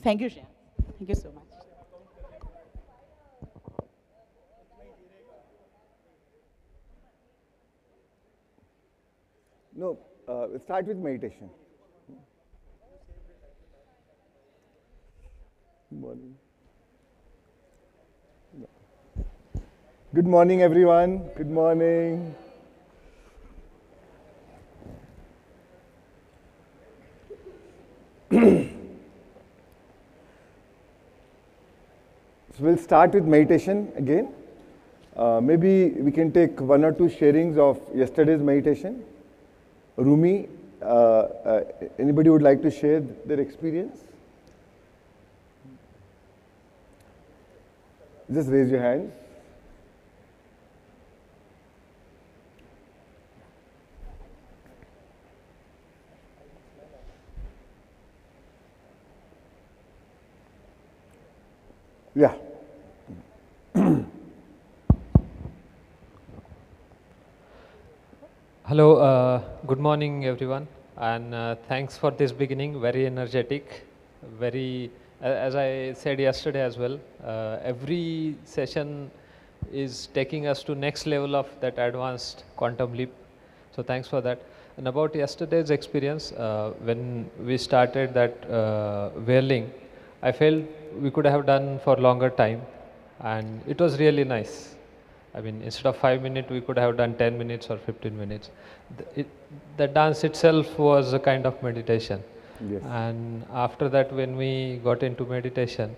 Thank you, Shreans. Thank you so much. No, we'll start with meditation. Good morning. Good morning, everyone. Good morning. So we'll start with meditation again. Maybe we can take one or two sharings of yesterday's meditation. Rumi, anybody would like to share their experience? Just raise your hands. Yeah. Hello, good morning everyone, and thanks for this beginning, very energetic, very, as I said yesterday as well, every session is taking us to next level of that advanced quantum leap, so thanks for that. And about yesterday's experience, when we started that whirling, I felt we could have done for longer time, and it was really nice. I mean, instead of 5 minutes, we could have done 10 minutes or 15 minutes. The dance itself was a kind of meditation. Yes. And after that, when we got into meditation,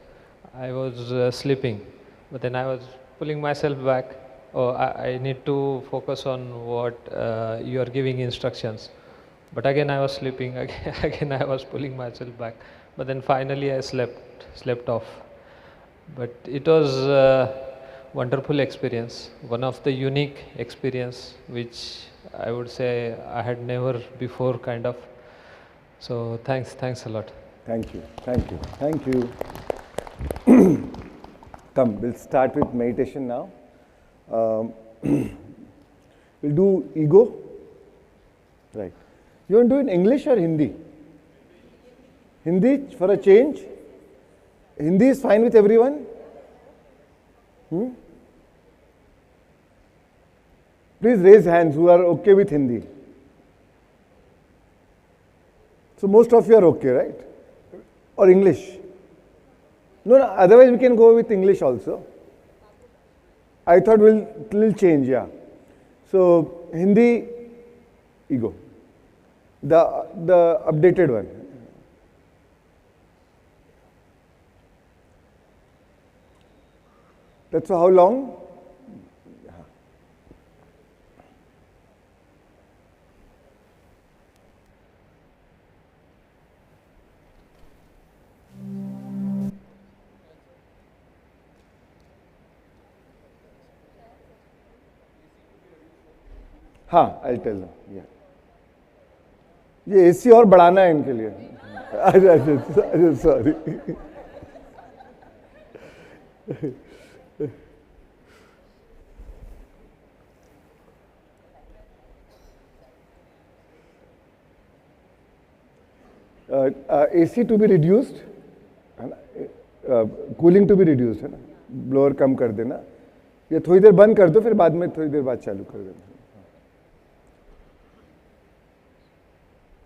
I was sleeping. But then I was pulling myself back. Oh, I need to focus on what you are giving instructions. But again, I was sleeping. Again, I was pulling myself back. But then finally, I slept off. But it was a wonderful experience, one of the unique experience which I would say I had never before kind of. So thanks a lot. Thank you. Thank you. Thank you. Come, we'll start with meditation now. We'll do ego. Right. You want to do in English or Hindi? Hindi for a change? Hindi is fine with everyone? Please raise hands who are okay with Hindi. So most of you are okay, right? Or English? No, otherwise we can go with English also. I thought we'll change, yeah. So Hindi, ego. The updated one. That's how long? हाँ, I'll tell them. Yeah. ये AC और बढ़ाना है इनके लिए. अच्छा, sorry. AC to be reduced, है ना? Cooling to be reduced, है ना? Blower कम कर देना. या थोड़ी देर बंद कर दो, फिर बाद में थोड़ी देर बाद चालू कर देना.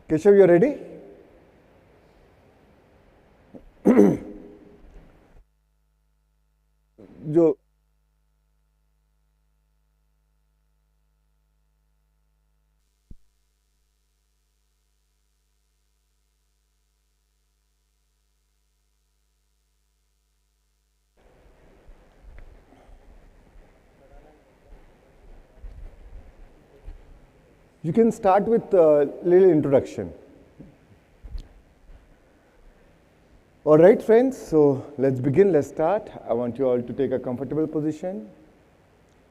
Keshav, you ready? जो You can start with a little introduction. All right, friends, so let's begin, let's start. I want you all to take a comfortable position.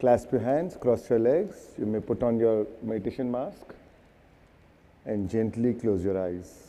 Clasp your hands, cross your legs. You may put on your meditation mask and gently close your eyes.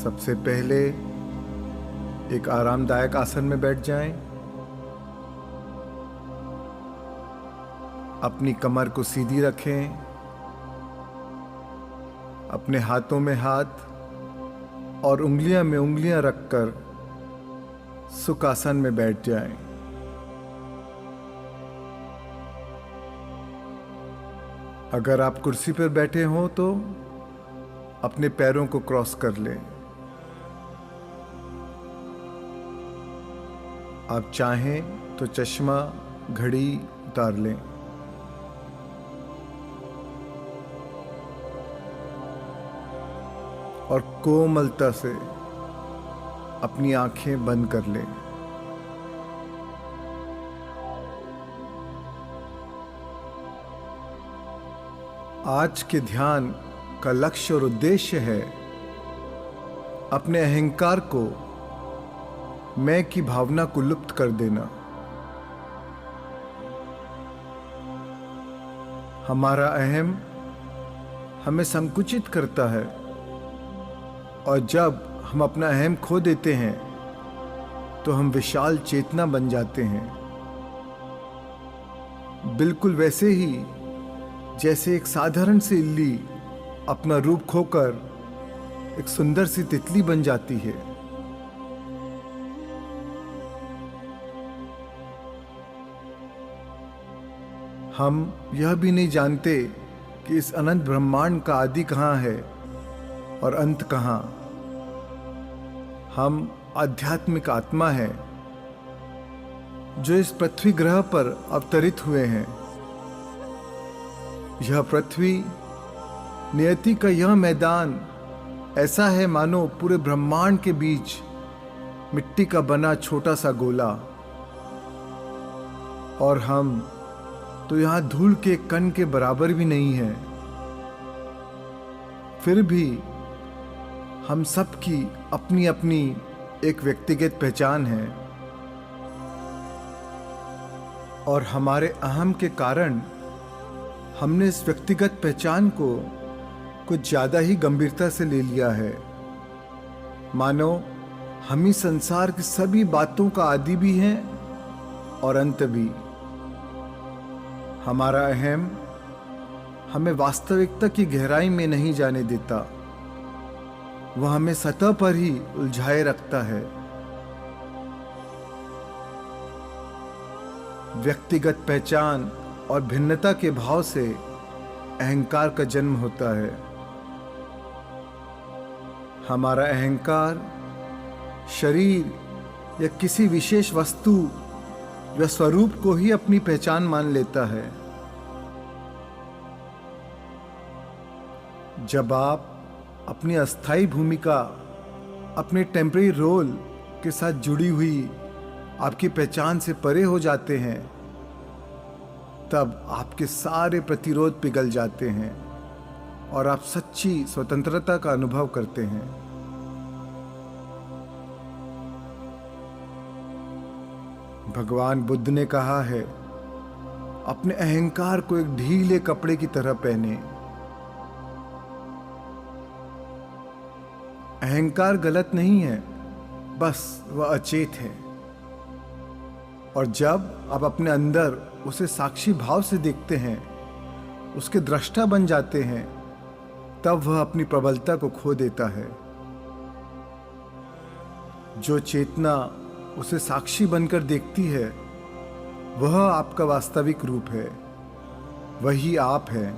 सबसे पहले एक आरामदायक आसन में बैठ जाएं। अपनी कमर को सीधी रखें, अपने हाथों में हाथ और उंगलियां में उंगलियां रखकर सुखासन में बैठ जाएं। अगर आप कुर्सी पर बैठे हों तो अपने पैरों को क्रॉस कर लें। आप चाहें तो चश्मा, घड़ी उतार लें। और कोमलता से अपनी आंखें बंद कर लें। आज के ध्यान का लक्ष्य और उद्देश्य है अपने अहंकार को, मैं की भावना को लुप्त कर देना। हमारा अहम हमें संकुचित करता है और जब हम अपना अहम खो देते हैं तो हम विशाल चेतना बन जाते हैं। बिल्कुल वैसे ही जैसे एक साधारण सी इल्ली अपना रूप खोकर एक सुंदर सी तितली बन जाती है। हम यह भी नहीं जानते कि इस अनंत ब्रह्मांड का आदि कहाँ है और अंत कहाँ। हम आध्यात्मिक आत्मा हैं जो इस पृथ्वी ग्रह पर अवतरित हुए हैं। यह पृथ्वी, नियति का यह मैदान ऐसा है मानो पूरे ब्रह्मांड के बीच मिट्टी का बना छोटा सा गोला, और हम तो यहाँ धूल के कण के बराबर भी नहीं हैं। फिर भी हम सबकी अपनी अपनी एक व्यक्तिगत पहचान है और हमारे अहम के कारण हमने इस व्यक्तिगत पहचान को कुछ ज़्यादा ही गंभीरता से ले लिया है। मानो हम ही संसार की सभी बातों का आदि भी हैं और अंत भी। हमारा अहम हमें वास्तविकता की गहराई में नहीं जाने देता, वह हमें सतह पर ही उलझाए रखता है। व्यक्तिगत पहचान और भिन्नता के भाव से अहंकार का जन्म होता है। हमारा अहंकार शरीर या किसी विशेष वस्तु या स्वरूप को ही अपनी पहचान मान लेता है। जब आप अपनी अस्थायी भूमिका, अपने टेम्परेरी रोल के साथ जुड़ी हुई आपकी पहचान से परे हो जाते हैं, तब आपके सारे प्रतिरोध पिघल जाते हैं और आप सच्ची स्वतंत्रता का अनुभव करते हैं। भगवान बुद्ध ने कहा है, अपने अहंकार को एक ढीले कपड़े की तरह पहने। अहंकार गलत नहीं है, बस वह अचेत है। और जब आप अपने अंदर उसे साक्षी भाव से देखते हैं, उसके दृष्टा बन जाते हैं, तब वह अपनी प्रबलता को खो देता है। जो चेतना उसे साक्षी बनकर देखती है, वह आपका वास्तविक रूप है, वही आप है।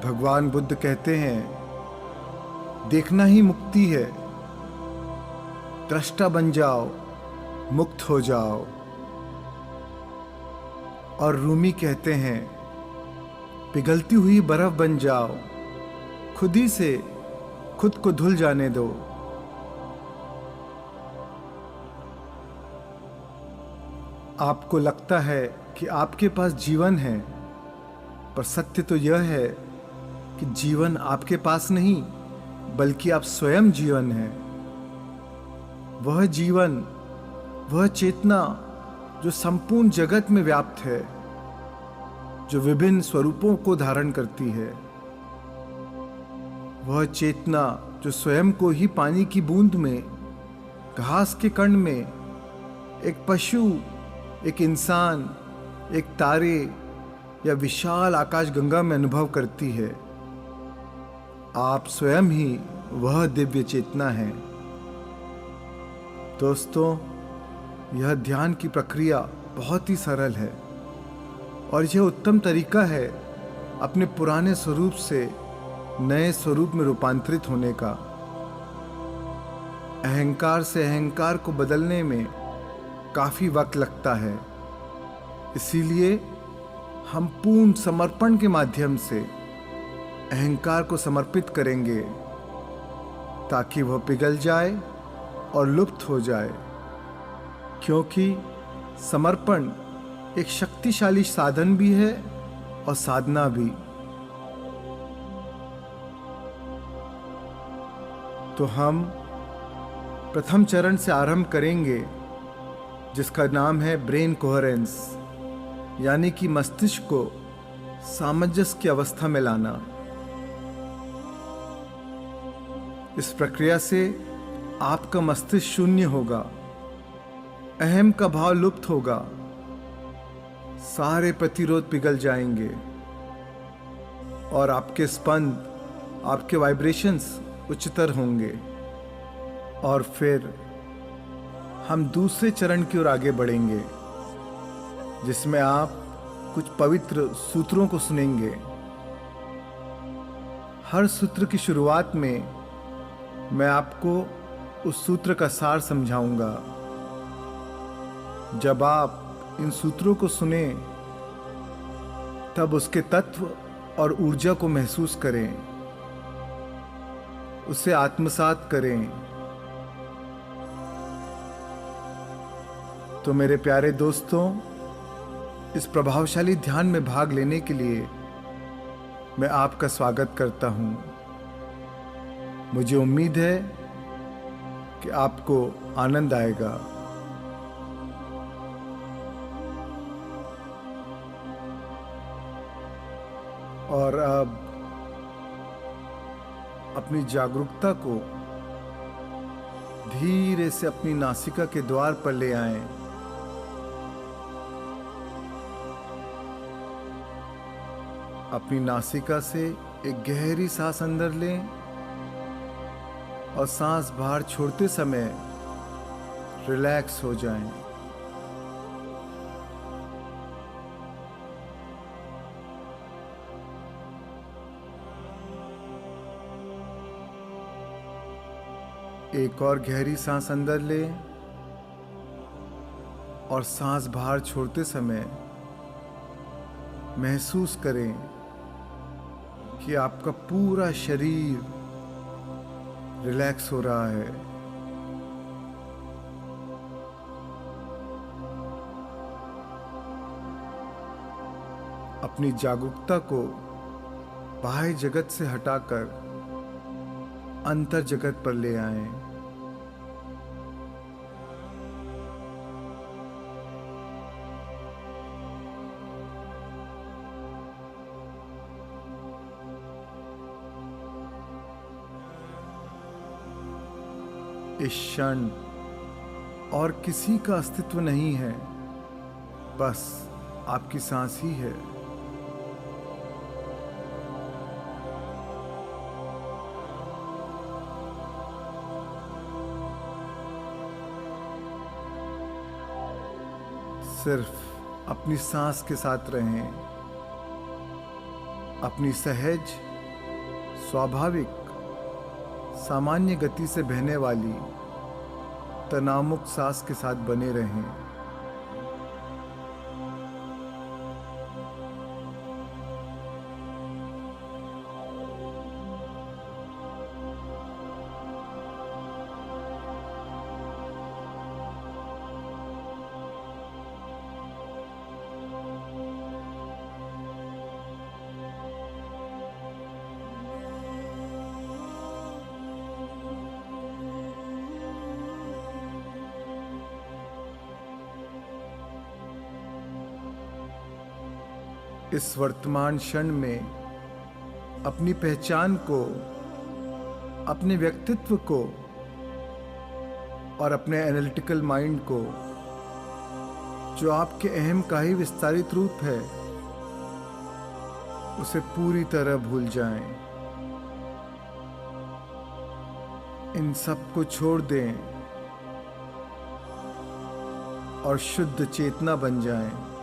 भगवान बुद्ध कहते हैं, देखना ही मुक्ति है, दृष्टा बन जाओ, मुक्त हो जाओ। और रूमी कहते हैं, पिघलती हुई बर्फ बन जाओ, खुद ही से खुद को धुल जाने दो। आपको लगता है कि आपके पास जीवन है, पर सत्य तो यह है कि जीवन आपके पास नहीं, बल्कि आप स्वयं जीवन हैं। वह जीवन, वह चेतना जो संपूर्ण जगत में व्याप्त है, जो विभिन्न स्वरूपों को धारण करती है, वह चेतना जो स्वयं को ही पानी की बूंद में, घास के कण में, एक पशु, एक इंसान, एक तारे या विशाल आकाश गंगा में अनुभव करती है। आप स्वयं ही वह दिव्य चेतना है। दोस्तों, यह ध्यान की प्रक्रिया बहुत ही सरल है और यह उत्तम तरीका है अपने पुराने स्वरूप से नए स्वरूप में रूपांतरित होने का। अहंकार से अहंकार को बदलने में काफी वक्त लगता है, इसीलिए हम पूर्ण समर्पण के माध्यम से अहंकार को समर्पित करेंगे ताकि वह पिघल जाए और लुप्त हो जाए, क्योंकि समर्पण एक शक्तिशाली साधन भी है और साधना भी। तो हम प्रथम चरण से आरंभ करेंगे, जिसका नाम है ब्रेन कोहेरेंस, यानी कि मस्तिष्क को सामंजस्य की अवस्था में लाना। इस प्रक्रिया से आपका मस्तिष्क शून्य होगा, अहम का भाव लुप्त होगा, सारे प्रतिरोध पिघल जाएंगे और आपके स्पंद, आपके वाइब्रेशंस उच्चतर होंगे। और फिर हम दूसरे चरण की ओर आगे बढ़ेंगे, जिसमें आप कुछ पवित्र सूत्रों को सुनेंगे। हर सूत्र की शुरुआत में मैं आपको उस सूत्र का सार समझाऊंगा। जब आप इन सूत्रों को सुने, तब उसके तत्व और ऊर्जा को महसूस करें, उसे आत्मसात करें। तो मेरे प्यारे दोस्तों, इस प्रभावशाली ध्यान में भाग लेने के लिए मैं आपका स्वागत करता हूं। मुझे उम्मीद है कि आपको आनंद आएगा। और अब अपनी जागरूकता को धीरे से अपनी नासिका के द्वार पर ले आएं। अपनी नासिका से एक गहरी सांस अंदर लें और सांस बाहर छोड़ते समय रिलैक्स हो जाएं। एक और गहरी सांस अंदर लें और सांस बाहर छोड़ते समय महसूस करें कि आपका पूरा शरीर रिलैक्स हो रहा है। अपनी जागरूकता को बाह्य जगत से हटाकर अंतर जगत पर ले आएं। इस क्षण और किसी का अस्तित्व नहीं है, बस आपकी सांस ही है। सिर्फ अपनी सांस के साथ रहें। अपनी सहज, स्वाभाविक, सामान्य गति से बहने वाली तनावमुक्त सांस के साथ बने रहें। इस वर्तमान क्षण में अपनी पहचान को अपने व्यक्तित्व को और अपने एनालिटिकल माइंड को, जो आपके अहम का ही विस्तारित रूप है, उसे पूरी तरह भूल जाएं। इन सब को छोड़ दें और शुद्ध चेतना बन जाएं।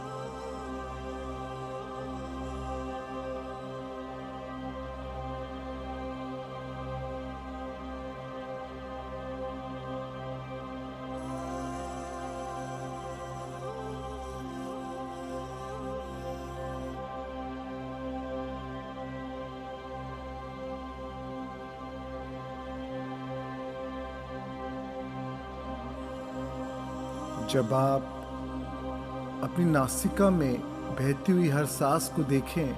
जब आप अपनी नासिका में बहती हुई हर सांस को देखें,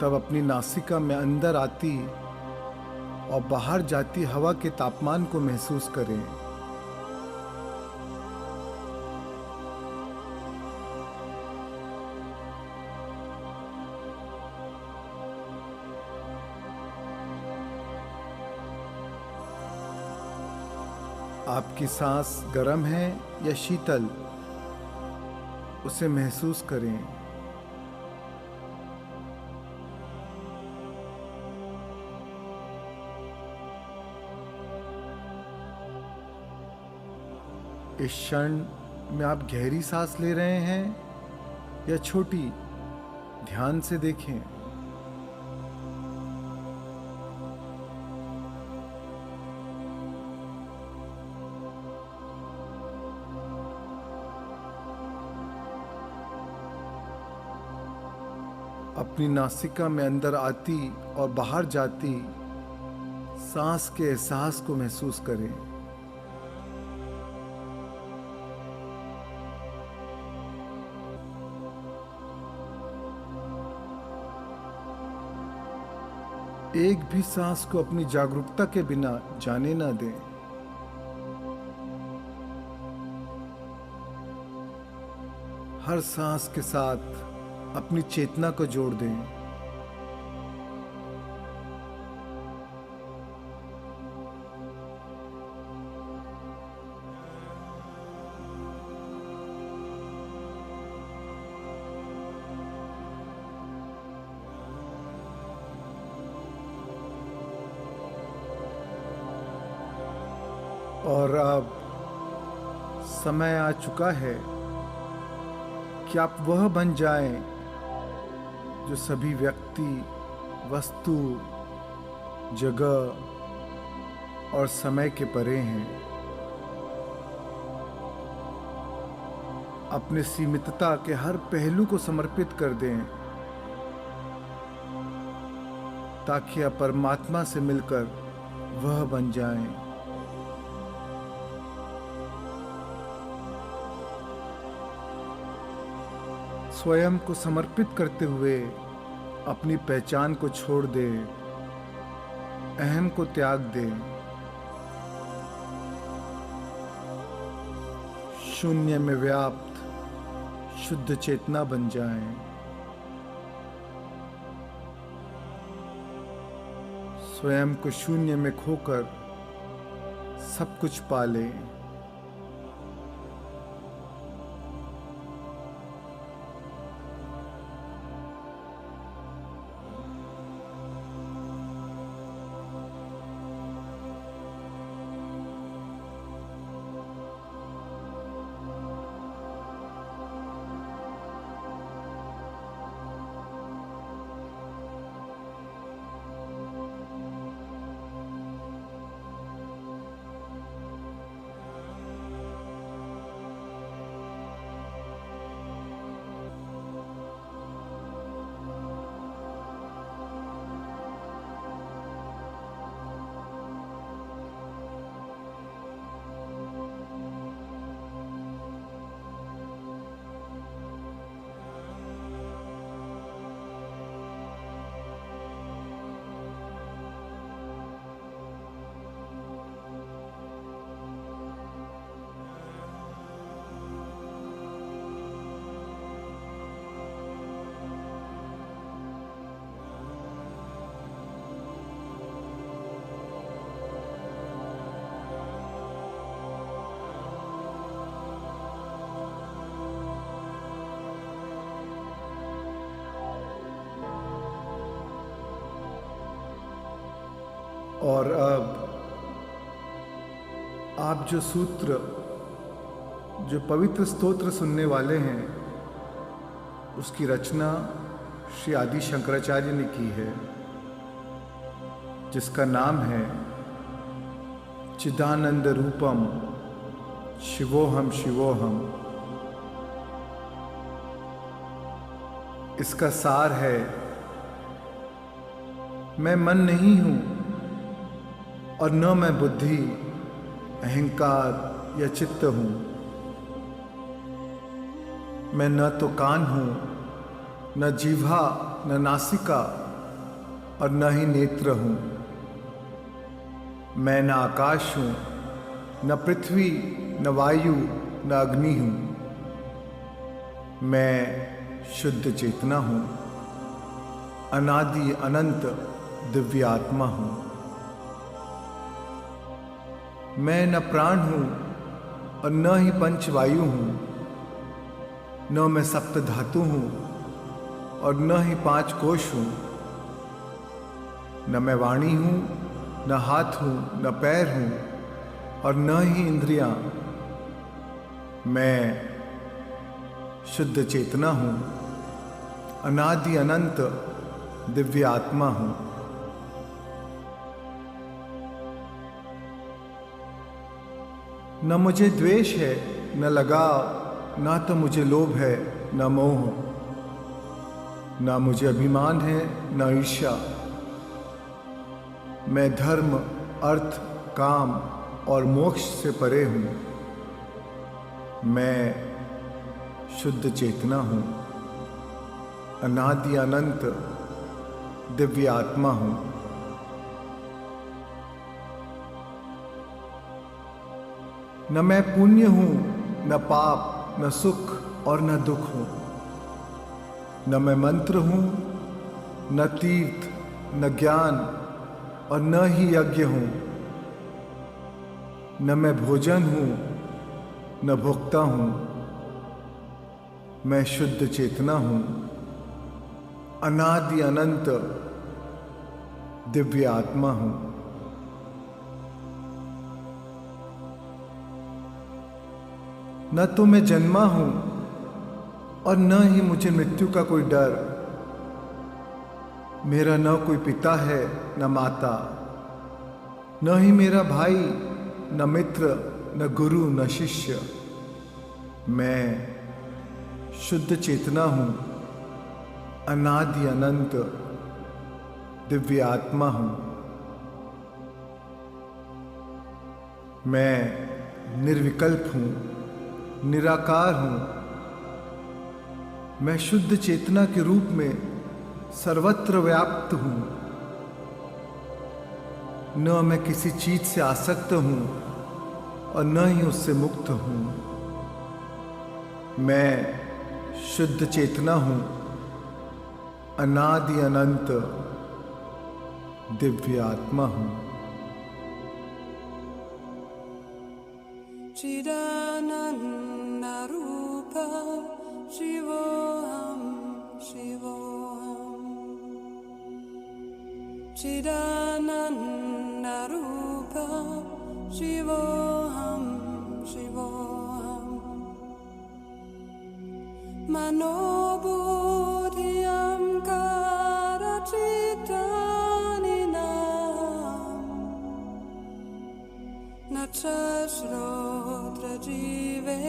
तब अपनी नासिका में अंदर आती और बाहर जाती हवा के तापमान को महसूस करें। आपकी सांस गर्म है या शीतल, उसे महसूस करें। इस क्षण में आप गहरी सांस ले रहे हैं या छोटी, ध्यान से देखें। अपनी नासिका में अंदर आती और बाहर जाती सांस के एहसास को महसूस करें। एक भी सांस को अपनी जागरूकता के बिना जाने ना दें। हर सांस के साथ अपनी चेतना को जोड़ दें। और अब समय आ चुका है कि आप वह बन जाएं जो सभी व्यक्ति, वस्तु, जगह और समय के परे हैं। अपने सीमितता के हर पहलू को समर्पित कर दें, ताकि आप परमात्मा से मिलकर वह बन जाएं। स्वयं को समर्पित करते हुए अपनी पहचान को छोड़ दें, अहम को त्याग दें। शून्य में व्याप्त शुद्ध चेतना बन जाएं। स्वयं को शून्य में खोकर सब कुछ पा लें। और अब आप जो सूत्र, जो पवित्र स्तोत्र सुनने वाले हैं, उसकी रचना श्री आदि शंकराचार्य ने की है, जिसका नाम है चिदानंद रूपम शिवोहम शिवोहम। इसका सार है, मैं मन नहीं हूं और न मैं बुद्धि, अहंकार या चित्त हूं। मैं न तो कान हूं, न जीवा, न नासिका और न ही नेत्र हूं। मैं न आकाश हूं, न पृथ्वी, न वायु, न अग्नि हूं। मैं शुद्ध चेतना हूं, अनादि अनंत दिव्य आत्मा हूं। मैं न प्राण हूं और न ही पंच वायु हूं, न मैं सप्त धातु हूं और न ही पांच कोश हूं। न मैं वाणी हूं, न हाथ हूं, न पैर हूं और न ही इंद्रियां। मैं शुद्ध चेतना हूं, अनादि अनंत दिव्य आत्मा हूं। न मुझे द्वेष है, न लगाव, न तो मुझे लोभ है, न मोह। न मुझे अभिमान है, न ईर्ष्या। मैं धर्म, अर्थ, काम और मोक्ष से परे हूं। मैं शुद्ध चेतना हूं, अनादि अनंत दिव्य आत्मा हूं। न मैं पुण्य हूं, न पाप, न सुख और न दुख हूं। न मैं मंत्र हूं, न तीर्थ, न ज्ञान और न ही यज्ञ हूं। न मैं भोजन हूं, न भोक्ता हूं। मैं शुद्ध चेतना हूं, अनादि अनंत दिव्य आत्मा हूं। न तो मैं जन्मा हूं और न ही मुझे मृत्यु का कोई डर। मेरा न कोई पिता है, न माता, न ही मेरा भाई, न मित्र, न गुरु, न शिष्य। मैं शुद्ध चेतना हूं, अनादि अनंत दिव्य आत्मा हूं। मैं निर्विकल्प हूं, निराकार हूं। मैं शुद्ध चेतना के रूप में सर्वत्र व्याप्त हूं। न मैं किसी चीज से आसक्त हूं और न ही उससे मुक्त हूं। मैं शुद्ध चेतना हूं, अनादि अनंत दिव्य आत्मा हूं। चिदानंद रूप शिवोहम शिवोहम। चिदानंद रूप शिवोहम शिवोहम। मनोबुद्धि अहंकार चित्तानिनाम। न च श्रोत्र जीवे,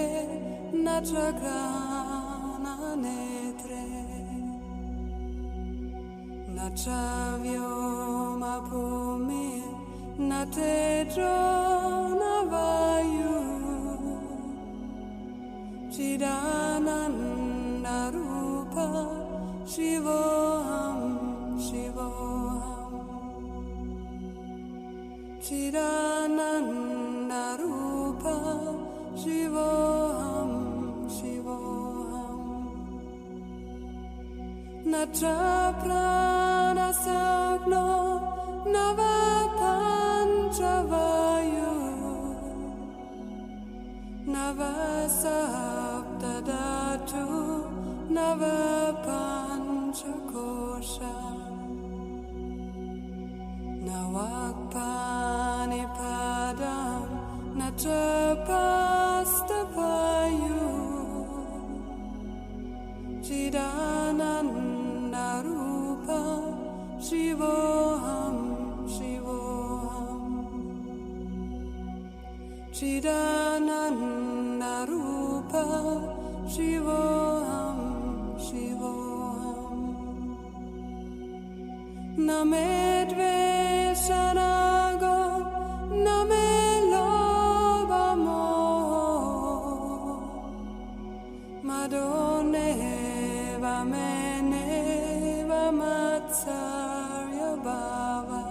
न च घ्राण नेत्रे, न च व्योम भूमि, न तेजो न वायु। चिदानंद रूप शिवोहम शिवोहम। चिदानंद रूप शिवोहम शिवोहम। न च प्राणसग्नो, न वा पञ्चवायु, न वा सप्तधातु, न वा पञ्चकोश। न Nawakpanipadam Natrapastapayu Chidananda Rupa Shivoham Shivoham Chidananda Rupa Shivoham Shivoham Namedveshanago Namelobamo Madoneva Meneva Matsarya Bhava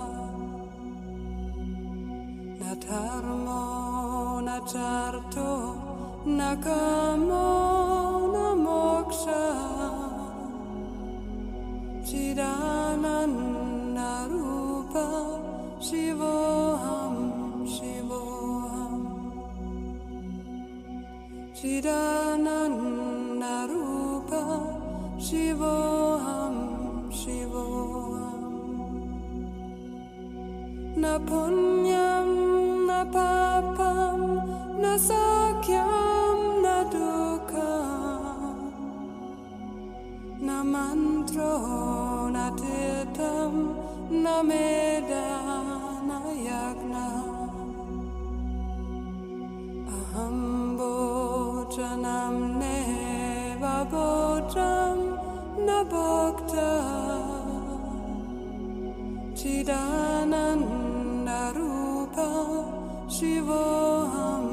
Natarmo Nacharto Nakamo Namoksha Chidananda Rupa Shivoham Shivoham Chidananda Rupa Shivoham Shivoham Na punyam na papam na sakyam na dukkam na mantro na tirtam na meda na yagna aham bhojanam neva bhojam na bhokta Chidananda Rupa Shivoham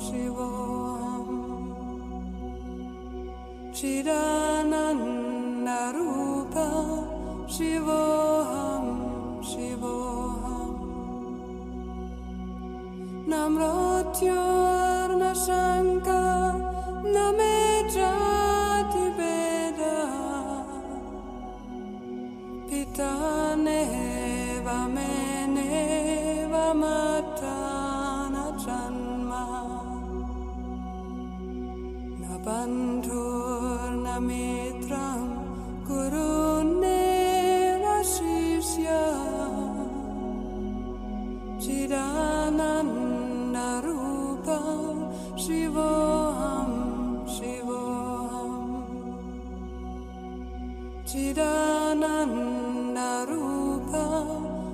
Shivoham Chidananda Rupa Shivoham Shivoham Namrotyur na Shanka Namejati Veda Pitaneva Meneva Matana Janma Nabandhur Namitram Guruneva Shishya Chidananda Rupa Shivoham Shivoham Chidananda Rupa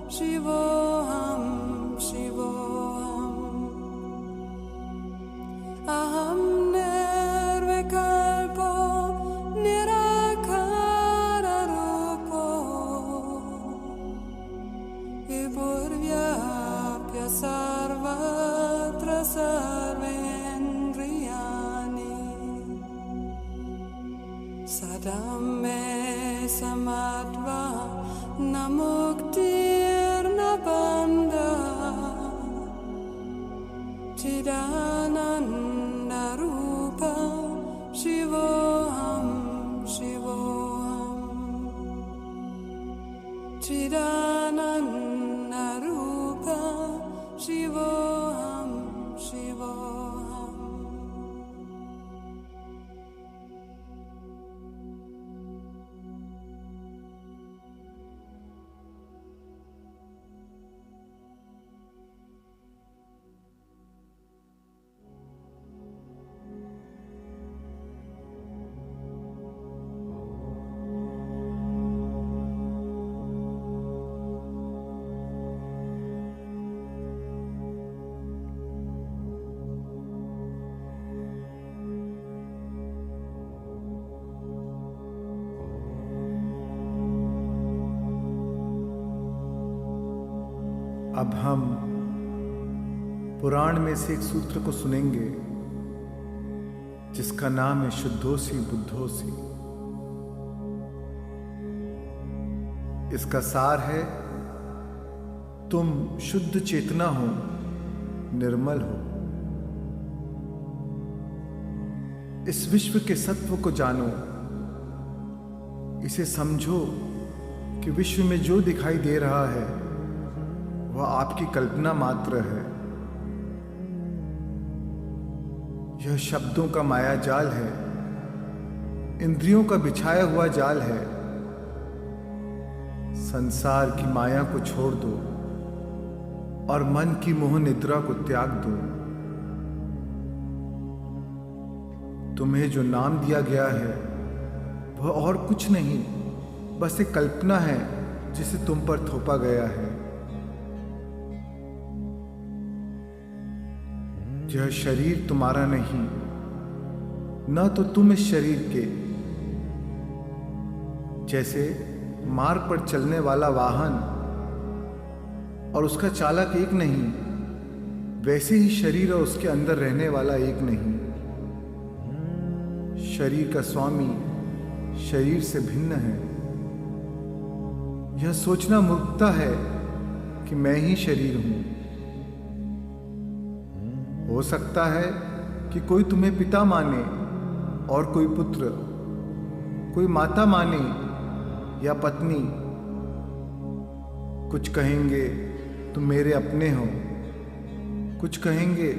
Shivoham Shivoham Aham Nirvikalpo Nirakara Rupo Vibhurvyapya Sarvatra Sarvendriyani Sadam me samadva namuktir nabanda Chidananda Rupa Shivoham Shivoham Chidananda Rupa Shivoham Shivoham अब हम पुराण में से एक सूत्र को सुनेंगे जिसका नाम है शुद्धोसी बुद्धोसी। इसका सार है, तुम शुद्ध चेतना हो, निर्मल हो। इस विश्व के सत्व को जानो, इसे समझो कि विश्व में जो दिखाई दे रहा है वह आपकी कल्पना मात्र है। यह शब्दों का माया जाल है, इंद्रियों का बिछाया हुआ जाल है। संसार की माया को छोड़ दो, और मन की मोह निद्रा को त्याग दो। तुम्हें जो नाम दिया गया है वह और कुछ नहीं, बस एक कल्पना है जिसे तुम पर थोपा गया है। यह शरीर तुम्हारा नहीं, न तो तुम इस शरीर के। जैसे मार्ग पर चलने वाला वाहन और उसका चालक एक नहीं, वैसे ही शरीर और उसके अंदर रहने वाला एक नहीं। शरीर का स्वामी शरीर से भिन्न है। यह सोचना मूर्खता है कि मैं ही शरीर हूं। हो सकता है कि कोई तुम्हें पिता माने और कोई पुत्र, कोई माता माने या पत्नी। कुछ कहेंगे तुम मेरे अपने हो, कुछ कहेंगे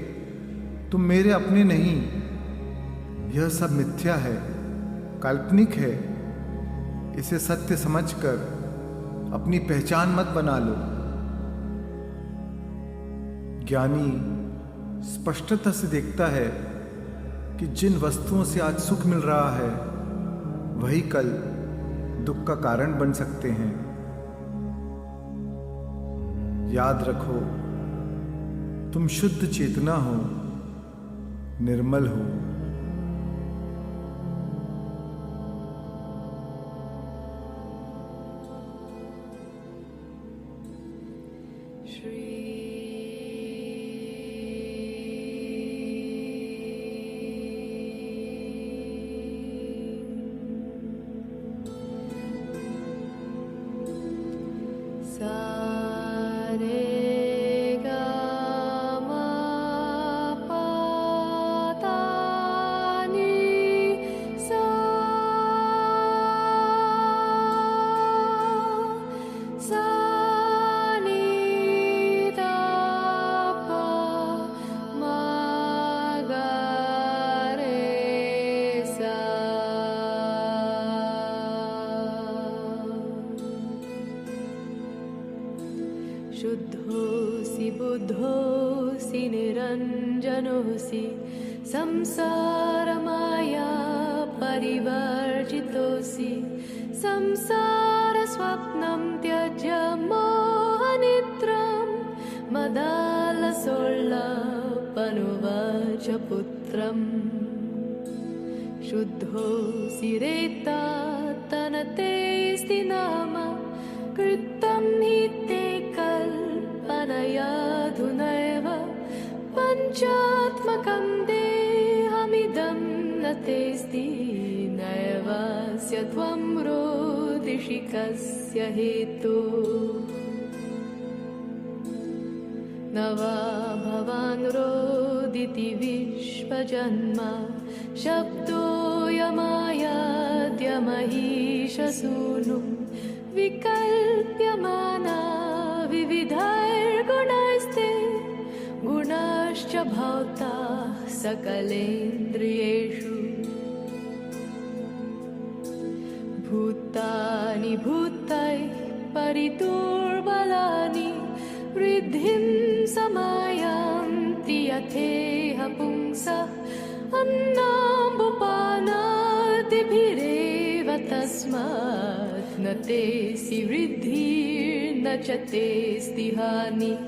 तुम मेरे अपने नहीं। यह सब मिथ्या है, काल्पनिक है। इसे सत्य समझकर अपनी पहचान मत बना लो। ज्ञानी स्पष्टता से देखता है कि जिन वस्तुओं से आज सुख मिल रहा है वही कल दुख का कारण बन सकते हैं। याद रखो, तुम शुद्ध चेतना हो, निर्मल हो। शुद्धोऽसि बुद्धोऽसि निरञ्जनोऽसि संसारमाया परिवर्जितोऽसि संसारस्वप्नं त्यज्य मोहनिद्रां मदालसोल्लापनुवाच पुत्रम् शुद्धोऽसि रेतात्तनतेऽस्ति नाम कृतं हि ते कल्पनयाधुनैव पञ्चात्मकं देहमिदं न तेऽस्ति नैवास्य त्वं रोदिषि कस्य हेतुः न वा भवान् रोदिति विश्वजन्मा शब्दोऽयमायाद्यमहीशसूनुं विकल्प्यमाना विविधैर्गुणैस्ते गुणाश्च भौताः सकलेन्द्रियेषु भूतानि भूतैः परिदुर्बलानि वृद्धिं समायान्ति यथेह पुंसः अन्नाम्बुपानादिभिरेव तस्मात् न तेऽसि वृद्धिर्न च तेऽस्ति हानिः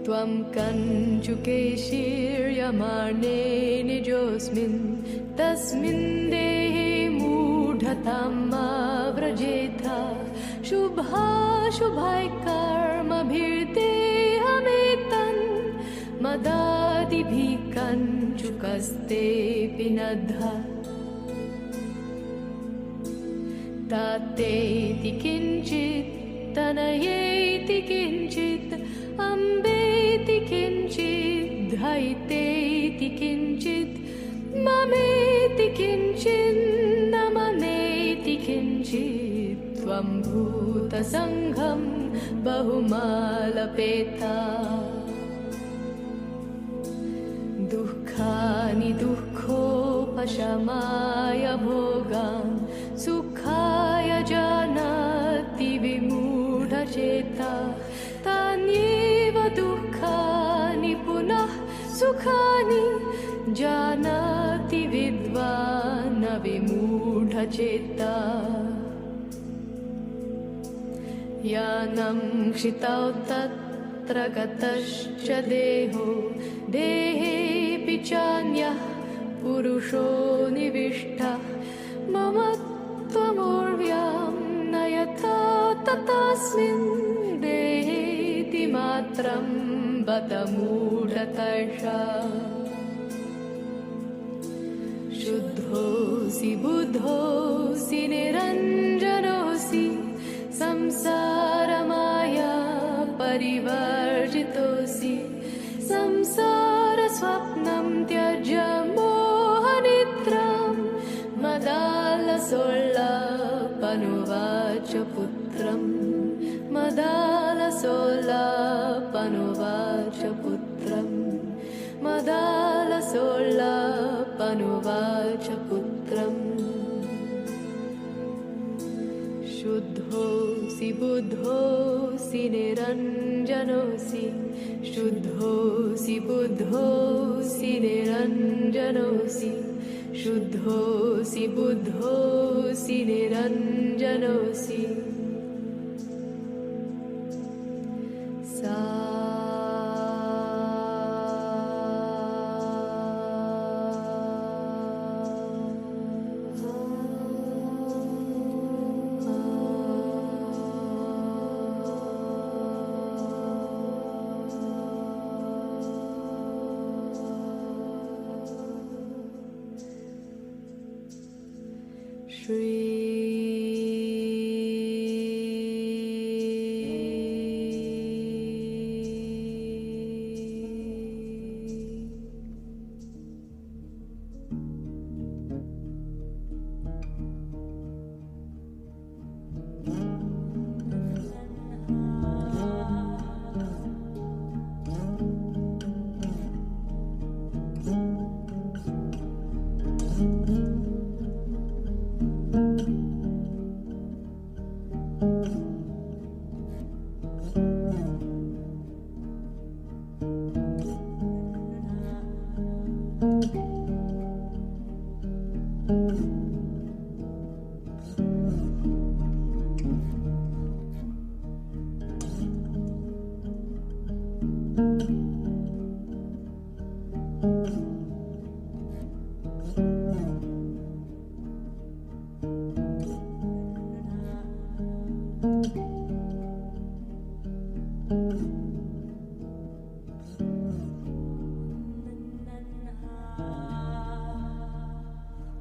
त्वं कञ्चुके शीर्यमाणे निजोऽस्मिन् तस्मिन् देहे मूढतां मा व्रजेथा शुभाशुभैः कर्मभिर्देहमेतन् मदादिभिः कञ्चुकस्तेऽपि नद्धा तातेति किञ्चित् तनयेति किञ्चित् अम्बेति किञ्चित् धैतेति किञ्चित् ममेति किञ्चिन्न ममेति किञ्चित् त्वं भूतसङ्घं बहुमालपेता दुःखानि दुःखोपशमाय भोगान् सुखाय जानाति विमूढचेता सुखानि जानाति विद्वान् विमूढचेता यानं क्षितौ तत्र गतश्च देहो देहेऽपि चान्यः पुरुषो निविष्टः मम त्वमूर्व्यां न यथा तथास्मिन् देहेति मात्रं बत मूढतर्षा शुद्धोऽसि बुद्धोऽसि निरञ्जनोऽसि संसारमाया परिवर्जितोऽसि संसारस्वप्नं त्यज्य मोहनिद्रां मदालसोल्लापनुवाच पुत्रम् मदालसोल्लापनुवाच पुत्रम् मदालसोल्लापनुवाच पुत्रम् शुद्धोऽसि बुद्धोऽसि निरञ्जनोऽसि शुद्धोऽसि बुद्धोऽसि निरञ्जनोऽसि शुद्धोऽसि बुद्धोऽसि निरञ्जनोऽसि सा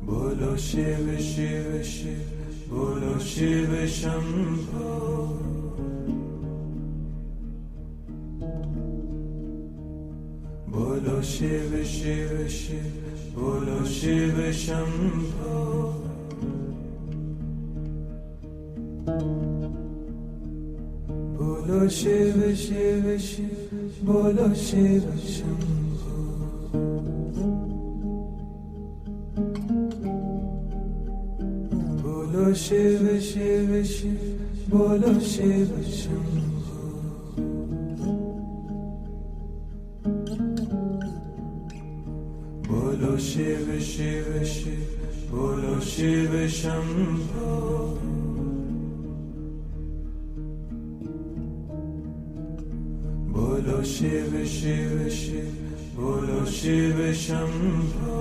Bolo Shiva Shiva Shiva, Bolo Shiva Shambho. Bolo Shiva Shiva Shiva, Bolo Shiva Shambho. Bolo Shiva Shiva Shiva, Bolo Shiva Shambho. Bolo Shiva Shiva Shiva, Bolo Shiva Shambho. Bolo Shiva Shiva Shiva, Bolo Shiva Shambho. Bolo Shiva Shiva Shiva, Bolo Shiva Shambho.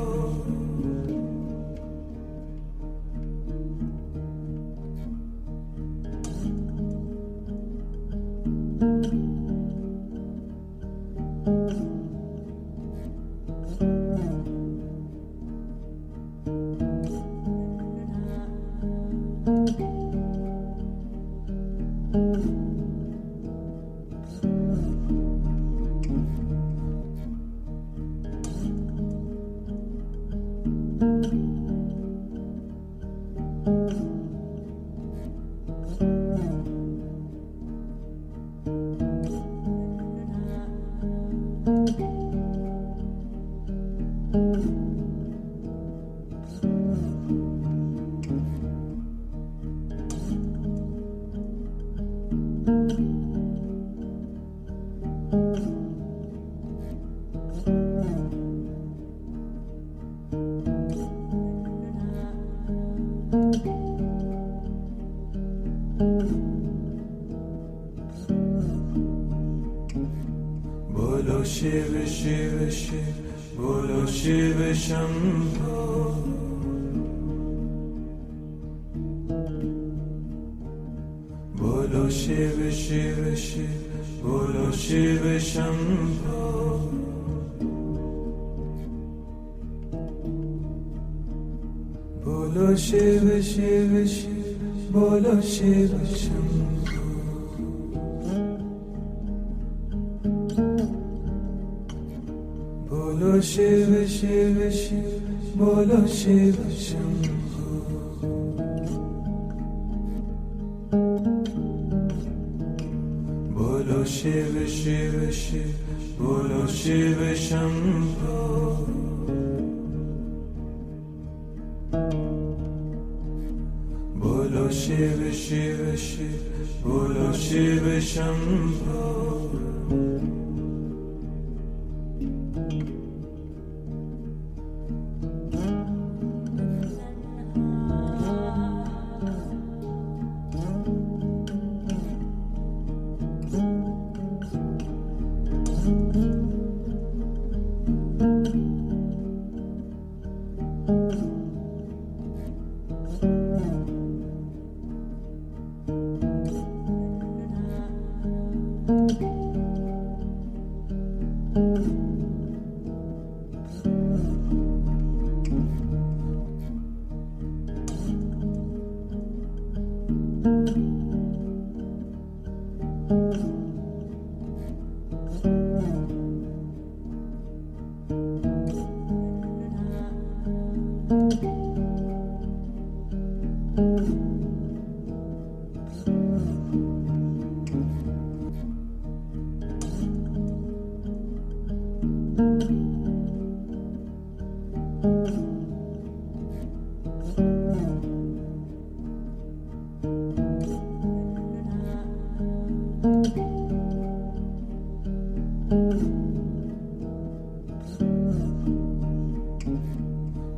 Bolo Shiv Shiv Shiv, Bolo Shiv Shambho. Bolo Shiv Shiv Shiv, Bolo Shiv Shambho. Bolo Shiv Shiv Shiv, Bolo Shiv Shambho. Bolo Shiv Shiv Shiv, Bolo Shiv Shambho. Bolo Shiv Shiv Shiv, Bolo Shiv Shambho. Bolo Shiv Shiv Shiv, Bolo Shiv Shambho.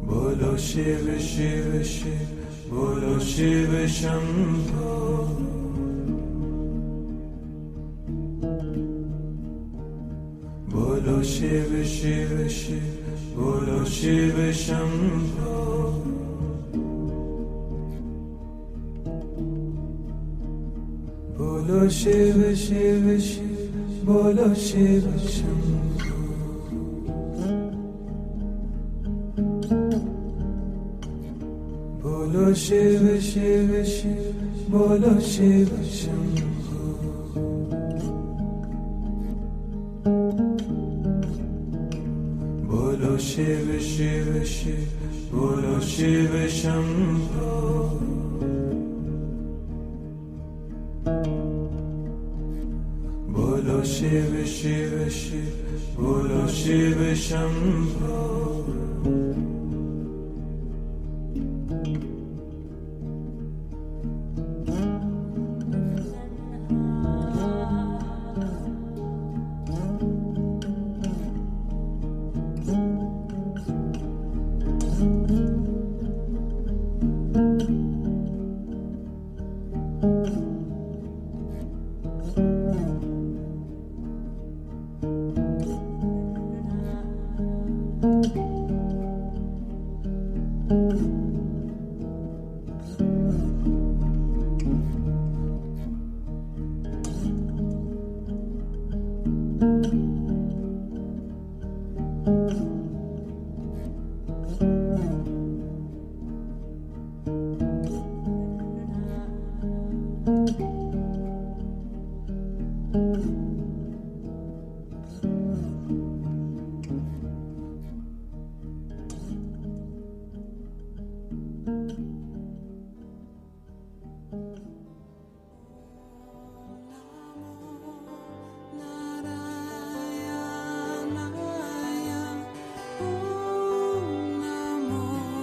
Bolo Shiv Shiv Shiv, Bolo Shiv Shambho. Bolo Shiv Shiv Shiv, Bolo Shiv Shambho. Bolo Shiv Shiv Shiv, Bolo Shiv Shambho. Bolo Shiv Shiv Shiv, Bolo Shiv Shambho. Bolo Shiv Shiv Shiv, Bolo Shiv Shambho. Bolo Shiv Shiv Shiv, Bolo Shiv Shambho. Namo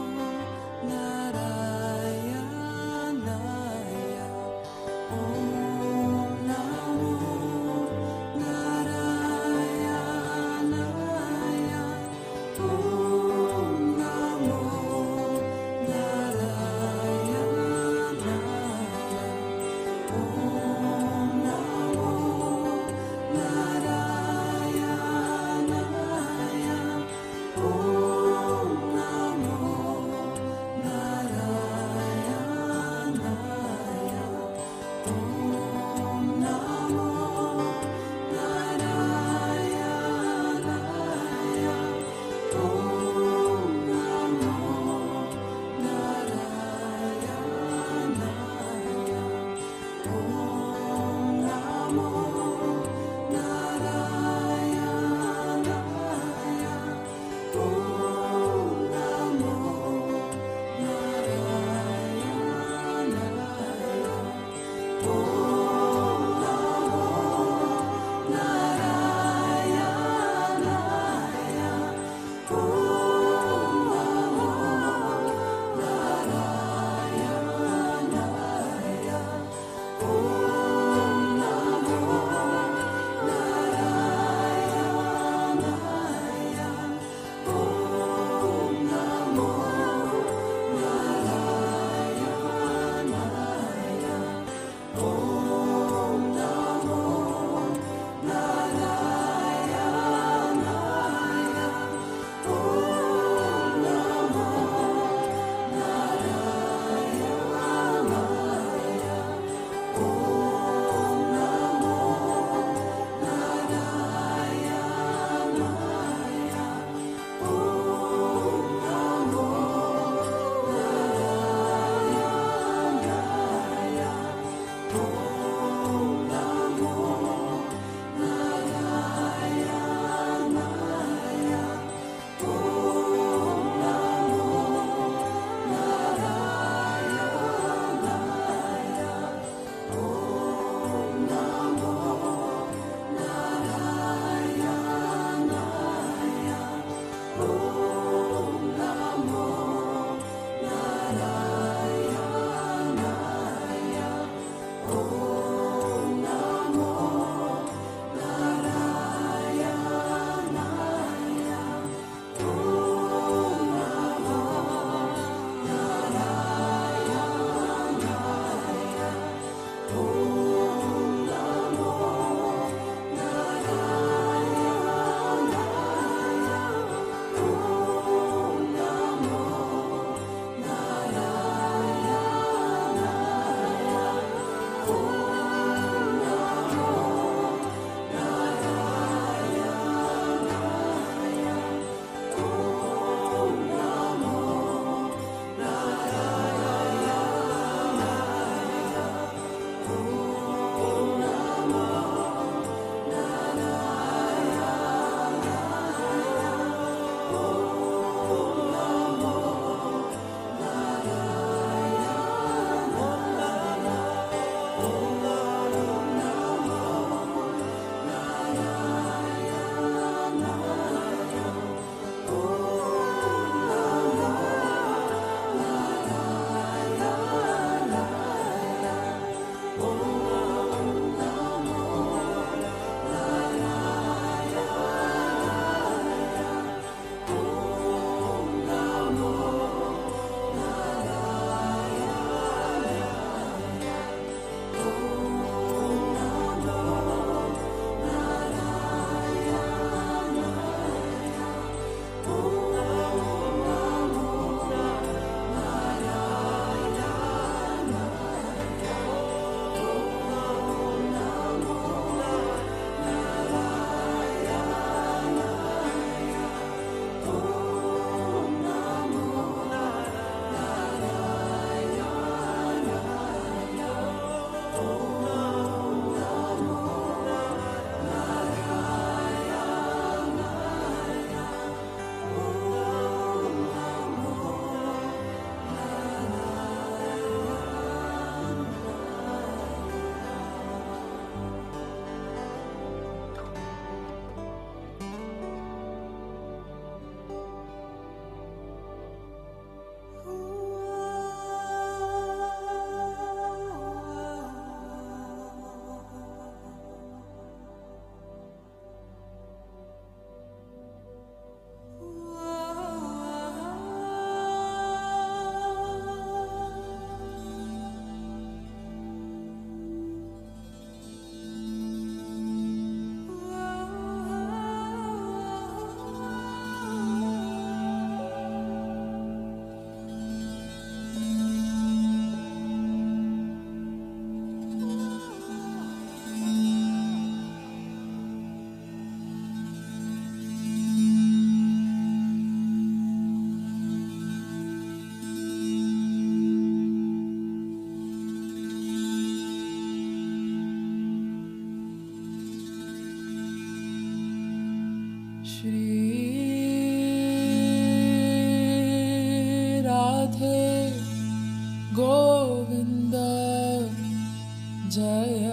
जय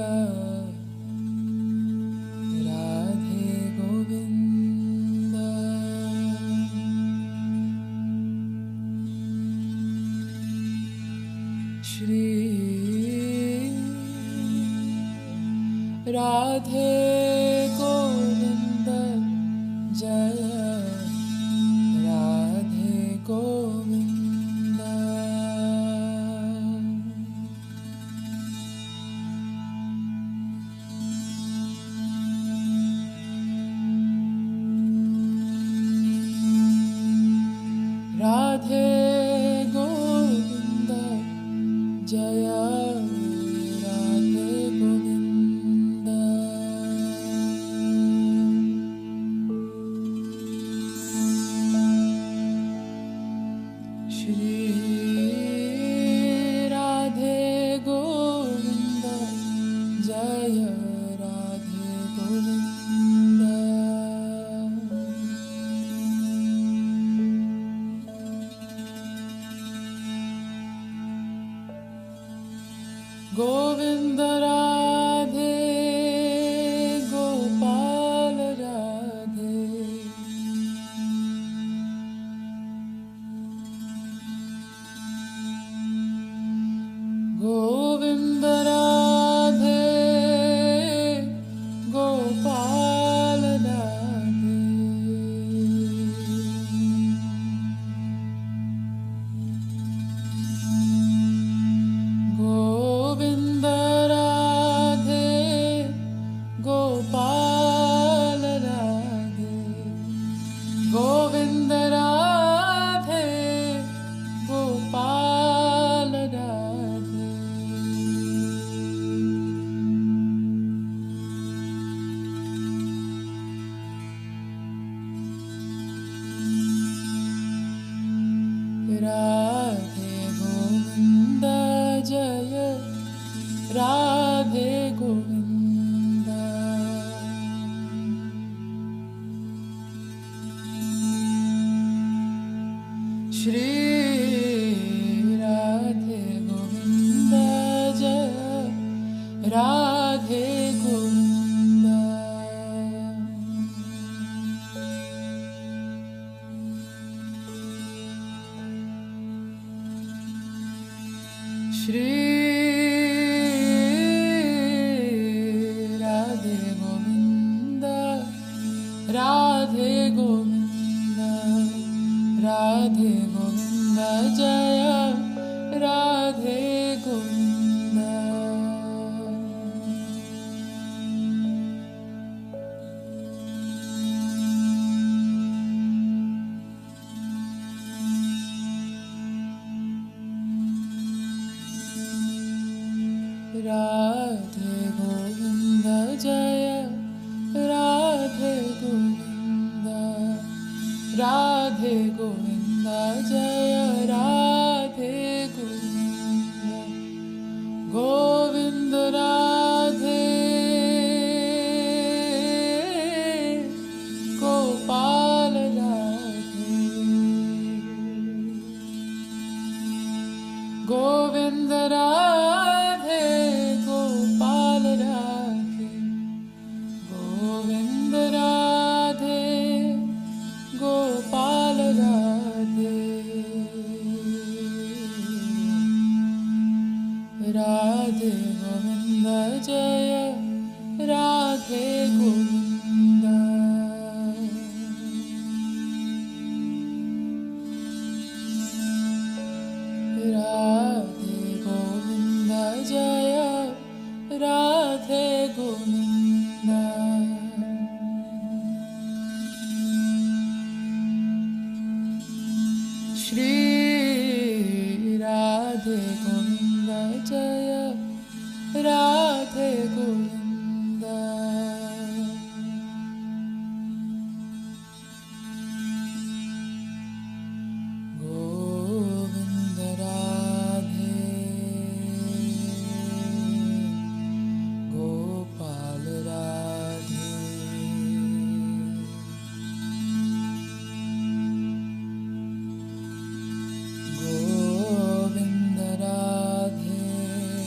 राधे गोविंद श्री राधे गोविंद जय राधे गोविंद राधे गोविंद जय राधे गोविंद श्री राधे गोविंद जय राधे गोविंद गोविंद राधे गोपाल राधे गोविंद राधे गोपाल राधे गोविंद राधे गोपाल राधे गोविंद राधे गोपाल राधे राधे गोविंद जय राधे गोविंद श्री राधे गोविंद जय राधे गोविंद श्री राधे गोविंद राधे गोविंद राधे गोविंद जय राधे गोविंद राधे गोविंद जय राधे गोविंद राधे गोविंद जय राधे गोविंद गोविंद राधे गोपाल राधे गोविंद राधे गोपाल राधे गोविंद राधे गोपाल राधे राधे गोविंद जय राधे गोविंद राधे गोविंद जय राधे गोविंद श्री राधे गोविंद जय राधे गोविंद गोविंद राधे गोपाल राधे गोविंद राधे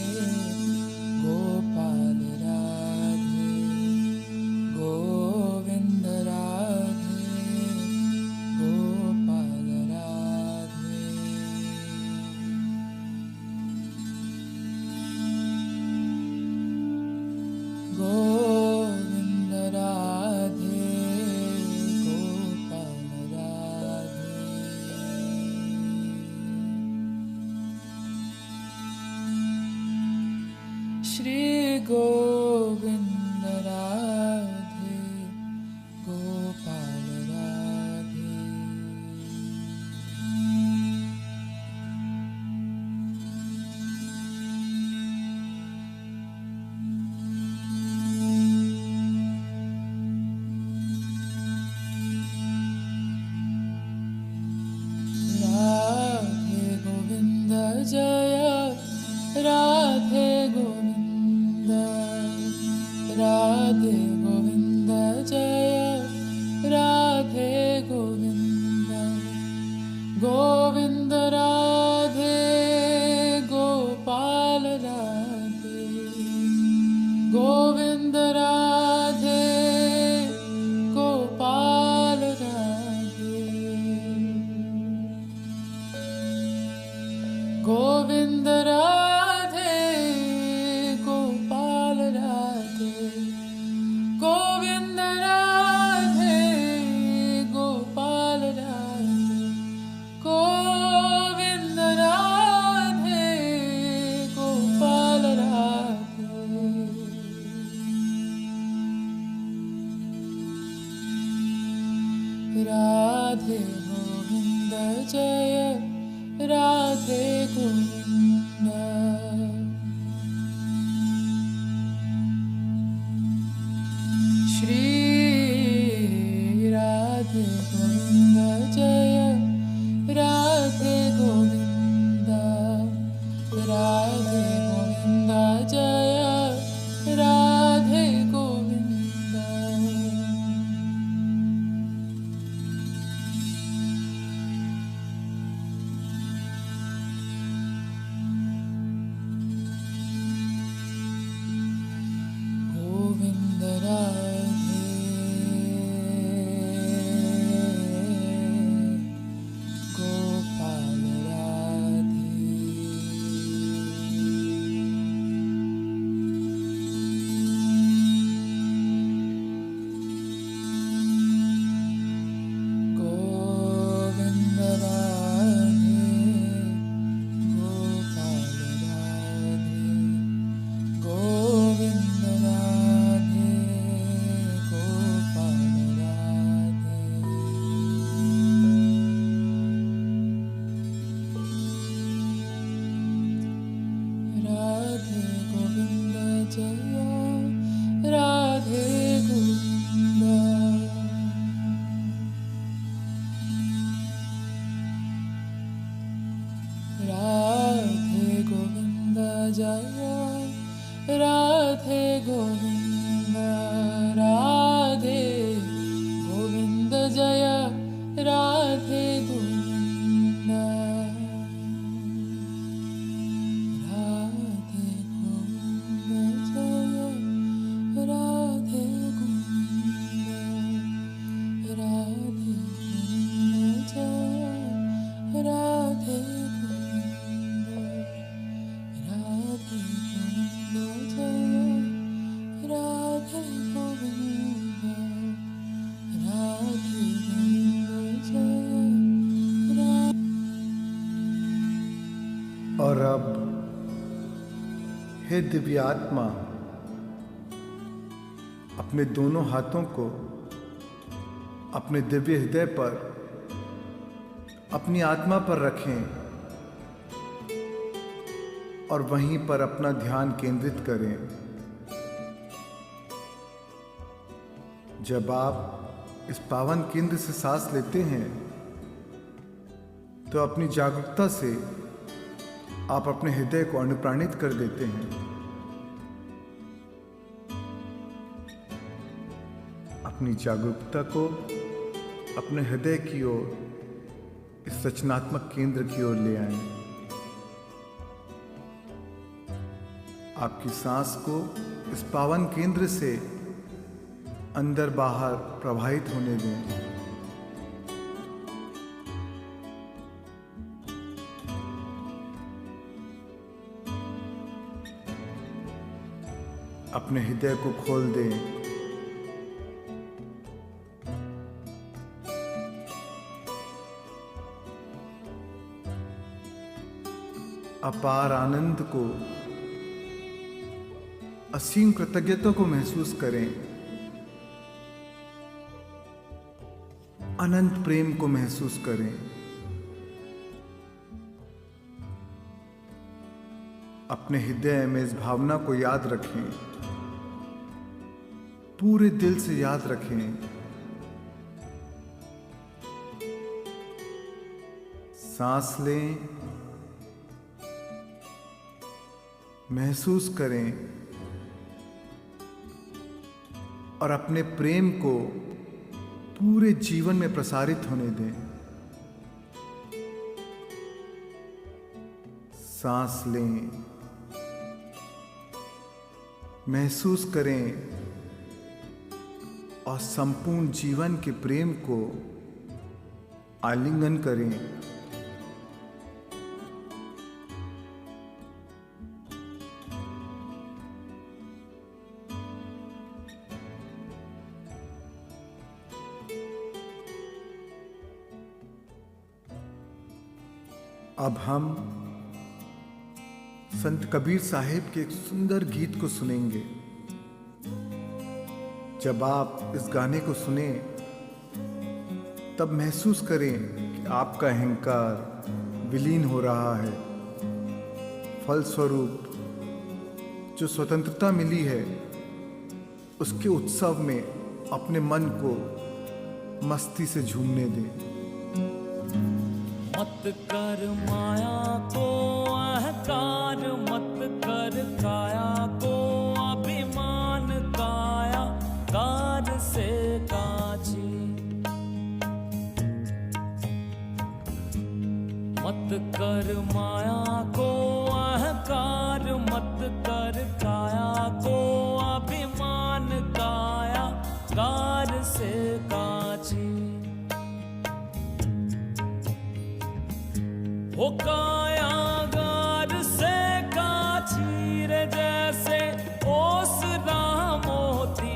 श्री गोविंद राधे गोपाल राधे। राधे गोविंद जय राधे गोविंद, राधे गोविंद जय राधे गोविंद, गोविंद राधे गोपाल राधे, गोविंद राधे गोपाल राधे, गोविंद राधे गोपाल राधे, गोविंद राधे गोपाल राधे, गोविंद राधे गोपाल राधे। राधे गोविंद जय राधे गोविंद, श्री राधे गोविंद जय राधे गोविंद, राधे गोविंद जय राधे गोविंद, गोविंद राधे गोपाल राधे, गोविंद राधे गोपाल राधे, गोविंद राधे गोपाल राधे, राधे गोविंद जय राधे गोविंद, राधे गोविंद जय राधे गोविंद, राधे गोविंद जय राधे गोविंद, राधे गोविंद जय राधे गोविंद, राधे गोविंद जय राधे गोविंद, राधे गोविंद जय राधे गोविंद, राधे गोविंद जय राधे। और अब हे दिव्य आत्मा, अपने दोनों हाथों को अपने दिव्य हृदय पर, अपनी आत्मा पर रखें और वहीं पर अपना ध्यान केंद्रित करें। जब आप इस पावन केंद्र से सांस लेते हैं तो अपनी जागरूकता से आप अपने हृदय को अनुप्राणित कर देते हैं। अपनी जागरूकता को अपने हृदय की ओर, इस रचनात्मक केंद्र की ओर ले आएं। आपकी सांस को इस पावन केंद्र से अंदर बाहर प्रवाहित होने दें। अपने हृदय को खोल दें। अपार आनंद को असीम कृतज्ञता को महसूस करें, अनंत प्रेम को महसूस करें। अपने हृदय में इस भावना को याद रखें, पूरे दिल से याद रखें। सांस लें, महसूस करें और अपने प्रेम को पूरे जीवन में प्रसारित होने दें। सांस लें, महसूस करें और संपूर्ण जीवन के प्रेम को आलिंगन करें। अब हम संत कबीर साहिब के एक सुंदर गीत को सुनेंगे। जब आप इस गाने को सुने तब महसूस करें कि आपका अहंकार विलीन हो रहा है। फलस्वरूप जो स्वतंत्रता मिली है उसके उत्सव में अपने मन को मस्ती से झूमने दें। मत कर माया को अहंकार, मत कर काया को अभिमान, काया कार से काजी। मत कर माया को अहंकार, मत कर काया को अभिमान, काया कार से काजी। वो कायागार से काछी रे जैसे ओसरा मोती,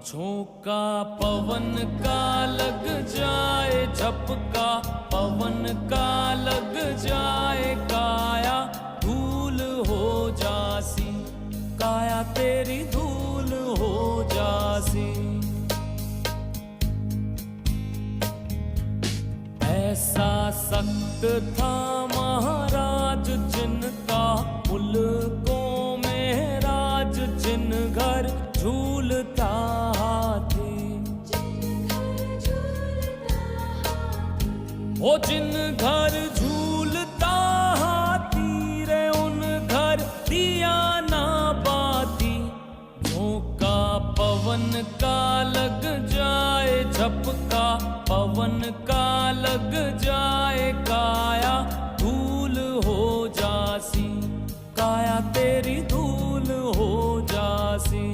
झोंका पवन का लग जाए, झपका पवन का लग जाए, काया धूल हो जासी, काया तेरी धूल हो जासी। ऐसा सख्त था महाराज जिनका मुल्कों में राज, जिन घर झूलता हाथी। वो जिन घर झूलता हाथी रे, उन घर दिया ना बाती। झोंका पवन का लग जाए, झपका पवन का लग जाए, काया धूल हो जासी, काया तेरी धूल हो जासी।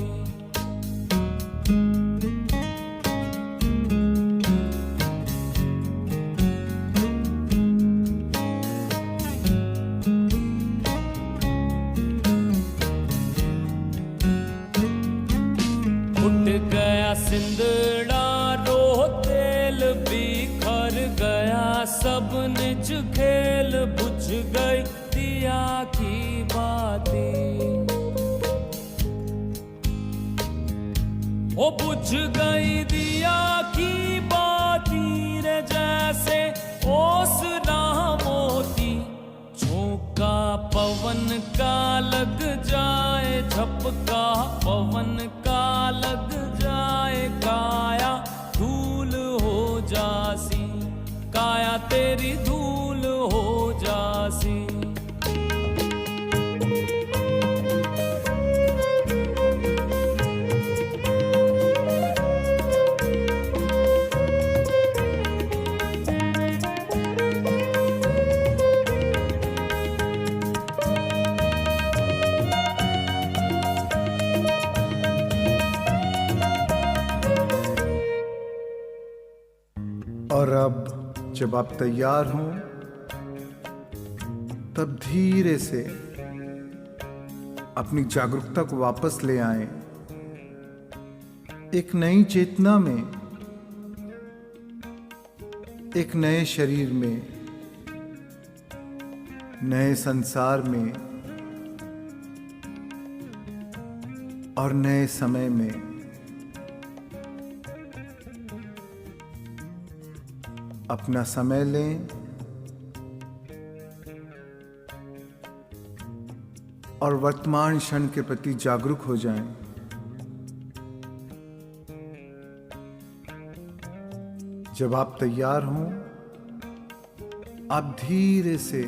उठ गया सिंदड़ा रो तेल, बिखर गया सब निज खेल, बुझ गई दिया की बाती। ओ बुझ गई दिया की बाती रे जैसे ओसरा मोती। झोंका पवन का लग जाए, झपका पवन का लग जाए, काया धूल हो जासी, काया तेरी धूल हो जासी। और अब जब आप तैयार हों तब धीरे से अपनी जागरूकता को वापस ले आएं। एक नई चेतना में, एक नए शरीर में, नए संसार में और नए समय में अपना समय लें और वर्तमान क्षण के प्रति जागरूक हो जाएं। जब आप तैयार हों, आप धीरे से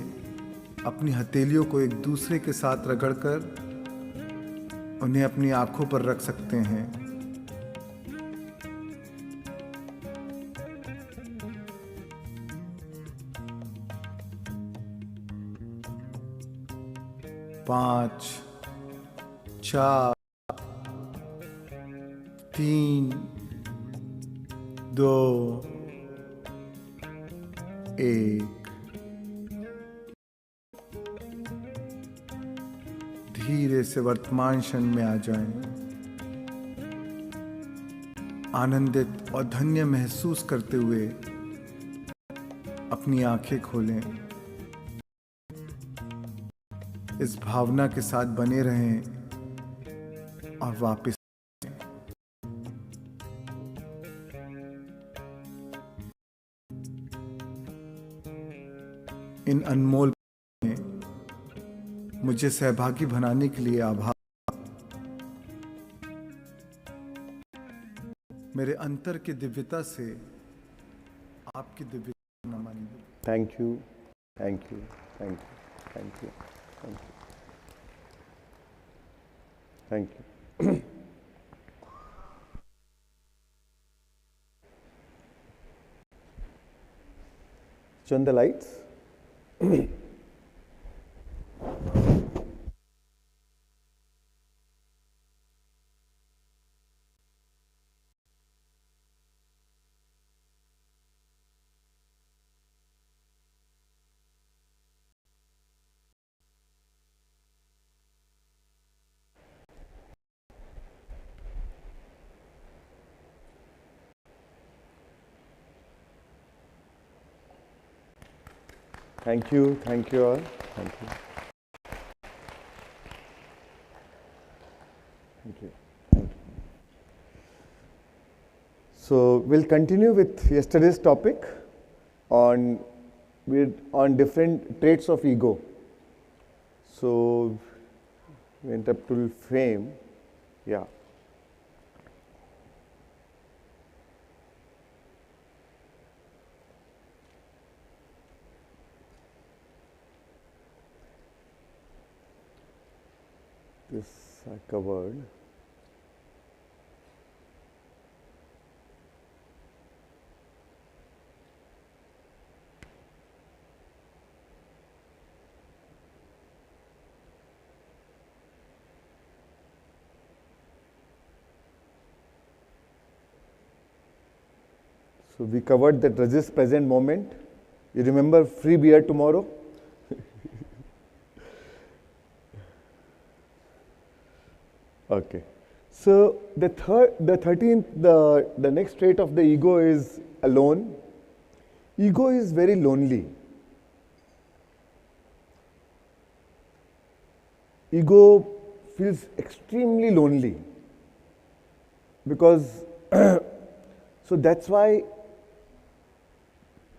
अपनी हथेलियों को एक दूसरे के साथ रगड़कर उन्हें अपनी आंखों पर रख सकते हैं। पाँच, 4, 3, 2, 1। धीरे से वर्तमान क्षण में आ जाएं। आनंदित और धन्य महसूस करते हुए अपनी आंखें खोलें। इस भावना के साथ बने रहें और वापस इन अनमोल में मुझे सहभागी बनाने के लिए आभार। मेरे अंतर की दिव्यता से आपकी दिव्यता न मानिए। Thank you, thank you, thank you, thank you, thank you, thank you. Turn the lights. Thank you all. Thank you. Thank you. So we'll continue with yesterday's topic on different traits of ego. So we went up to frame, yeah. This I covered. So we covered that resist present moment. You remember free beer tomorrow? Okay. So the 13th, the next trait of the ego is alone. Ego is very lonely. Ego feels extremely lonely because so that's why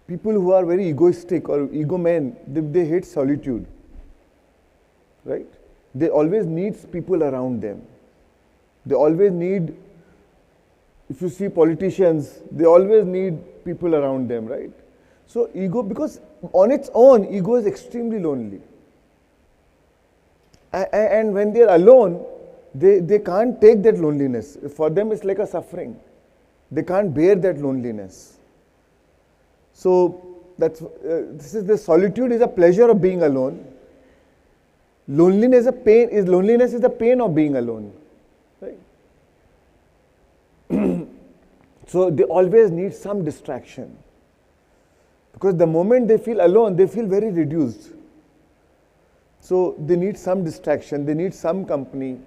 people who are very egoistic or ego men, they hate solitude, right? They always need people around them. They always need, if you see politicians, they always need people around them, right? So ego, because on its own, ego is extremely lonely. And when they are alone, they can't take that loneliness. For them, it's like a suffering. They can't bear that loneliness. So that's the solitude is a pleasure of being alone. Loneliness is the pain of being alone. Right? So they always need some distraction. Because the moment they feel alone, they feel very reduced. So they need some distraction, they need some company,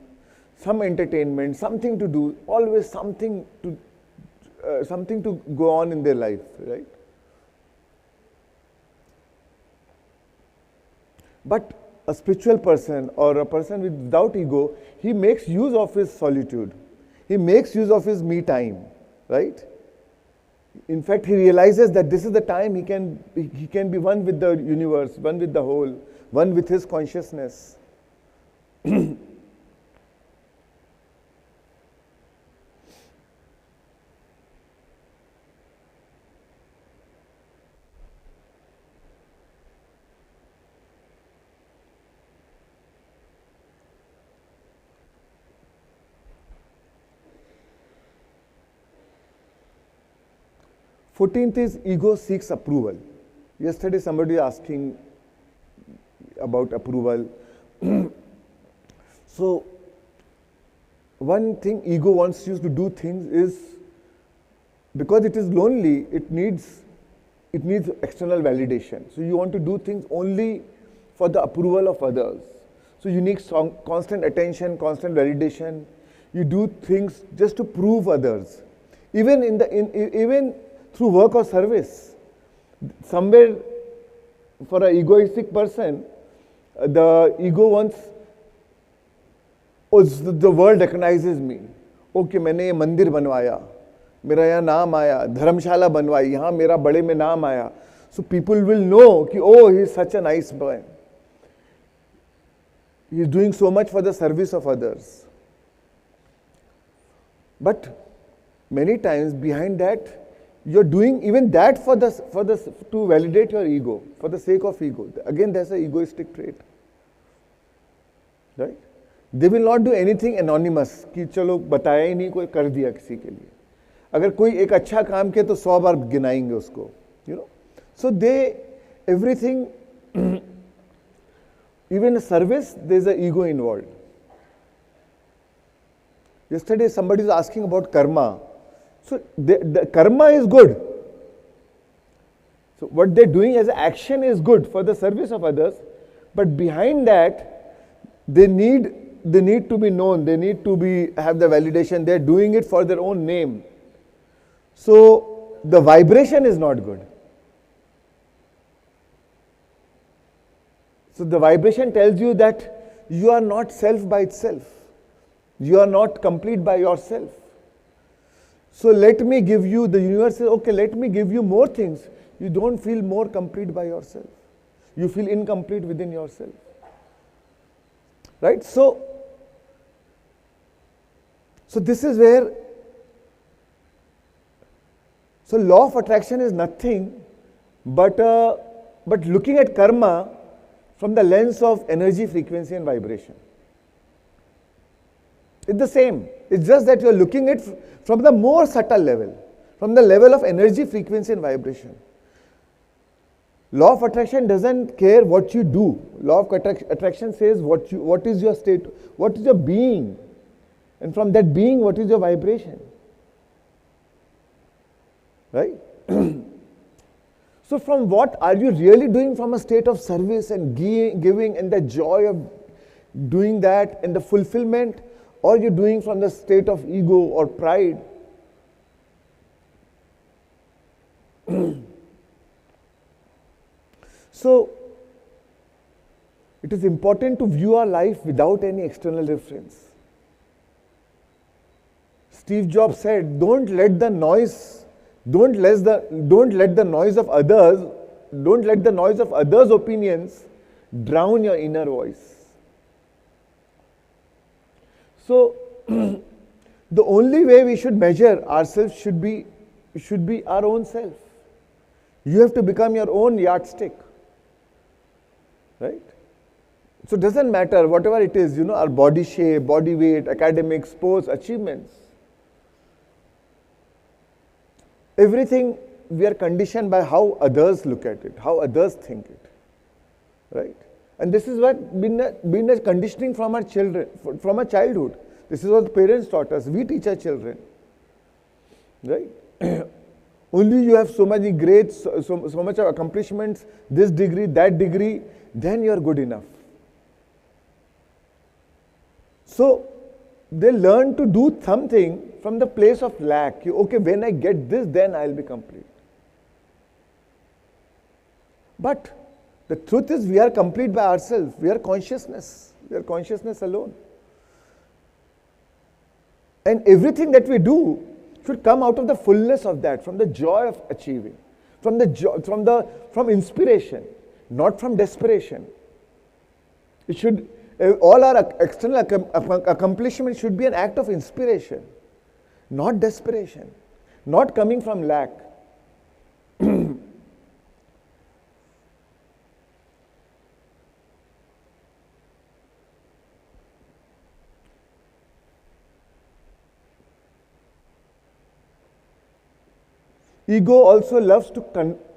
some entertainment, something to do, always something to go on in their life, right? But a spiritual person or a person without ego, he makes use of his solitude. He makes use of his me time, right? In fact, he realizes that this is the time he can be one with the universe, one with the whole, one with his consciousness. 14th is ego seeks approval. Yesterday somebody was asking about approval. So one thing ego wants you to do things is, because it is lonely, it needs external validation. So you want to do things only for the approval of others. So you need constant attention, constant validation. You do things just to prove others. Even through work or service. Somewhere, for an egoistic person, the ego wants, oh, the world recognizes me. Okay, मैंने ये मंदिर बनवाया, मेरा यहाँ नाम आया, धर्मशाला बनवाई, यहाँ मेरा बड़े में नाम आया. So people will know कि oh, he is such a nice boy. He is doing so much for the service of others. But many times behind that, you're doing even that to validate your ego, for the sake of ego. Again, that's an egoistic trait. Right? They will not do anything anonymous, कि चलो बताया ही नहीं, कोई कर दिया किसी के लिए. अगर कोई एक अच्छा काम किया तो 100 बार गिनाएंगे उसको. You know? So everything, even a service, there's an ego involved. Yesterday somebody was asking about karma. So the karma is good. So what they're doing as action is good for the service of others, but behind that, they need to be known. They need to have the validation. They're doing it for their own name. So the vibration is not good. So the vibration tells you that you are not self by itself. You are not complete by yourself. So let me give you, the universe says, okay, let me give you more things. You don't feel more complete by yourself. You feel incomplete within yourself. Right? So this is where, so law of attraction is nothing but looking at karma from the lens of energy, frequency and vibration. It's the same. It's just that you're looking at it from the more subtle level, from the level of energy, frequency and vibration. Law of attraction doesn't care what you do. Law of attraction says what is your state, what is your being, and from that being, what is your vibration. Right? So from what are you really doing, from a state of service and giving and the joy of doing that and the fulfillment, or you're doing from the state of ego or pride? So it is important to view our life without any external reference. Steve Jobs said, don't let the noise of others' opinions drown your inner voice. So the only way we should measure ourselves should be our own self. You have to become your own yardstick. Right? So it doesn't matter whatever it is, our body shape, body weight, academics, sports, achievements. Everything we are conditioned by how others look at it, how others think it. Right? And this is what been a conditioning from our children, from our childhood. This is what the parents taught us. We teach our children. Right? Only you have so many grades, so much of accomplishments, this degree, that degree, then you are good enough. So they learn to do something from the place of lack. Okay, when I get this, then I'll be complete. But The truth is we are complete by ourselves. We are consciousness. We are consciousness alone. And everything that we do should come out of the fullness of that, from the joy of achieving, from inspiration, not from desperation. It should, all our external accomplishments should be an act of inspiration, not desperation, not coming from lack. Ego also loves to,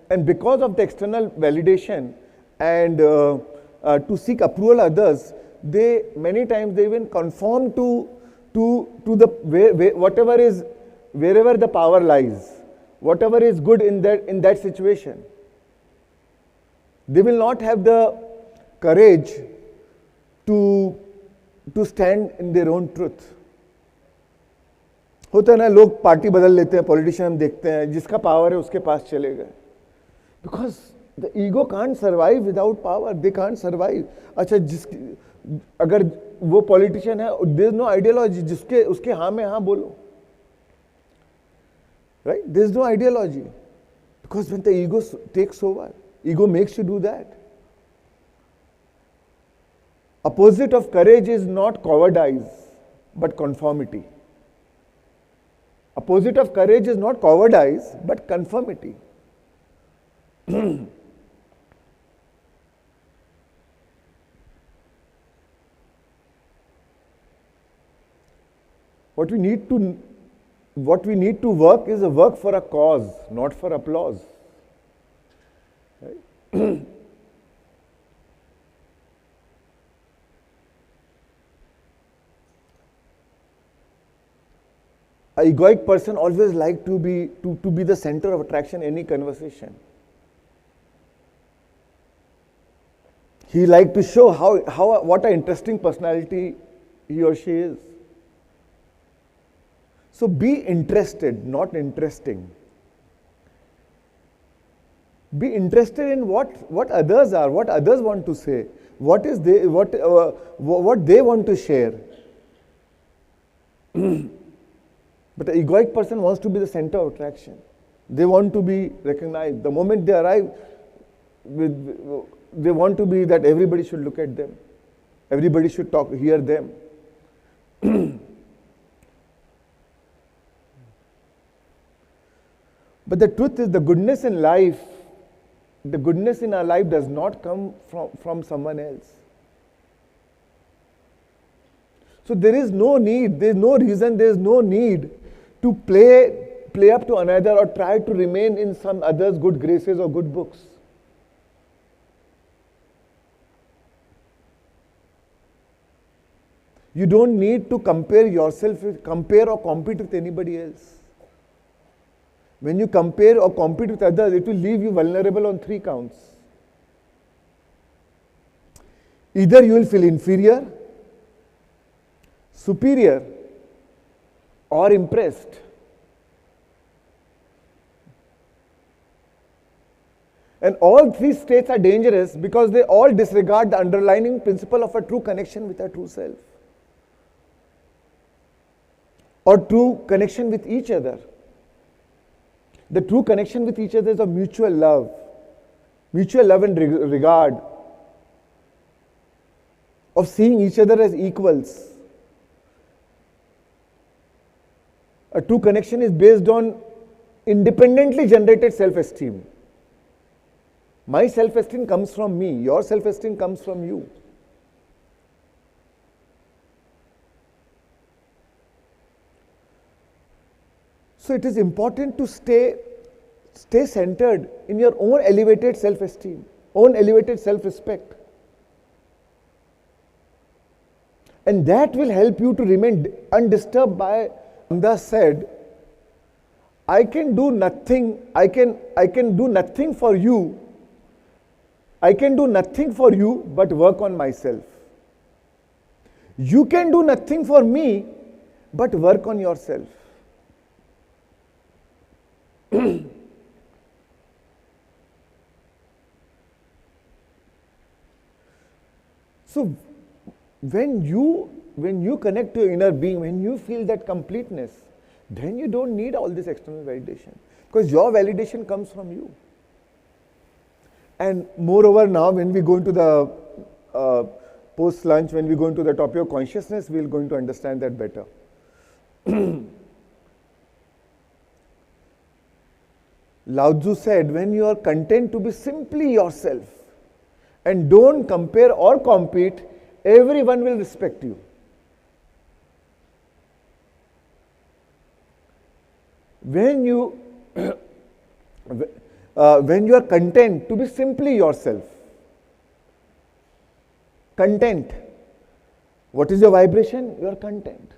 and because of the external validation and to seek approval of others, they many times they even conform to the whatever is, wherever the power lies, whatever is good in that situation. They will not have the courage to stand in their own truth. होता है ना, लोग party बदल लेते हैं, politician हम देखते हैं, जिसका पावर है उसके पास चले गए. Because the ego can't survive without power. They can't survive. अच्छा, अगर वो पॉलिटिशियन है, देयर इज नो आइडियोलॉजी, जिसके उसके हाँ में हाँ बोलो, right? There is no ideology, because when the ego takes over, ego makes you do that. Opposite of courage is not cowardice but conformity. Opposite of courage is not cowardice, but conformity. What we need to work is a work for a cause, not for applause. Right? An egoic person always like to be the center of attraction in any conversation. He like to show what an interesting personality he or she is. So be interested, not interesting. Be interested in what others are, what others want to say, what they want to share. But an egoic person wants to be the center of attraction. They want to be recognized. The moment they arrive, they want to be that everybody should look at them. Everybody should hear them. But the truth is, the goodness in our life does not come from someone else. So there is no need, there is no reason, there is no need to play up to another or try to remain in some other's good graces or good books. You don't need to compare or compete with anybody else. When you compare or compete with others, it will leave you vulnerable on 3 counts. Either you will feel inferior, superior, or impressed. And all 3 states are dangerous because they all disregard the underlying principle of a true connection with a true self, or true connection with each other. The true connection with each other is of mutual love and regard, of seeing each other as equals. A true connection is based on independently generated self-esteem. My self-esteem comes from me, your self-esteem comes from you. So it is important to stay centered in your own elevated self-esteem, own elevated self-respect. And that will help you to remain undisturbed by, thus said, I can do nothing for you. I can do nothing for you but work on myself. You can do nothing for me but work on yourself. So when you connect to your inner being, when you feel that completeness, then you don't need all this external validation, because your validation comes from you. And moreover, now when we go into the post-lunch, when we go into the topic of consciousness, we're going to understand that better. Lao Tzu said, when you are content to be simply yourself and don't compare or compete, everyone will respect you. When you are content to be simply yourself, content, what is your vibration? You are content.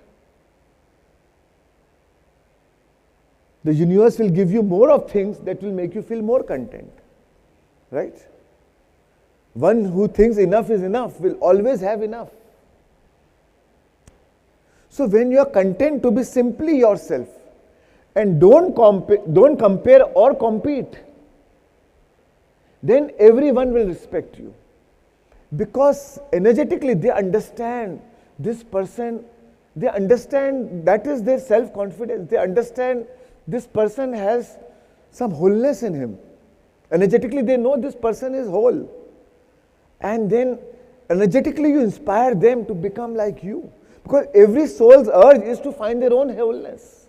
The universe will give you more of things that will make you feel more content, right? One who thinks enough is enough will always have enough. So when you are content to be simply yourself and don't compare or compete, then everyone will respect you. Because energetically they understand this person, they understand that is their self-confidence, they understand this person has some wholeness in him. Energetically they know this person is whole. And then energetically you inspire them to become like you. Because every soul's urge is to find their own wholeness.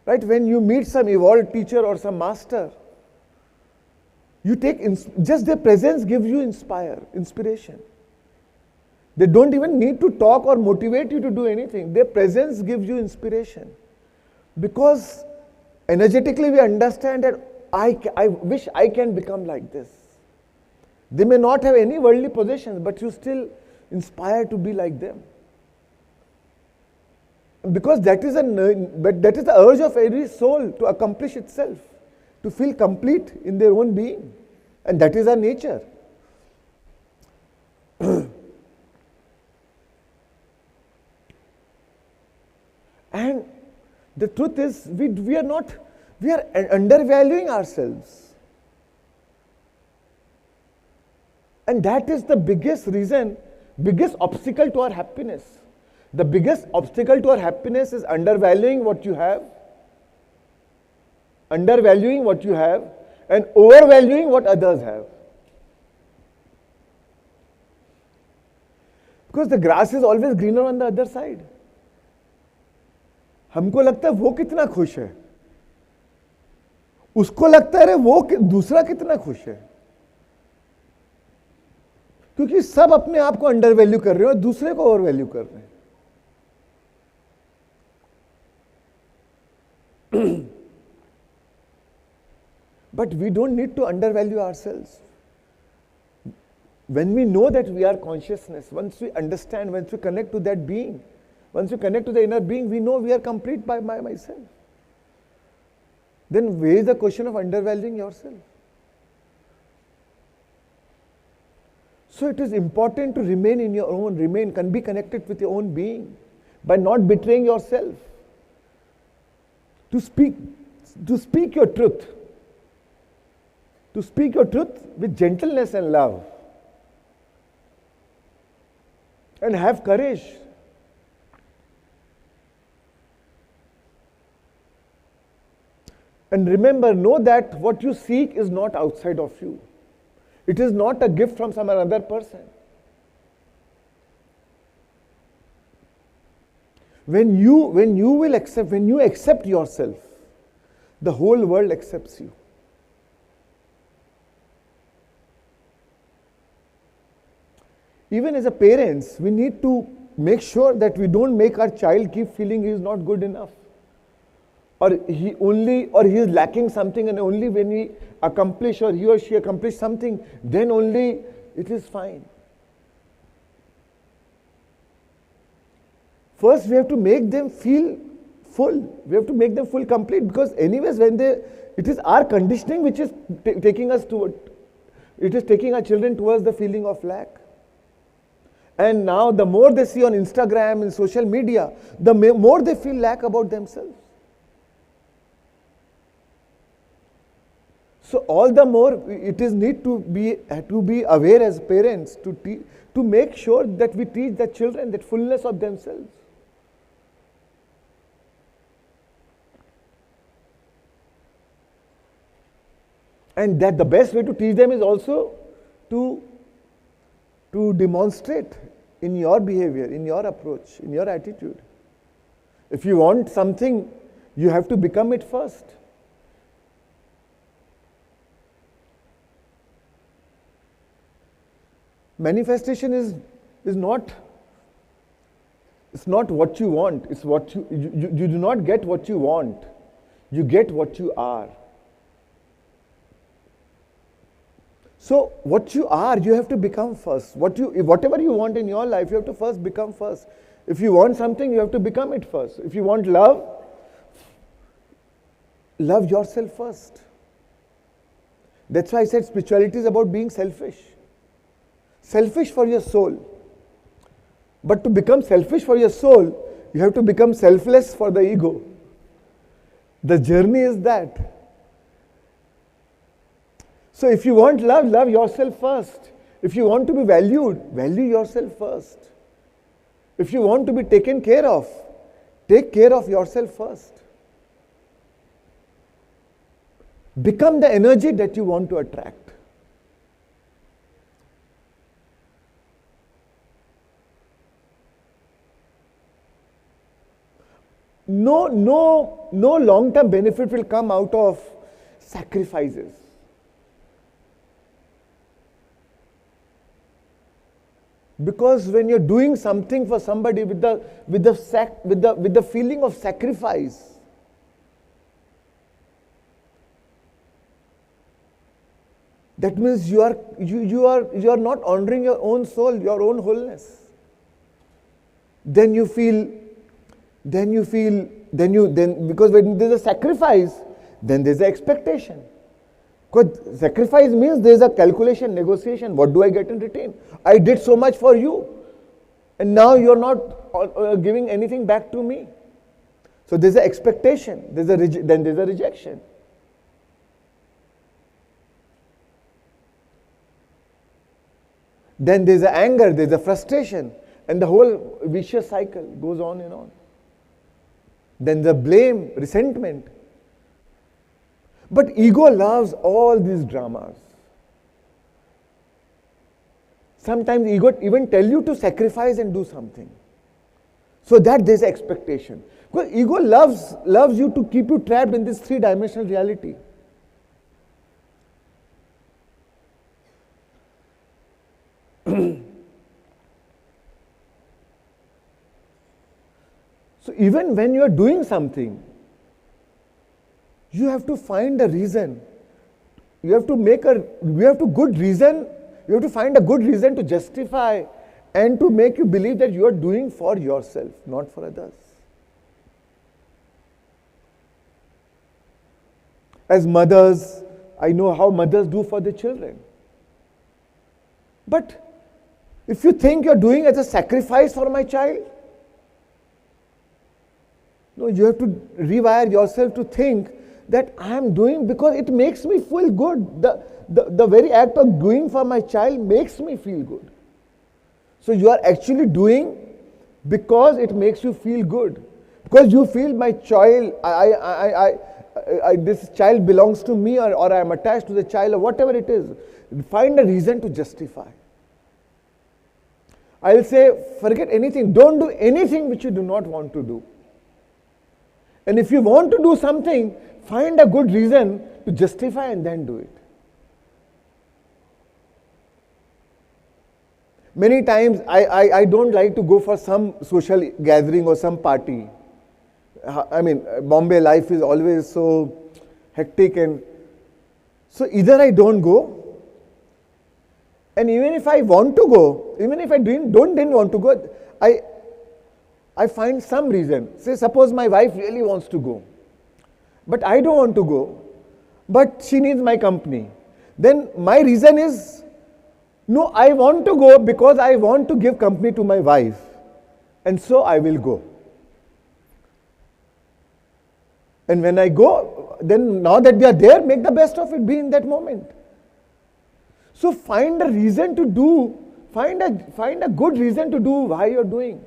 Right? When you meet some evolved teacher or some master, you take, just their presence gives you inspiration. They don't even need to talk or motivate you to do anything. Their presence gives you inspiration. Because energetically we understand that I wish I can become like this. They may not have any worldly possessions, but you still inspire to be like them. Because that is the urge of every soul to accomplish itself, to feel complete in their own being. And that is our nature. And the truth is, we are undervaluing ourselves. And that is the biggest reason, biggest obstacle to our happiness. The biggest obstacle to our happiness is undervaluing what you have, and overvaluing what others have. Because the grass is always greener on the other side. हमको लगता है वो कितना खुश है, उसको लगता है वो दूसरा कितना खुश है, क्योंकि सब अपने आप को अंडर वैल्यू कर रहे हैं और दूसरे को ओवर वैल्यू कर रहे हैं. But we don't need to undervalue ourselves. When we know that we are consciousness, once we understand, once we connect to that being, once we connect to the inner being, we know we are complete by myself. Then where is the question of undervaluing yourself? So it is important to remain in your own, can be connected with your own being by not betraying yourself. To speak your truth. To speak your truth with gentleness and love. And have courage. And remember, know that what you seek is not outside of you. It is not a gift from some other person. When you accept yourself, the whole world accepts you. Even as a parents, we need to make sure that we don't make our child keep feeling he is not good enough, or he is lacking something, and only when he accomplish or he or she accomplish something, then only it is fine. First, we have to make them feel full. We have to make them full complete, because anyways, it is our conditioning which is taking us toward, it is taking our children towards the feeling of lack. And now the more they see on Instagram and social media, the more they feel lack about themselves. So all the more it is need to be aware as parents to make sure that we teach the children that fullness of themselves. And that the best way to teach them is also to demonstrate in your behavior, in your approach, in your attitude. If you want something, you have to become it first. Manifestation is not, it's not what you want, it's what you do not get what you want, you get what you are. So what you are, you have to become first. Whatever you want in your life, you have to first become first. If you want something, you have to become it first. If you want love, love yourself first. That's why I said spirituality is about being selfish. Selfish for your soul. But to become selfish for your soul, you have to become selfless for the ego. The journey is that. So if you want love, love yourself first. If you want to be valued, value yourself first. If you want to be taken care of, take care of yourself first. Become the energy that you want to attract. No long-term benefit will come out of sacrifices. Because when you're doing something for somebody with the feeling of sacrifice, that means you are not honoring your own soul, your own wholeness. Then because when there's a sacrifice, then there's an expectation. Because sacrifice means there's a calculation, negotiation. What do I get in return? I did so much for you, and now you're not giving anything back to me. So there's an expectation. Then there's a rejection. Then there's an anger, there's a frustration, and the whole vicious cycle goes on and on. Then the blame, resentment. But ego loves all these dramas. Sometimes ego even tell you to sacrifice and do something. So that there's expectation. Because ego loves you to keep you trapped in this three-dimensional reality. So even when you are doing something, you have to find a reason. You have to find a good reason to justify and to make you believe that you are doing for yourself, not for others. As mothers, I know how mothers do for their children. But if you think you're doing as a sacrifice for my child, no, you have to rewire yourself to think that I am doing because it makes me feel good. The very act of doing for my child makes me feel good. So you are actually doing because it makes you feel good. Because you feel my child, this child belongs to me, or I am attached to the child, or whatever it is. Find a reason to justify. I'll say, forget anything. Don't do anything which you do not want to do. And if you want to do something, find a good reason to justify and then do it. Many times I don't like to go for some social gathering or some party. I mean, Bombay life is always so hectic, and so either I don't go, and even if I want to go, even if I didn't want to go, I find some reason. Say suppose my wife really wants to go, but I don't want to go, but she needs my company. Then my reason is, no, I want to go because I want to give company to my wife, and so I will go. And when I go, then now that we are there, make the best of it, be in that moment. So find a reason to do, find a good reason to do why you're doing.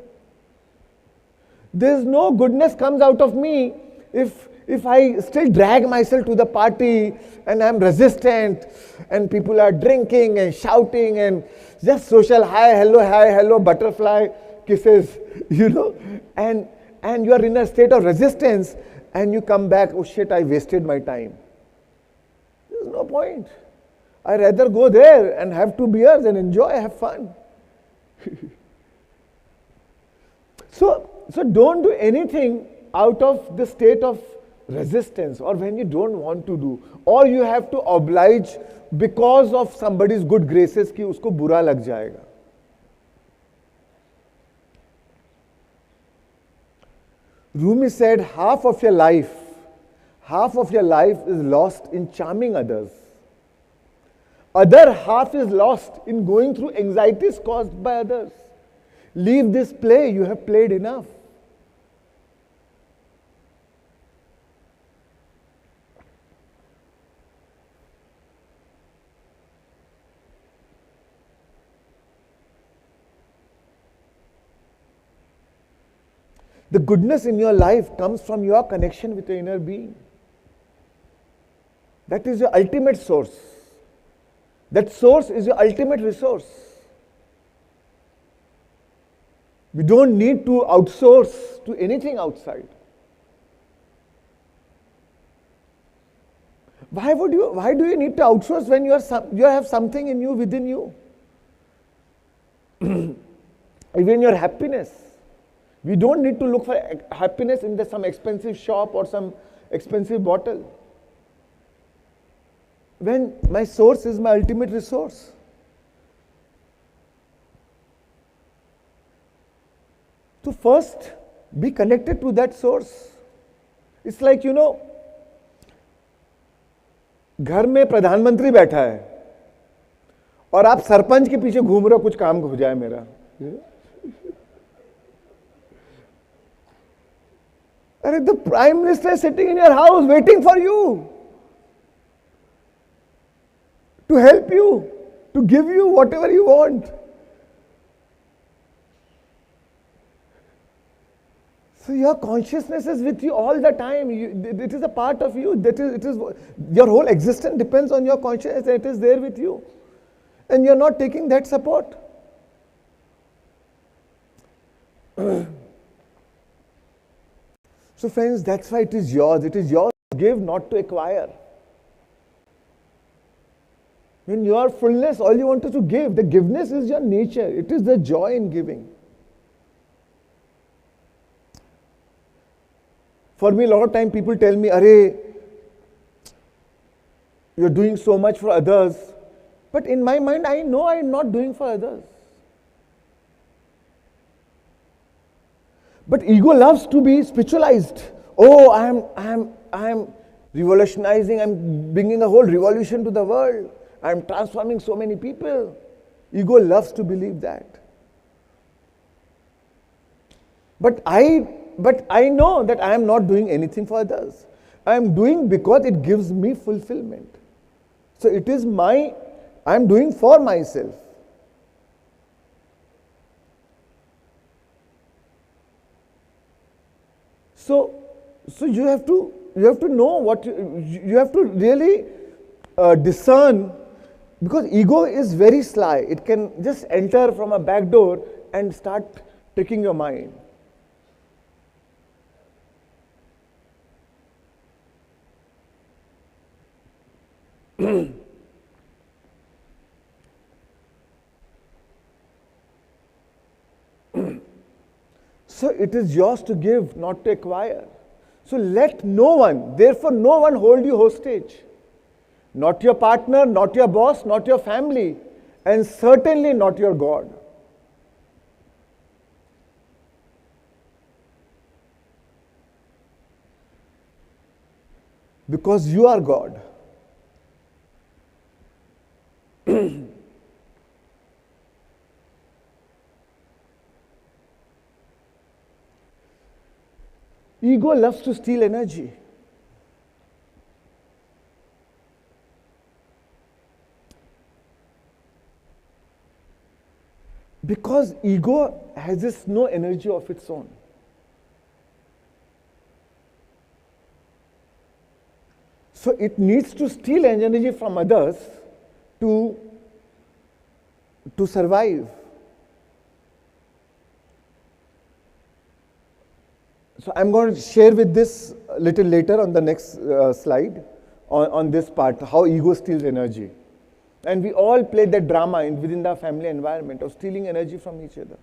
There's no goodness comes out of me if I still drag myself to the party and I'm resistant and people are drinking and shouting and just social hi, hello, butterfly kisses, and you are in a state of resistance and you come back, oh shit, I wasted my time. There's no point. I'd rather go there and have 2 beers and enjoy, have fun. So don't do anything out of the state of resistance or when you don't want to do, or you have to oblige because of somebody's good graces कि उसको बुरा लग जाएगा. Rumi said half of your life is lost in charming others. Other half is lost in going through anxieties caused by others. Leave this play, you have played enough. The goodness in your life comes from your connection with your inner being. That is your ultimate source. That source is your ultimate resource. We don't need to outsource to anything outside. Why do you need to outsource when you have something in you, within you? Even your happiness. We don't need to look for happiness in some expensive shop or some expensive bottle. When my source is my ultimate resource. So first, be connected to that source. It's like, घर में प्रधानमंत्री बैठा है और आप सरपंच के पीछे घूम रहे हो कुछ काम हो जाए मेरा. And the Prime Minister is sitting in your house waiting for you to help you, to give you whatever you want. So your consciousness is with you all the time. It is a part of you. Your whole existence depends on your consciousness, and it is there with you. And you're not taking that support. So friends, that's why it is yours. It is yours to give, not to acquire. When you are fullness, all you want is to give. The giveness is your nature. It is the joy in giving. For me, a lot of time people tell me, Arey, you're doing so much for others. But in my mind, I know I'm not doing for others. But ego loves to be spiritualized. Oh, I'm revolutionizing, I'm bringing a whole revolution to the world. I'm transforming so many people. Ego loves to believe that. But I know that I am not doing anything for others. I am doing because it gives me fulfillment. So it is I am doing for myself. So you have to know what you have to really discern, because ego is very sly. It can just enter from a back door and start tricking your mind. So it is yours to give, not to acquire. So let no one, therefore no one hold you hostage. Not your partner, not your boss, not your family, and certainly not your God. Because you are God. Ego loves to steal energy. Because ego has this no energy of its own. So it needs to steal energy from others to survive. So I'm going to share with this a little later on the next slide on this part, how ego steals energy. And we all play that drama within the family environment of stealing energy from each other.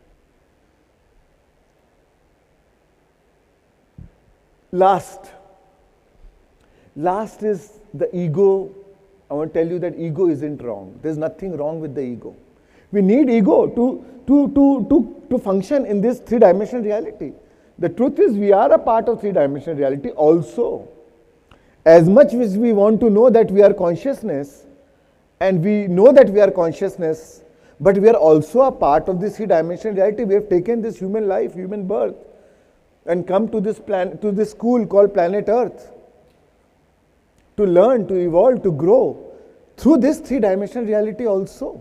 Last is the ego. I want to tell you that ego isn't wrong. There's nothing wrong with the ego. We need ego to function in this three-dimensional reality. The truth is we are a part of three-dimensional reality also. As much as we want to know that we are consciousness, and we know that we are consciousness, but we are also a part of this three-dimensional reality. We have taken this human life, human birth, and come to this planet, to this school called planet Earth, to learn, to evolve, to grow through this three-dimensional reality also.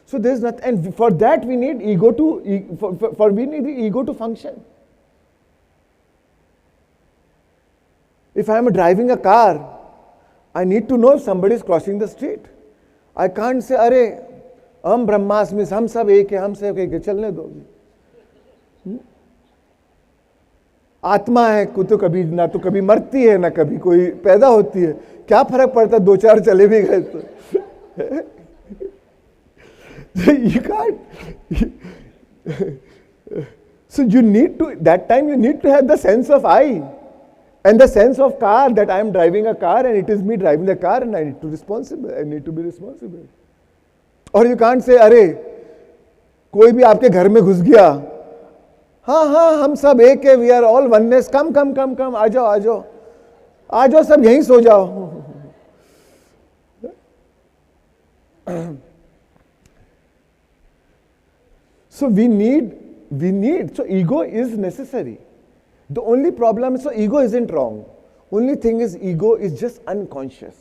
So there's nothing, and for that we need ego we need the ego to function. If I am driving a car, I need to know if somebody is crossing the street. I can't say, "Arey, हम ब्रह्मास्मि, हम सब एक है, हम सब एक है, चलने दो." आत्मा है, तो कभी ना तो कभी मरती है, ना कभी कोई पैदा होती है. क्या फर्क पड़ता है, दो चार चले भी गए तो. You can't. So you need to, that time you need to have the sense of I. And the sense of car, that I am driving a car and it is me driving the car and I need to be responsible. Or you can't say, अरे कोई भी आपके घर में घुस गया, हाँ हम सब एक है, we are all oneness, come आ जाओ सब यहीं सो जाओ. So we need, so ego is necessary. The only problem is, so ego isn't wrong. Only thing is, ego is just unconscious.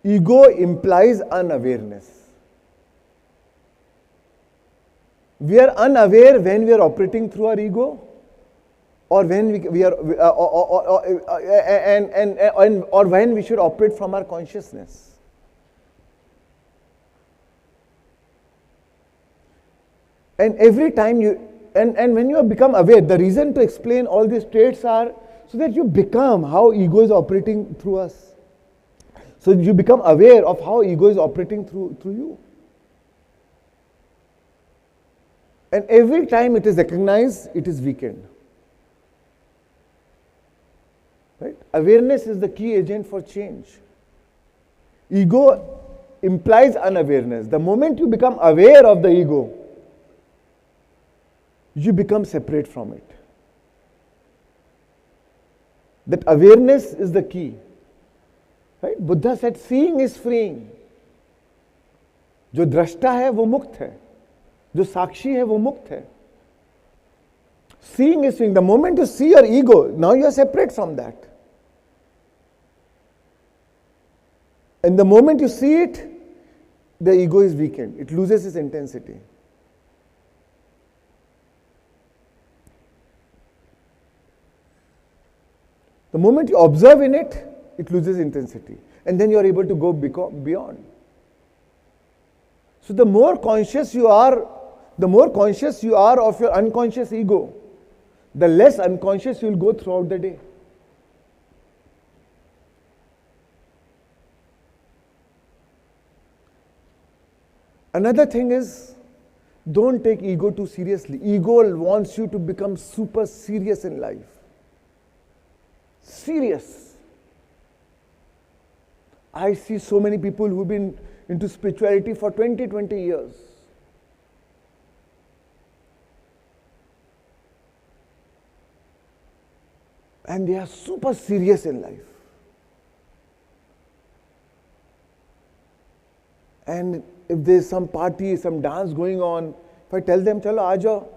Ego implies unawareness. We are unaware when we are operating through our ego, or when we are, or when we should operate from our consciousness. And every time and when you have become aware, the reason to explain all these traits are so that you become how ego is operating through us. So you become aware of how ego is operating through you. And every time it is recognized, it is weakened. Right? Awareness is the key agent for change. Ego implies unawareness. The moment you become aware of the ego, you become separate from it. That awareness is the key. Right? Buddha said, seeing is freeing. जो दृष्टा है वो मुक्त है, जो साक्षी है वो मुक्त है. Seeing is freeing. The moment you see your ego, now you are separate from that. And the moment you see it, the ego is weakened. It loses its intensity. The moment you observe in it, it loses intensity. And then you are able to go beyond. So the more conscious you are of your unconscious ego, the less unconscious you will go throughout the day. Another thing is, don't take ego too seriously. Ego wants you to become super serious in life. Serious. I see so many people who've been into spirituality for 20 years. And they are super serious in life. And if there's some party, some dance going on, if I tell them, chalo, aa jao.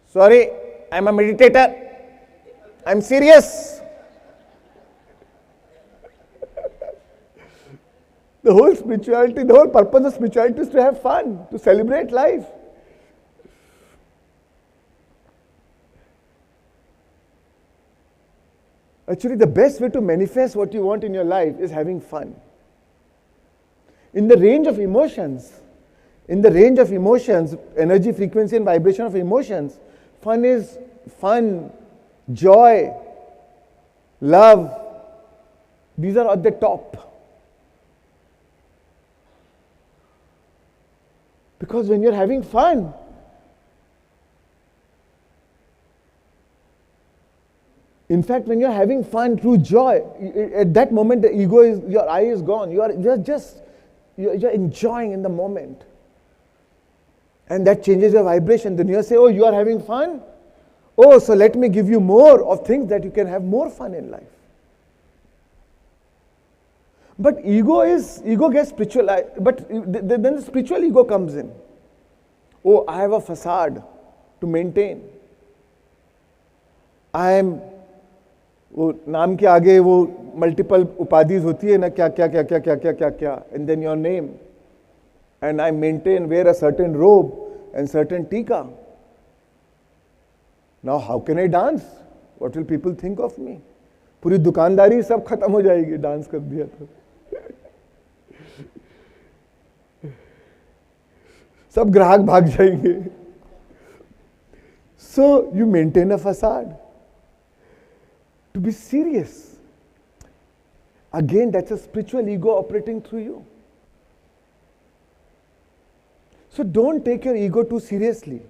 Sorry, I'm a meditator. I'm serious. The whole spirituality, the whole purpose of spirituality is to have fun, to celebrate life. Actually, the best way to manifest what you want in your life is having fun. In the range of emotions, energy, frequency, and vibration of emotions, fun is fun, joy, love. These are at the top. Because when you're having fun, in fact, when you're having fun through joy, at that moment the ego is, your I is gone. You're enjoying in the moment. And that changes your vibration. Then you say, oh, you are having fun? Oh, so let me give you more of things that you can have more fun in life. But ego gets spiritual, but then the spiritual ego comes in. Oh, I have a facade to maintain. I am, वो नाम के आगे वो multiple उपाधिज होती है ना, क्या, and then your name. And I wear a certain robe and certain tika. Now how can I dance? What will people think of me? पूरी दुकानदारी सब खत्म हो जाएगी डांस कर दिया तो. सब ग्राहक भाग जाएंगे. So you maintain a facade. To be serious. Again, that's a spiritual ego operating through you. So don't take your ego too seriously.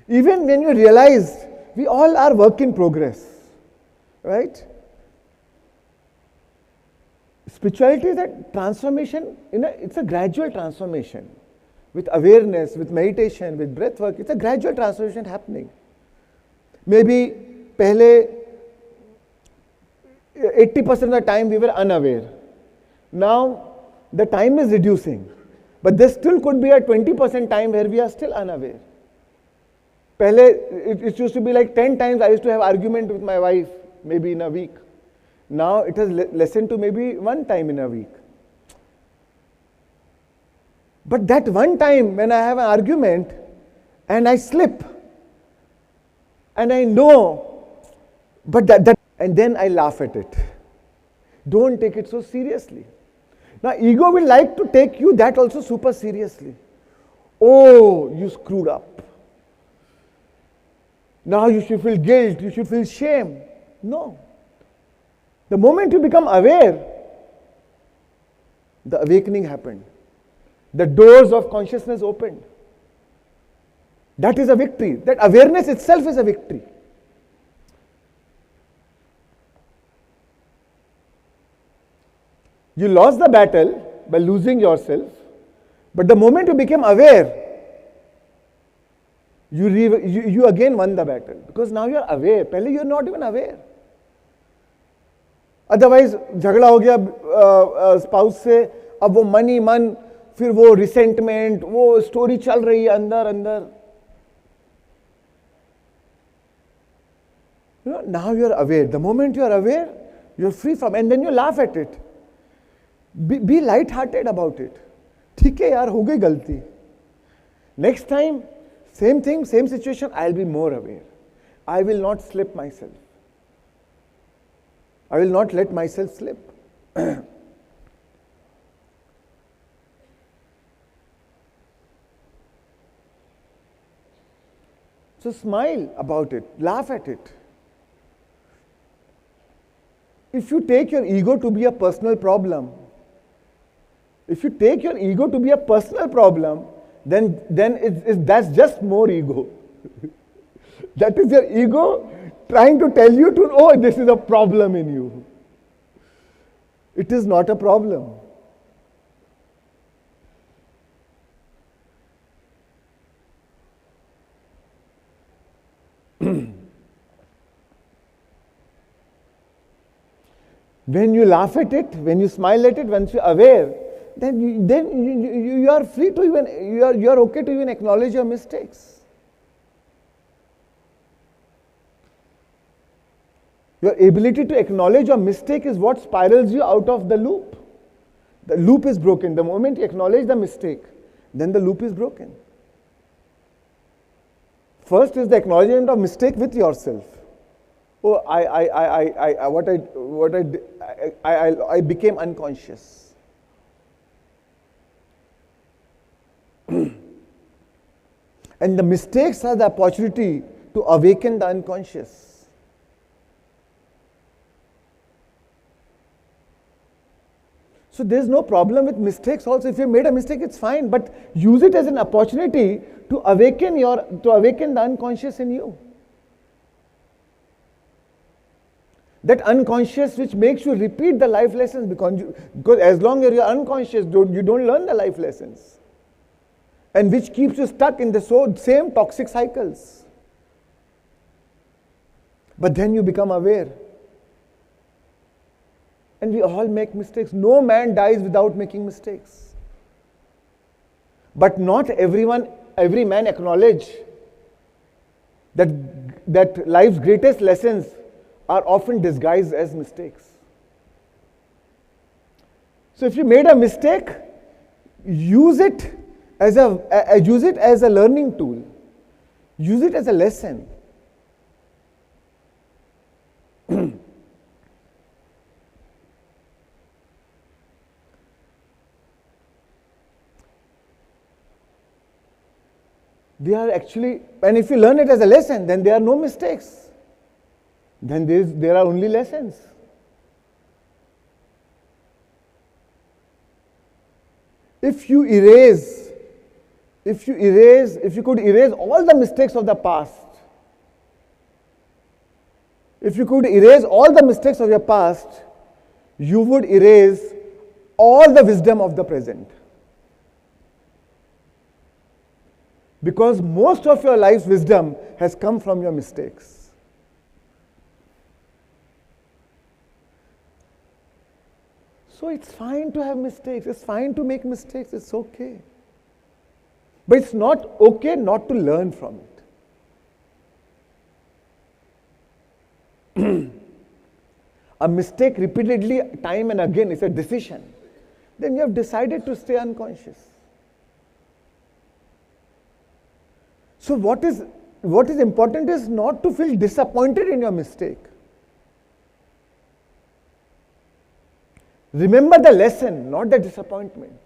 Even when you realize we all are work in progress, right? Spirituality is a transformation, it's a gradual transformation. With awareness, with meditation, with breath work, it's a gradual transformation happening. Maybe pehle 80% of the time we were unaware. Now the time is reducing. But there still could be a 20% time where we are still unaware. Pehle, it used to be like 10 times I used to have argument with my wife, maybe in a week. Now it has lessened to maybe 1 time in a week. But that one time when I have an argument and I slip and I know, but and then I laugh at it. Don't take it so seriously. Now ego will like to take you that also super seriously. Oh, you screwed up. Now you should feel guilt, you should feel shame. No. The moment you become aware, the awakening happened. The doors of consciousness opened. That is a victory. That awareness itself is a victory. You lost the battle by losing yourself, but the moment you became aware, you again won the battle. Because now you are aware. Pehle you are not even aware. Otherwise, झगड़ा हो गया spouse से, अब वो मन फिर वो resentment, वो story चल रही है अंदर. Now you are aware. The moment you are aware, you are free from, and then you laugh at it. Be light-hearted about it. ठीक है यार, हो गई गलती. Next time, same thing, same situation, I'll be more aware. I will not slip myself. I will not let myself slip. So smile about it, laugh at it. If you take your ego to be a personal problem, then that's just more ego. That is your ego trying to tell you to, oh, this is a problem in you. It is not a problem. When you laugh at it, when you smile at it, once you're aware, then you are free to even, you are okay to even acknowledge your mistakes. Your ability to acknowledge your mistake is what spirals you out of the loop. The loop is broken. The moment you acknowledge the mistake, then the loop is broken. First is the acknowledgement of mistake with yourself. Oh, I became unconscious. And the mistakes are the opportunity to awaken the unconscious. So there's no problem with mistakes also. If you made a mistake, it's fine, but use it as an opportunity to awaken the unconscious in you. That unconscious which makes you repeat the life lessons, because as long as you're unconscious, you don't learn the life lessons. And which keeps you stuck in the same toxic cycles. But then you become aware. And we all make mistakes. No man dies without making mistakes. But not every man acknowledge that life's greatest lessons are often disguised as mistakes. So if you made a mistake, use it as a learning tool. Use it as a lesson. They are actually, and if you learn it as a lesson, then there are no mistakes. Then there are only lessons. If you could erase all the mistakes of the past, if you could erase all the mistakes of your past, you would erase all the wisdom of the present. Because most of your life's wisdom has come from your mistakes. So it's fine to have mistakes, it's fine to make mistakes, it's okay. But it's not okay not to learn from it. A mistake repeatedly, time and again, is a decision. Then you have decided to stay unconscious. So what is important is not to feel disappointed in your mistake. Remember the lesson, not the disappointment.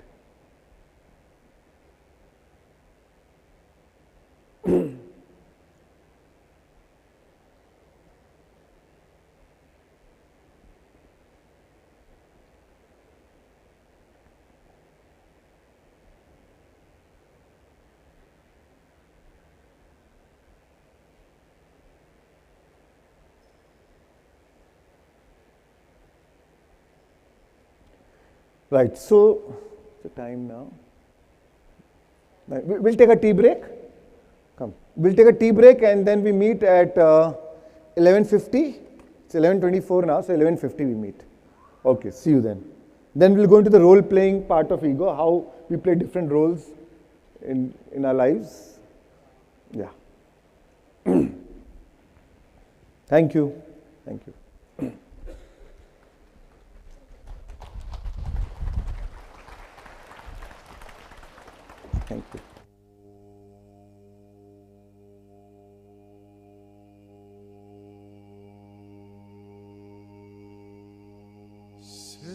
Right, so the time now. We'll take a tea break. Come. We'll take a tea break and then we meet at 11:50. It's 11:24 now, so 11:50 we meet. Okay, see you then. Then we'll go into the role playing part of ego, how we play different roles in our lives. Yeah. Thank you. Thank you. Thank you. Say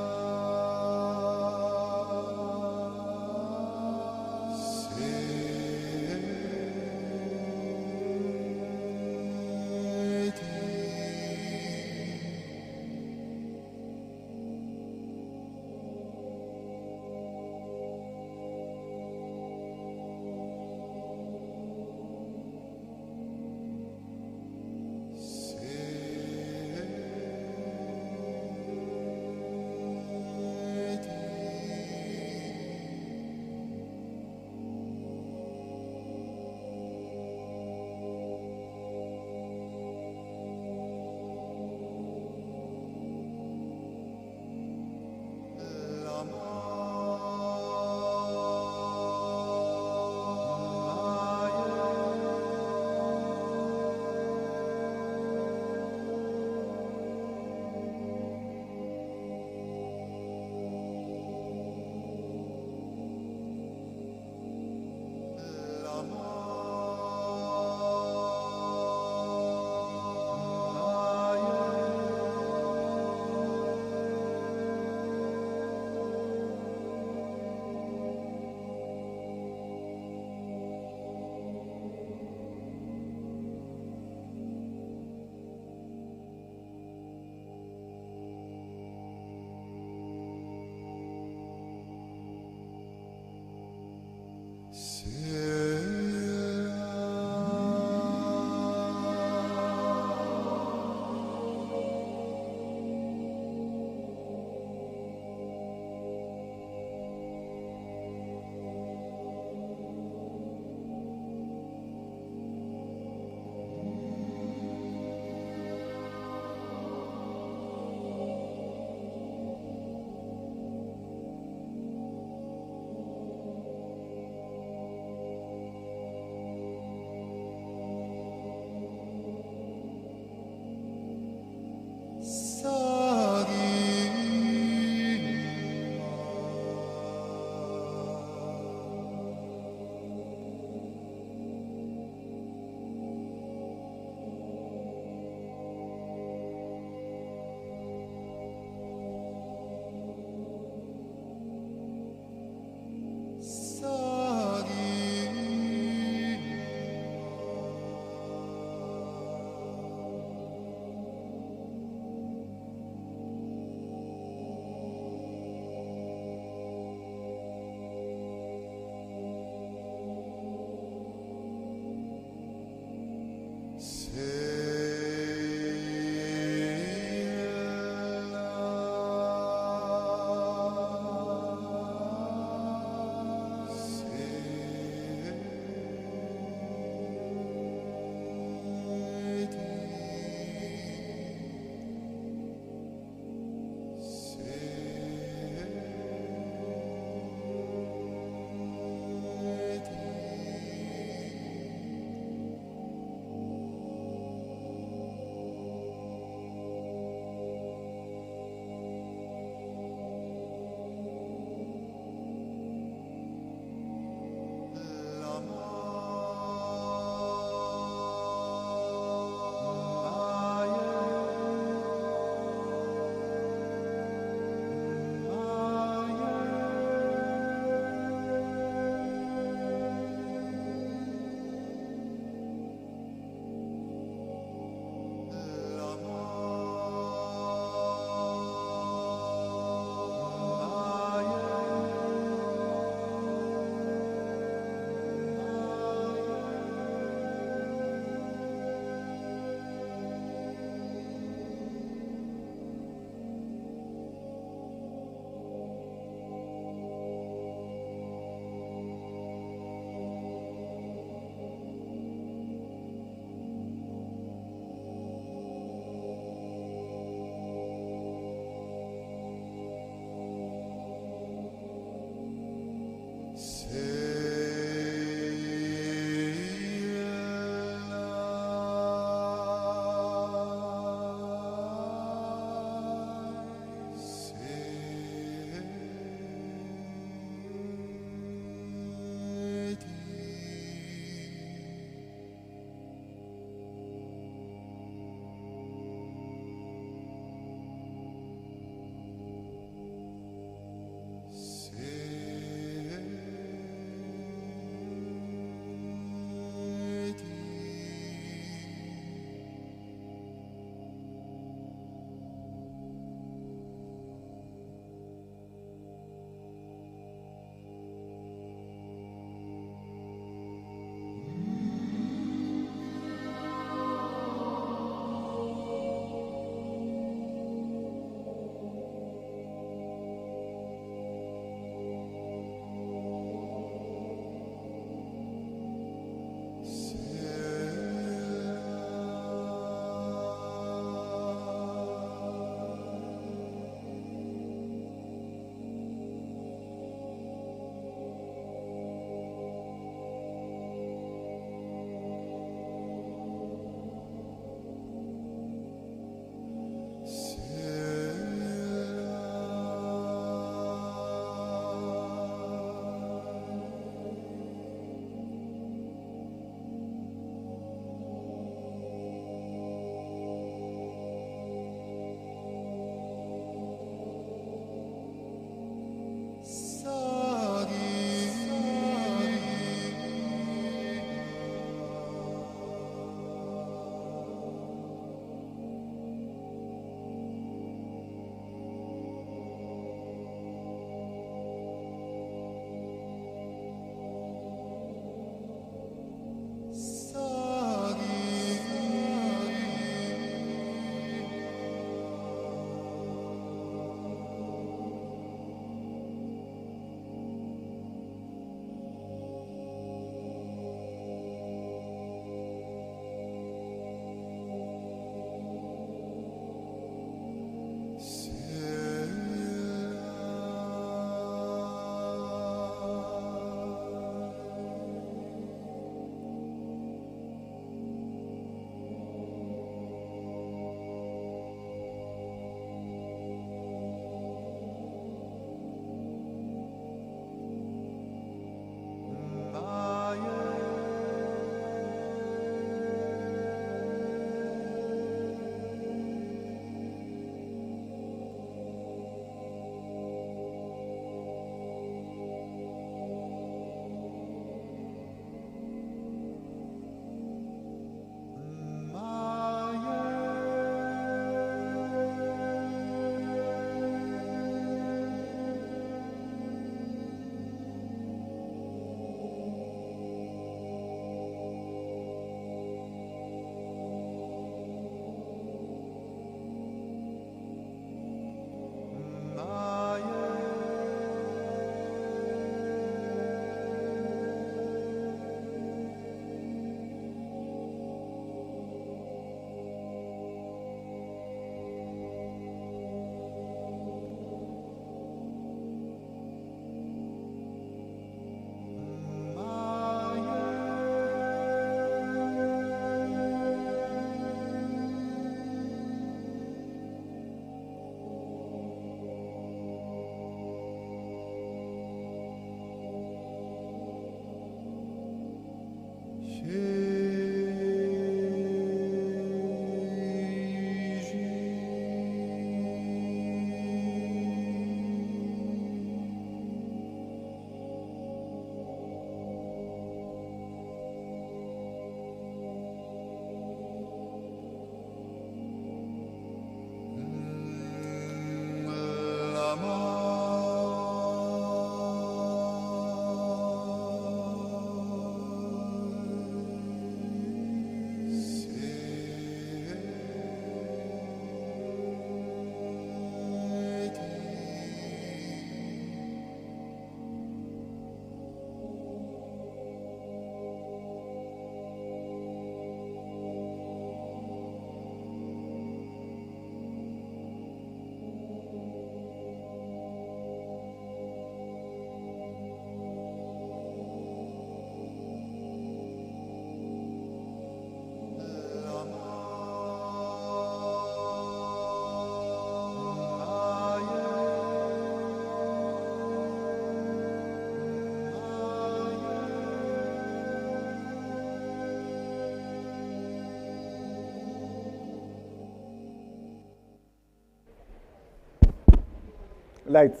Lights.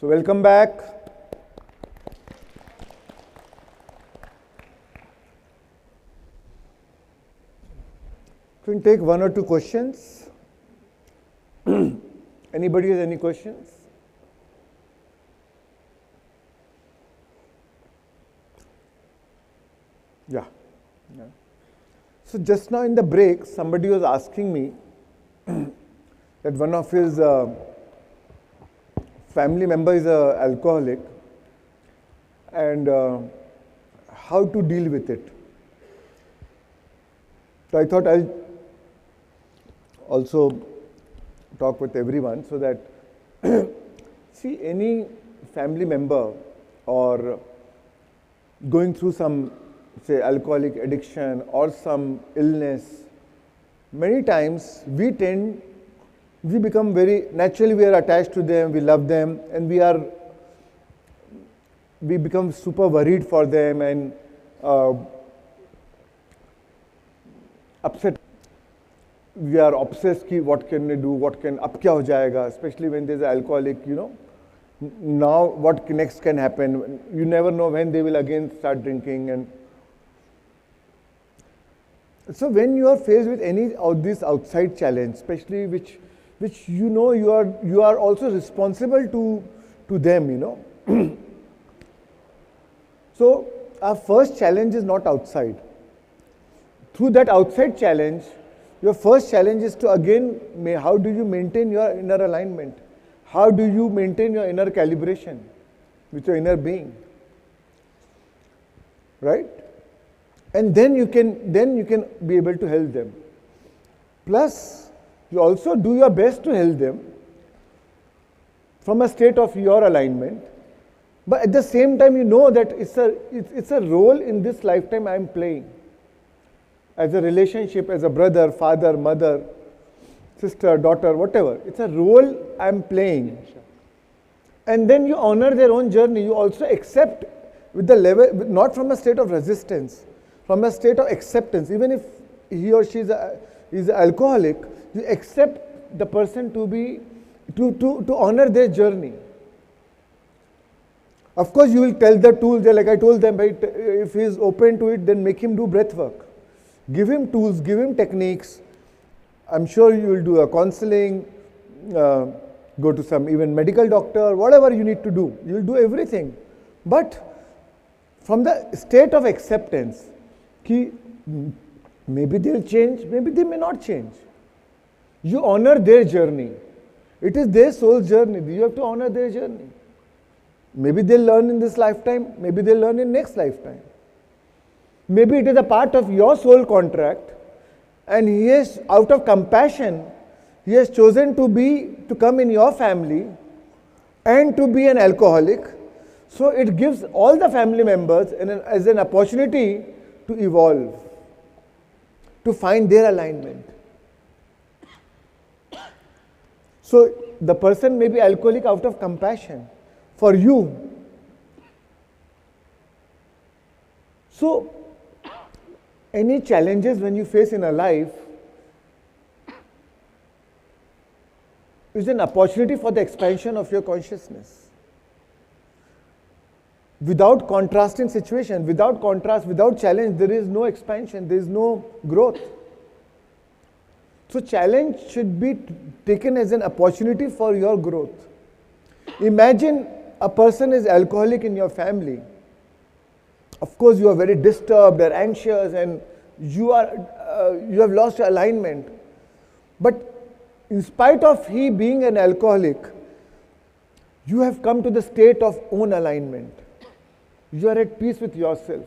So welcome back. Can take one or two questions. Anybody has any questions? Yeah. So just now in the break, somebody was asking me that one of his family member is an alcoholic and how to deal with it. So I thought I'll also talk with everyone so that see, any family member or going through some, say, alcoholic addiction or some illness, many times we become very, naturally we are attached to them, we love them, and we become super worried for them and upset. We are obsessed ki what can we do, ab kya ho jayega, especially when there's an alcoholic, now what next can happen. You never know when they will again start drinking. And so when you are faced with any of this outside challenge, especially which you are also responsible to them, So our first challenge is not outside. Through that outside challenge, your first challenge is to again, how do you maintain your inner alignment? How do you maintain your inner calibration with your inner being? Right? And then you can be able to help them. Plus, you also do your best to help them from a state of your alignment. But at the same time, you know that it's a role in this lifetime I am playing. As a relationship, as a brother, father, mother, sister, daughter, whatever. It's a role I am playing. And then you honor their own journey. You also accept with the level, not from a state of resistance, from a state of acceptance. Even if he or she is an alcoholic, you accept the person to honor their journey. Of course, you will tell the tools, like I told them, if he is open to it, then make him do breath work. Give him tools, give him techniques. I'm sure you will do a counseling, go to some even medical doctor, whatever you need to do. You will do everything. But from the state of acceptance, maybe they'll change, maybe they may not change. You honor their journey. It is their soul's journey. You have to honor their journey. Maybe they'll learn in this lifetime, maybe they'll learn in next lifetime. Maybe it is a part of your soul contract, and he has, out of compassion, he has chosen to come in your family and to be an alcoholic. So it gives all the family members as an opportunity to evolve, to find their alignment. So the person may be alcoholic out of compassion for you. So any challenges when you face in a life is an opportunity for the expansion of your consciousness. Without contrasting situation, without contrast, without challenge, there is no expansion, there is no growth. So challenge should be taken as an opportunity for your growth. Imagine a person is alcoholic in your family. Of course, you are very disturbed or anxious, and you have lost your alignment. But in spite of he being an alcoholic, you have come to the state of own alignment. You are at peace with yourself.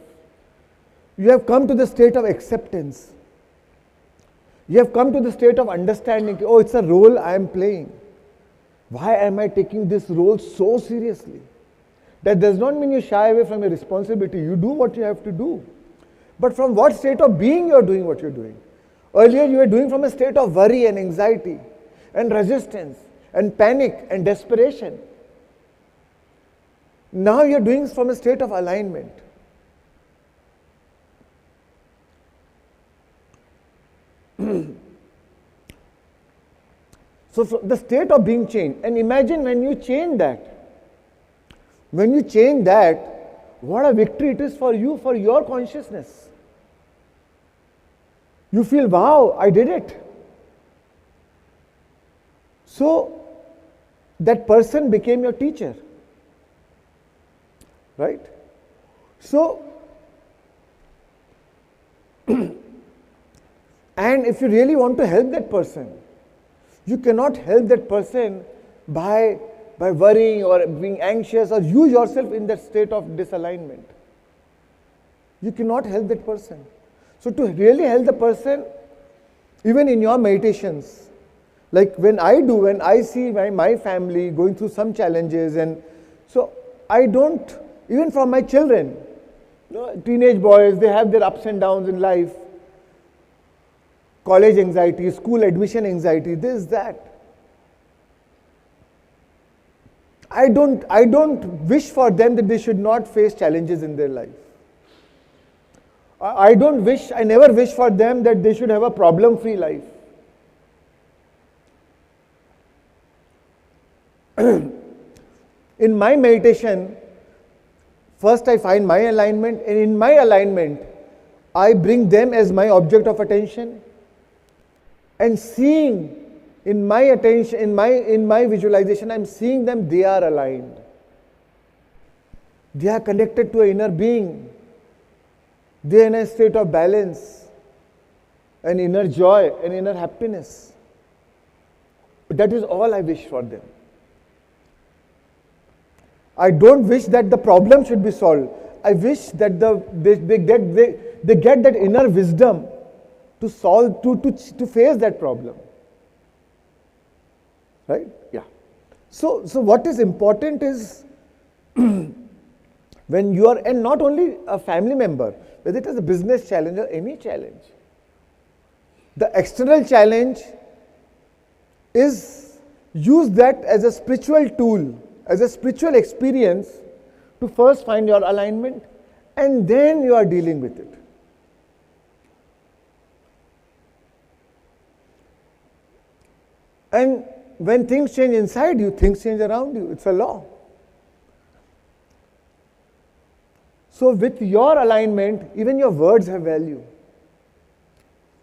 You have come to the state of acceptance. You have come to the state of understanding, oh, it's a role I am playing. Why am I taking this role so seriously? That does not mean you shy away from your responsibility. You do what you have to do. But from what state of being you are doing what you are doing? Earlier you were doing from a state of worry and anxiety and resistance and panic and desperation. Now you are doing from a state of alignment. So the state of being changed. And imagine when you change that. When you change that, what a victory it is for you, for your consciousness. You feel, wow, I did it. So that person became your teacher. Right? So, and if you really want to help that person, you cannot help that person by worrying or being anxious or you yourself in that state of disalignment. You cannot help that person. So to really help the person, even in your meditations, like when I see my family going through some challenges, and so I don't, even from my children, teenage boys, they have their ups and downs in life. College anxiety, school admission anxiety, this, that. I don't wish for them that they should not face challenges in their life. I never wish for them that they should have a problem-free life. In my meditation, first I find my alignment, and in my alignment, I bring them as my object of attention. And seeing in my attention, in my visualization, I'm seeing them, they are aligned. They are connected to an inner being. They are in a state of balance, an inner joy, an inner happiness. That is all I wish for them. I don't wish that the problem should be solved. I wish that they get that inner wisdom to solve, to face that problem. Right? Yeah. So what is important is when you are, and not only a family member, whether it is a business challenge or any challenge, the external challenge is use that as a spiritual tool, as a spiritual experience to first find your alignment, and then you are dealing with it. And when things change inside you, things change around you. It's a law. So with your alignment, even your words have value.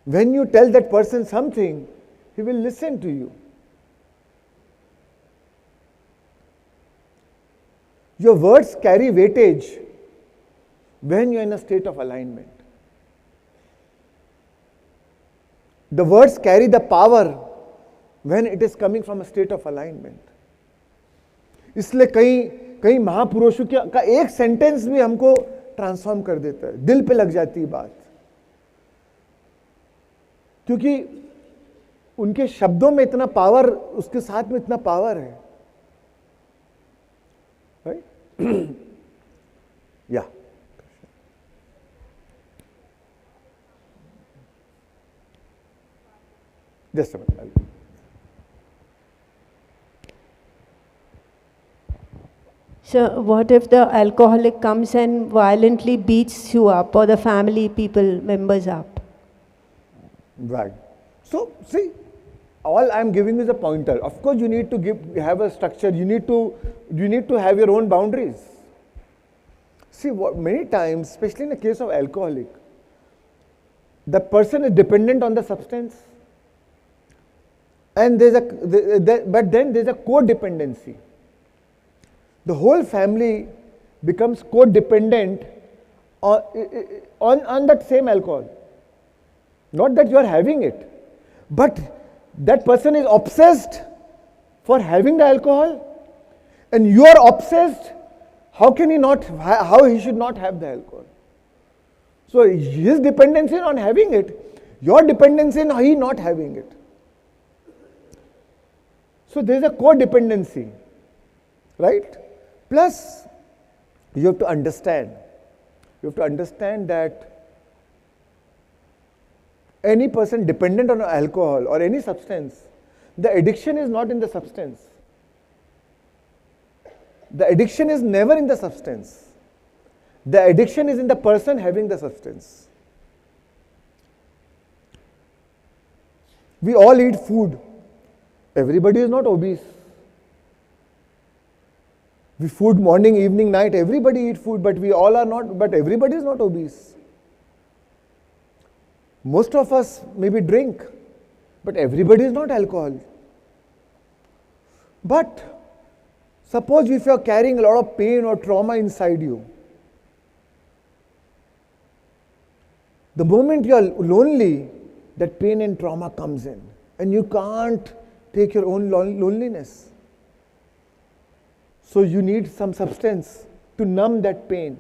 When you tell that person something, he will listen to you. Your words carry weightage when you're in a state of alignment. The words carry the power when it is coming from a state of alignment. इसलिए कई महापुरुषों का एक sentence भी हमको transform कर देता है, दिल पे लग जाती है बात, क्योंकि उनके शब्दों में इतना पावर, उसके साथ में इतना पावर है. Right? Yeah. Just a minute. So what if the alcoholic comes and violently beats you up, or the family people members up? Right. So see, all I'm giving is a pointer. Of course, you need to have a structure. You need to have your own boundaries. See, many times, especially in the case of alcoholic, the person is dependent on the substance, and but then there's a codependency. The whole family becomes codependent on that same alcohol. Not that you are having it, but that person is obsessed for having the alcohol, and you are obsessed. How he should not have the alcohol? So his dependency on having it, your dependency on he not having it. So there is a codependency, right? Plus, you have to understand that any person dependent on alcohol or any substance, the addiction is not in the substance. The addiction is never in the substance. The addiction is in the person having the substance. We all eat food. Everybody is not obese. We food morning, evening, night, everybody eat food, but we all are not, but everybody is not obese. Most of us maybe drink, but everybody is not alcohol. But suppose if you are carrying a lot of pain or trauma inside you, the moment you are lonely, that pain and trauma comes in, and you can't take your own loneliness. So you need some substance to numb that pain.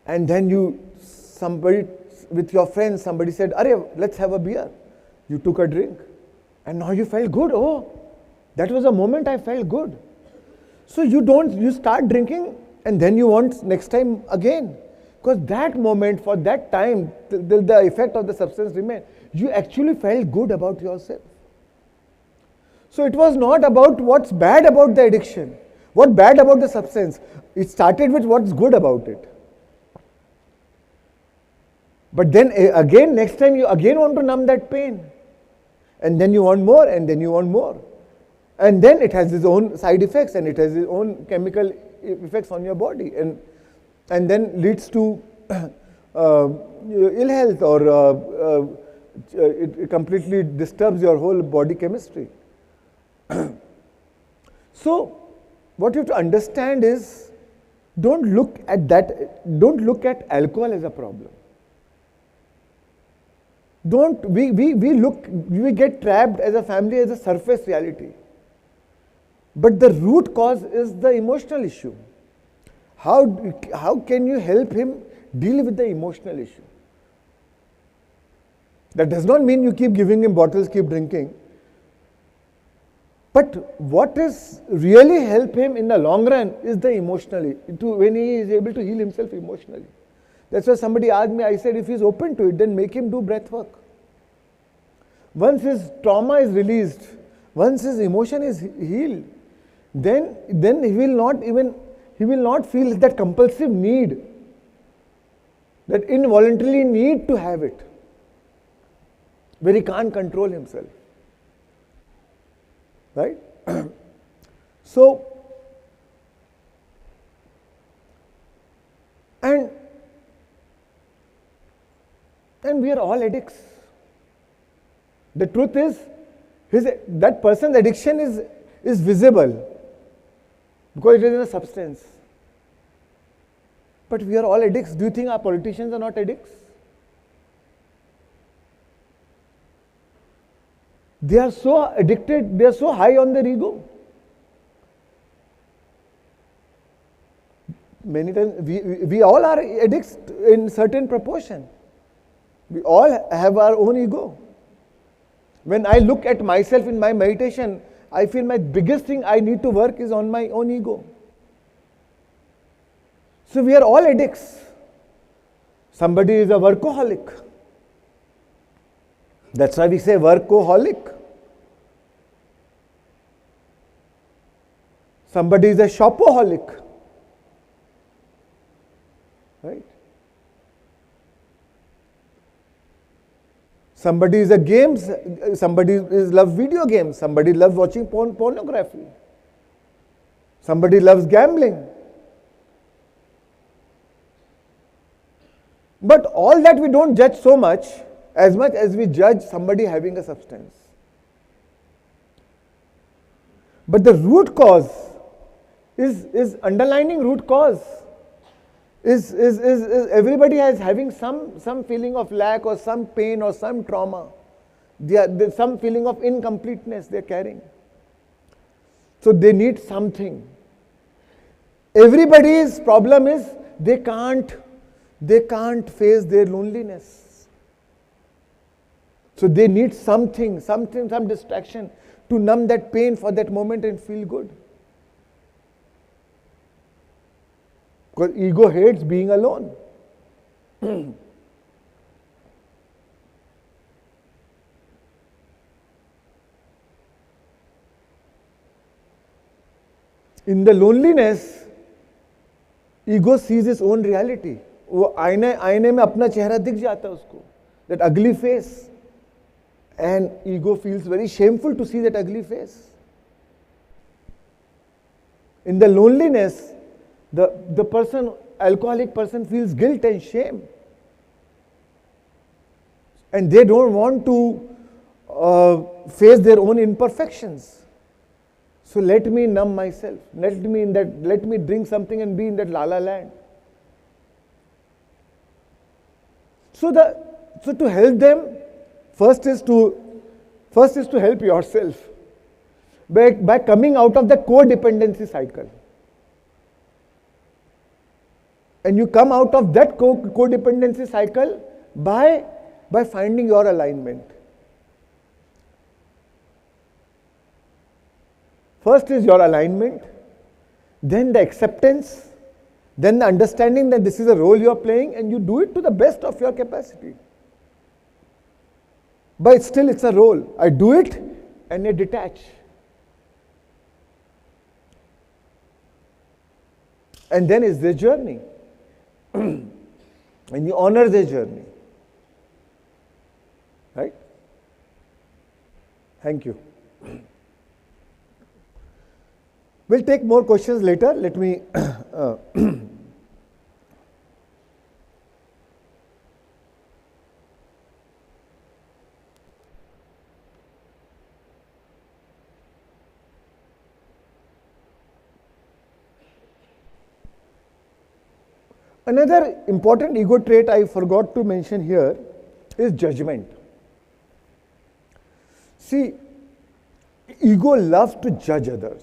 And then somebody with your friends, somebody said, "Arey, let's have a beer." You took a drink, and now you felt good. Oh, that was a moment I felt good. So you start drinking, and then you want next time again. Because that moment, for that time, the effect of the substance remains. You actually felt good about yourself. So it was not about what's bad about the addiction, what bad about the substance. It started with what's good about it. But then again, next time you again want to numb that pain. And then you want more, and then you want more. And then it has its own side effects, and it has its own chemical effects on your body. And then leads to ill health, or it completely disturbs your whole body chemistry. So what you have to understand is, don't look at alcohol as a problem. We get trapped as a family as a surface reality. But the root cause is the emotional issue. How can you help him deal with the emotional issue? That does not mean you keep giving him bottles, keep drinking. But what is really help him in the long run is the emotionally, when he is able to heal himself emotionally. That's why somebody asked me, I said, if he's open to it, then make him do breath work. Once his trauma is released, once his emotion is healed, then he will not feel that compulsive need, that involuntarily need to have it, where he can't control himself. Right? So, and we are all addicts. The truth is, that person's addiction is visible because it is in a substance. But we are all addicts. Do you think our politicians are not addicts? They are so addicted, they are so high on their ego. Many times, we all are addicts in certain proportion. We all have our own ego. When I look at myself in my meditation, I feel my biggest thing I need to work is on my own ego. So we are all addicts. Somebody is a workaholic. That's why we say workaholic. Somebody is a shopaholic. Right? Somebody is a games, somebody loves video games, somebody loves watching pornography. Somebody loves gambling. But all that we don't judge so much as we judge somebody having a substance. But the root cause is underlining root cause is everybody is having some feeling of lack or some pain or some trauma. There's some feeling of incompleteness they're carrying. So they need something. Everybody's problem is they can't face their loneliness. So they need some distraction to numb that pain for that moment and feel good. Because ego hates being alone. In the loneliness, ego sees its own reality. वो आईने में अपना चेहरा दिख जाता है उसको, that ugly face. And ego feels very shameful to see that ugly face. In the loneliness, the person, alcoholic person, feels guilt and shame. And they don't want to face their own imperfections. So let me numb myself. Let me drink something and be in that la-la land. So to help them, first is to help yourself by coming out of the codependency cycle. And you come out of that codependency cycle by finding your alignment. First is your alignment, then the acceptance, then the understanding that this is a role you are playing and you do it to the best of your capacity. But still it's a role. I do it and I detach. And then is their journey. And you honor their journey. Right? Thank you. We'll take more questions later. Let me Another important ego trait I forgot to mention here is judgment. See, ego loves to judge others.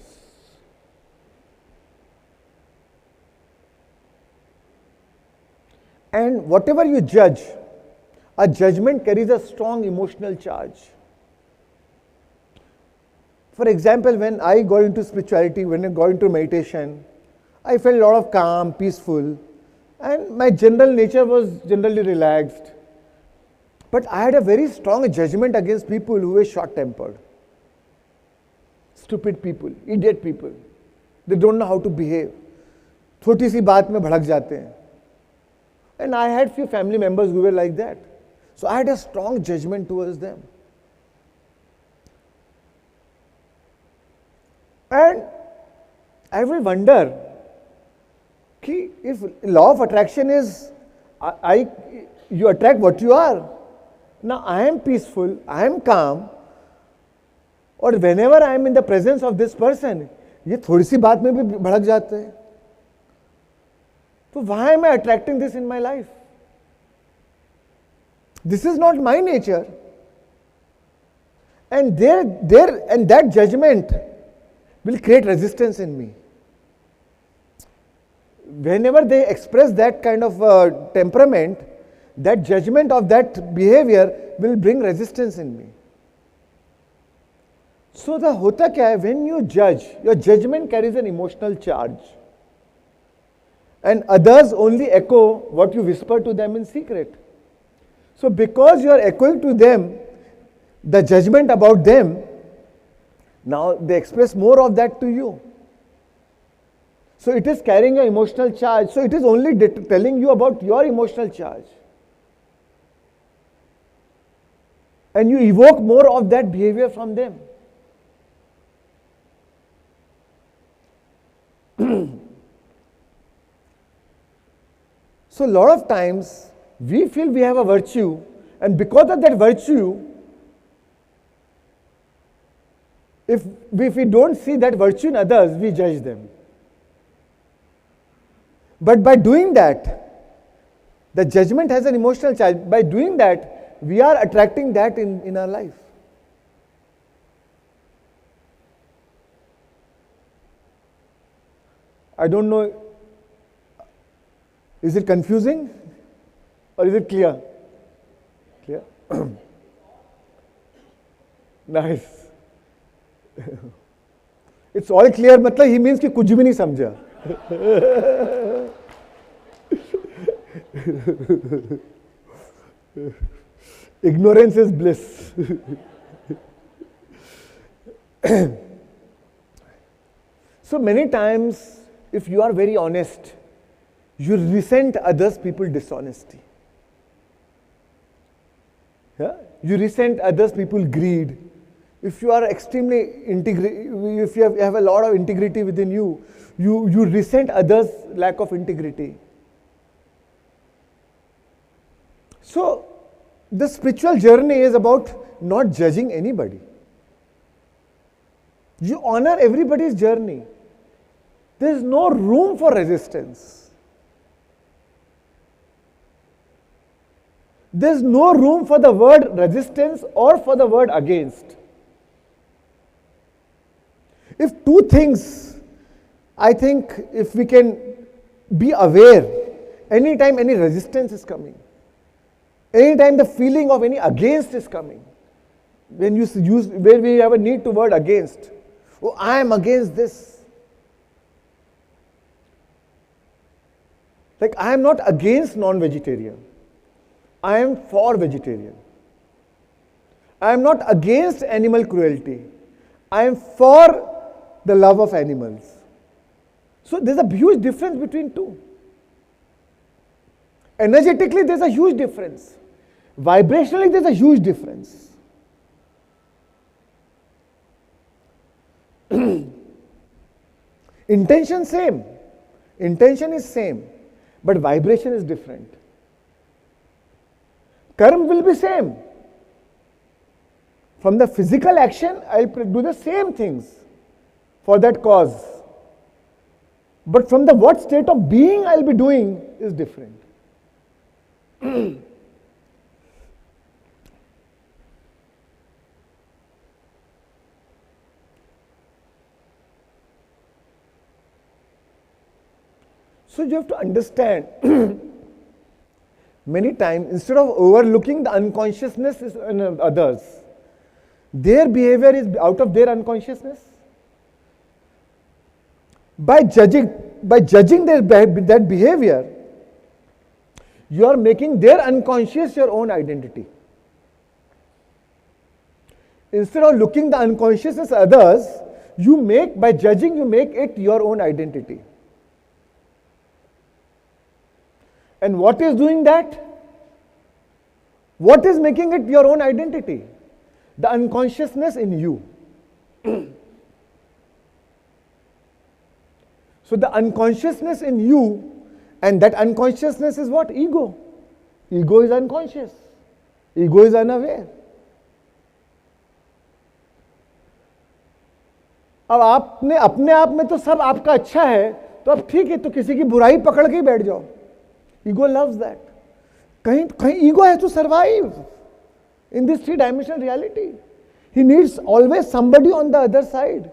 And whatever you judge, a judgment carries a strong emotional charge. For example, when I got into spirituality, when I got into meditation, I felt a lot of calm, peaceful, and my general nature was generally relaxed. But I had a very strong judgment against people who were short-tempered. Stupid people, idiot people. They don't know how to behave. छोटी सी बात में भड़क जाते हैं. And I had few family members who were like that. So I had a strong judgment towards them. And I will wonder, if law of attraction is, you attract what you are. Now I am peaceful, I am calm, or whenever I am in the presence of this person, ये थोड़ी सी बात में भी भड़क जाते हैं. So why am I attracting this in my life? This is not my nature. And that judgment will create resistance in me. Whenever they express that kind of temperament, that judgment of that behavior will bring resistance in me. So the hota kya hai, when you judge, your judgment carries an emotional charge. And others only echo what you whisper to them in secret. So because you are echoing to them the judgment about them, now they express more of that to you. So it is carrying an emotional charge. So it is only telling you about your emotional charge. And you evoke more of that behavior from them. So a lot of times we feel we have a virtue, and because of that virtue, if we don't see that virtue in others, we judge them. But by doing that, the judgment has an emotional charge. By doing that, we are attracting that in our life. I don't know, is it confusing or is it clear? Clear? Nice. It's all clear, matlab he means कि कुछ भी नहीं समझा. Ignorance is bliss. So many times, if you are very honest, you resent others people's dishonesty. Yeah? You resent others, people greed. If you are extremely if you have a lot of integrity within you, you resent others' lack of integrity. So, the spiritual journey is about not judging anybody. You honor everybody's journey. There is no room for resistance. There is no room for the word resistance or for the word against. If two things, I think if we can be aware, anytime any resistance is coming, anytime the feeling of any against is coming, when you use, where we have a need to word against, oh, I am against this. Like, I am not against non-vegetarian. I am for vegetarian. I am not against animal cruelty. I am for the love of animals. So there's a huge difference between two. Energetically, there's a huge difference. Vibrationally, there's a huge difference. Intention same. Intention is same. But vibration is different. Karma will be same. From the physical action, I'll do the same things for that cause. But from the what state of being I'll be doing is different. So you have to understand, many times, instead of overlooking the unconsciousness in others, their behavior is out of their unconsciousness. By judging that behavior, you are making their unconscious your own identity. Instead of looking the unconsciousness of others, by judging, you make it your own identity. And what is doing that? What is making it your own identity? The unconsciousness in you. So the unconsciousness in you, and that unconsciousness is what? Ego. Ego is unconscious. Ego is unaware. अब आपने अपने आप में तो सब आपका अच्छा है, तो अब ठीक है, तो किसी की बुराई पकड़ के ही बैठ जाओ. Ego loves that. कहीं ego has to survive in this three-dimensional reality. He needs always somebody on the other side.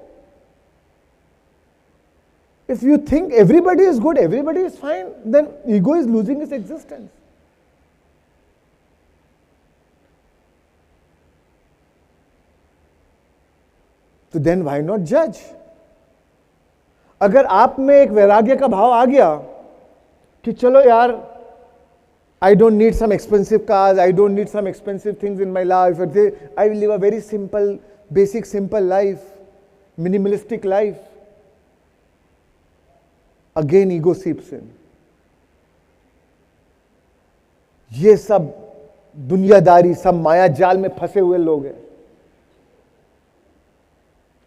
If you think everybody is good, everybody is fine, then ego is losing its existence. तो then why not judge? अगर आप में एक वैराग्य का भाव आ गया कि चलो यार, I don't need some expensive cars, I don't need some expensive things in my life, I will live a very simple, basic, simple life, minimalistic life. Again ego seeps in. ये सब दुनियादारी, सब माया जाल में फंसे हुए लोग हैं.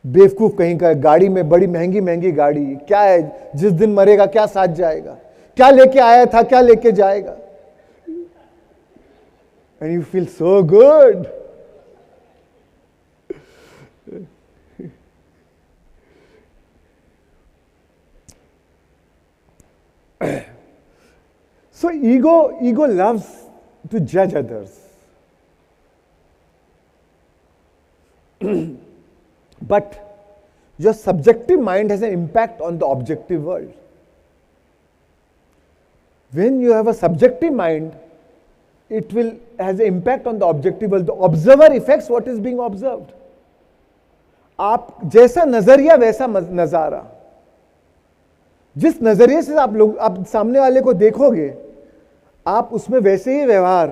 बेवकूफ कहीं का, गाड़ी में बड़ी महंगी महंगी गाड़ी, क्या है, जिस दिन मरेगा क्या साथ जाएगा, क्या लेके आया था, क्या लेके जाएगा. And you feel so good. So ego loves to judge others. But your subjective mind has an impact on the objective world. When you have a subjective mind, it will has an impact on the objective world. The observer affects what is being observed. आप जैसा नजरिया वैसा नजारा. जिस नजरिए से आप सामने वाले को देखोगे, आप उसमें वैसे ही व्यवहार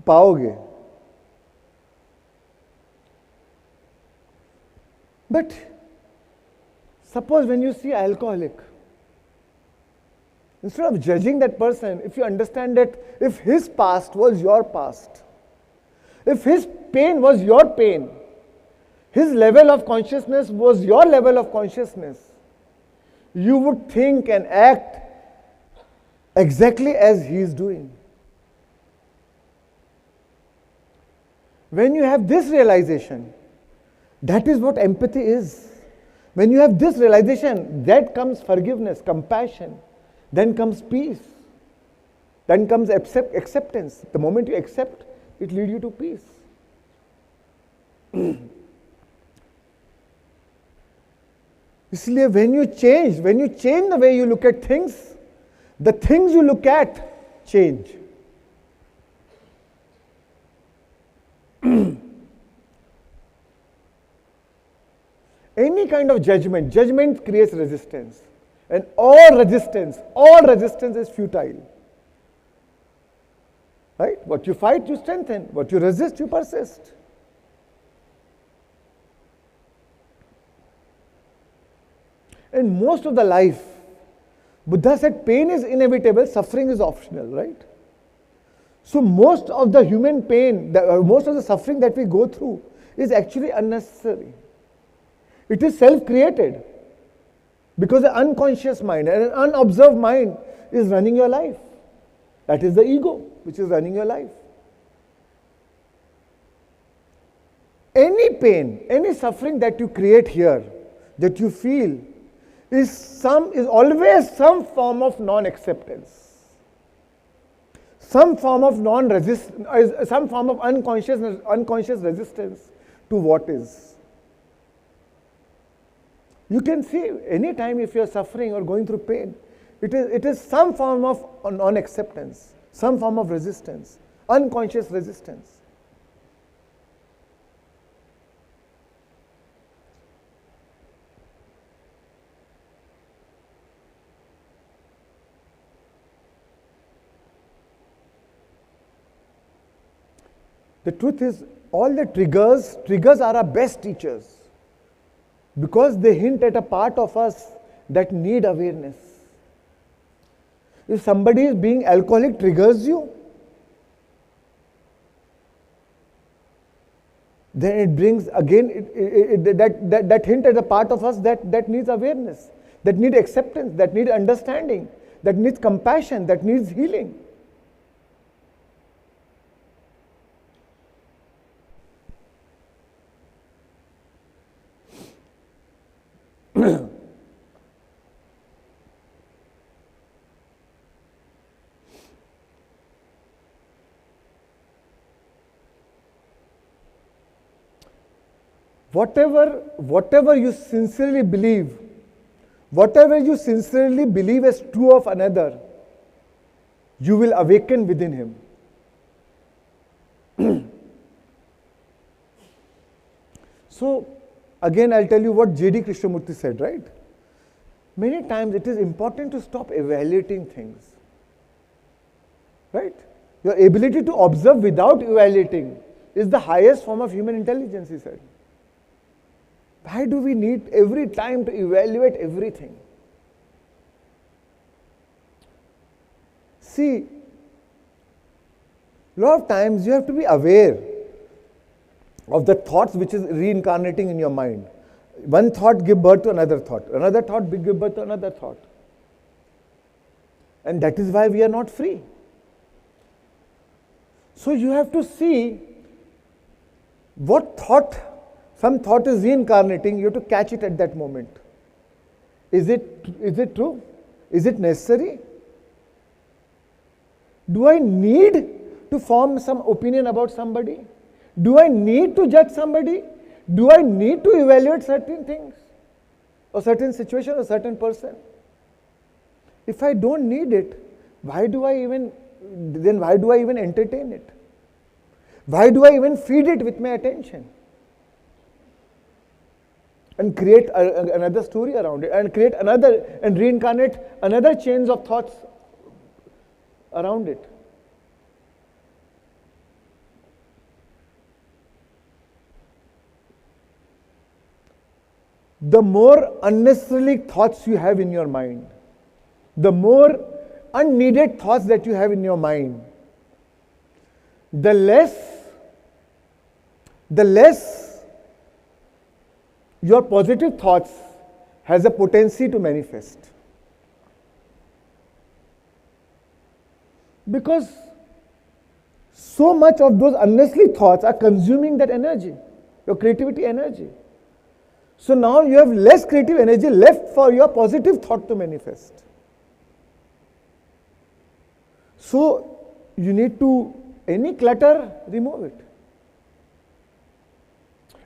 पाओगे. But suppose when you see alcoholic, Instead of judging that person, if you understand that if his past was your past, if his pain was your pain, his level of consciousness was your level of consciousness, you would think and act exactly as he is doing. When you have this realization, that is what empathy is. When you have this realization, that comes forgiveness, compassion, then comes peace, then comes acceptance. The moment you accept, it leads you to peace. इसलिए when you change the way you look at things, the things you look at change. Any kind of judgment creates resistance. And all resistance is futile. Right? What you fight, you strengthen. What you resist, you persist. And most of the life, Buddha said pain is inevitable, suffering is optional, right? So most of the human pain, most of the suffering that we go through is actually unnecessary. It is self-created. Because the unconscious mind and an unobserved mind is running your life. That is the ego which is running your life. Any pain, any suffering that you create here, that you feel, is always some form of non-acceptance. Some form of non-resistance, some form of unconscious resistance to what is. You can see any time if you are suffering or going through pain, it is some form of non-acceptance, some form of resistance, unconscious resistance. The truth is, all the triggers are our best teachers. Because they hint at a part of us that need awareness. If somebody is being alcoholic triggers you, then it brings again that hint at a part of us that needs awareness, that needs acceptance, that needs understanding, that needs compassion, that needs healing. Whatever you sincerely believe as true of another, you will awaken within him. So, again I'll tell you what J.D. Krishnamurti said, right? Many times it is important to stop evaluating things. Right? Your ability to observe without evaluating is the highest form of human intelligence, he said. Why do we need every time to evaluate everything? See, a lot of times you have to be aware of the thoughts which is reincarnating in your mind. One thought give birth to another thought give birth to another thought. And that is why we are not free. So you have to see what thought, some thought is reincarnating, you have to catch it at that moment. Is it true? Is it necessary? Do I need to form some opinion about somebody? Do I need to judge somebody? Do I need to evaluate certain things? Or certain situation or certain person? If I don't need it, why do I even entertain it? Why do I even feed it with my attention? And create another story around it, and create another, and reincarnate another chains of thoughts around it. The more unnecessarily thoughts you have in your mind, the more unneeded thoughts that you have in your mind, the less your positive thoughts has a potency to manifest. Because so much of those unnecessary thoughts are consuming that energy, your creativity energy. So now you have less creative energy left for your positive thought to manifest. So you need to, any clutter, remove it.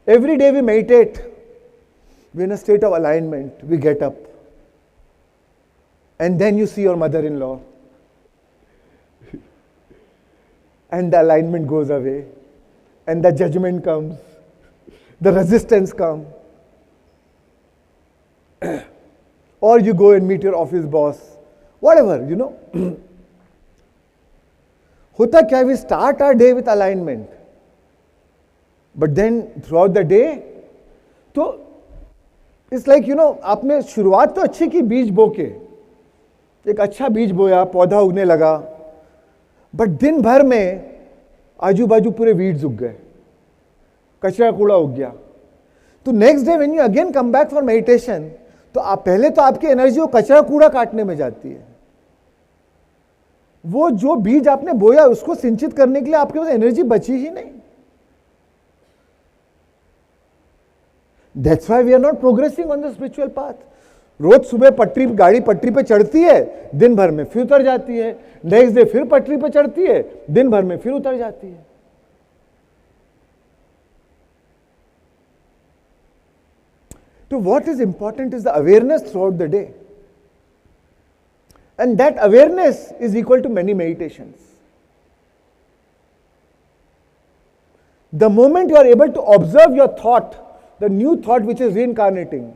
Every day we meditate, we're in a state of alignment, we get up. And then you see your mother-in-law. And the alignment goes away. And the judgment comes. The resistance comes. Or you go and meet your office boss. Whatever, you know. Hota kya, we start our day with alignment. But then throughout the day, तो it's like, you know, आपने शुरुआत तो अच्छी की बीज बो के, एक अच्छा बीज बोया, पौधा उगने लगा, बट दिन भर में आजू बाजू पूरे वीड्स उग गए, कचरा कूड़ा उग गया. तो next day when you again come back for meditation, तो आप पहले तो आपकी एनर्जी वो कचरा कूड़ा काटने में जाती है. वो जो बीज आपने बोया उसको सिंचित करने के लिए आपके पास एनर्जी बची ही नहीं. That's why we are not progressing on the spiritual path. रोज सुबह गाड़ी पटरी पे चढ़ती है, दिन भर में फिर उतर जाती है, नेक्स्ट डे फिर पटरी पे चढ़ती है, दिन भर में फिर उतर जाती है. So what is important is the awareness throughout the day. And that awareness is equal to many meditations. The moment you are able to observe your thought, the new thought which is reincarnating,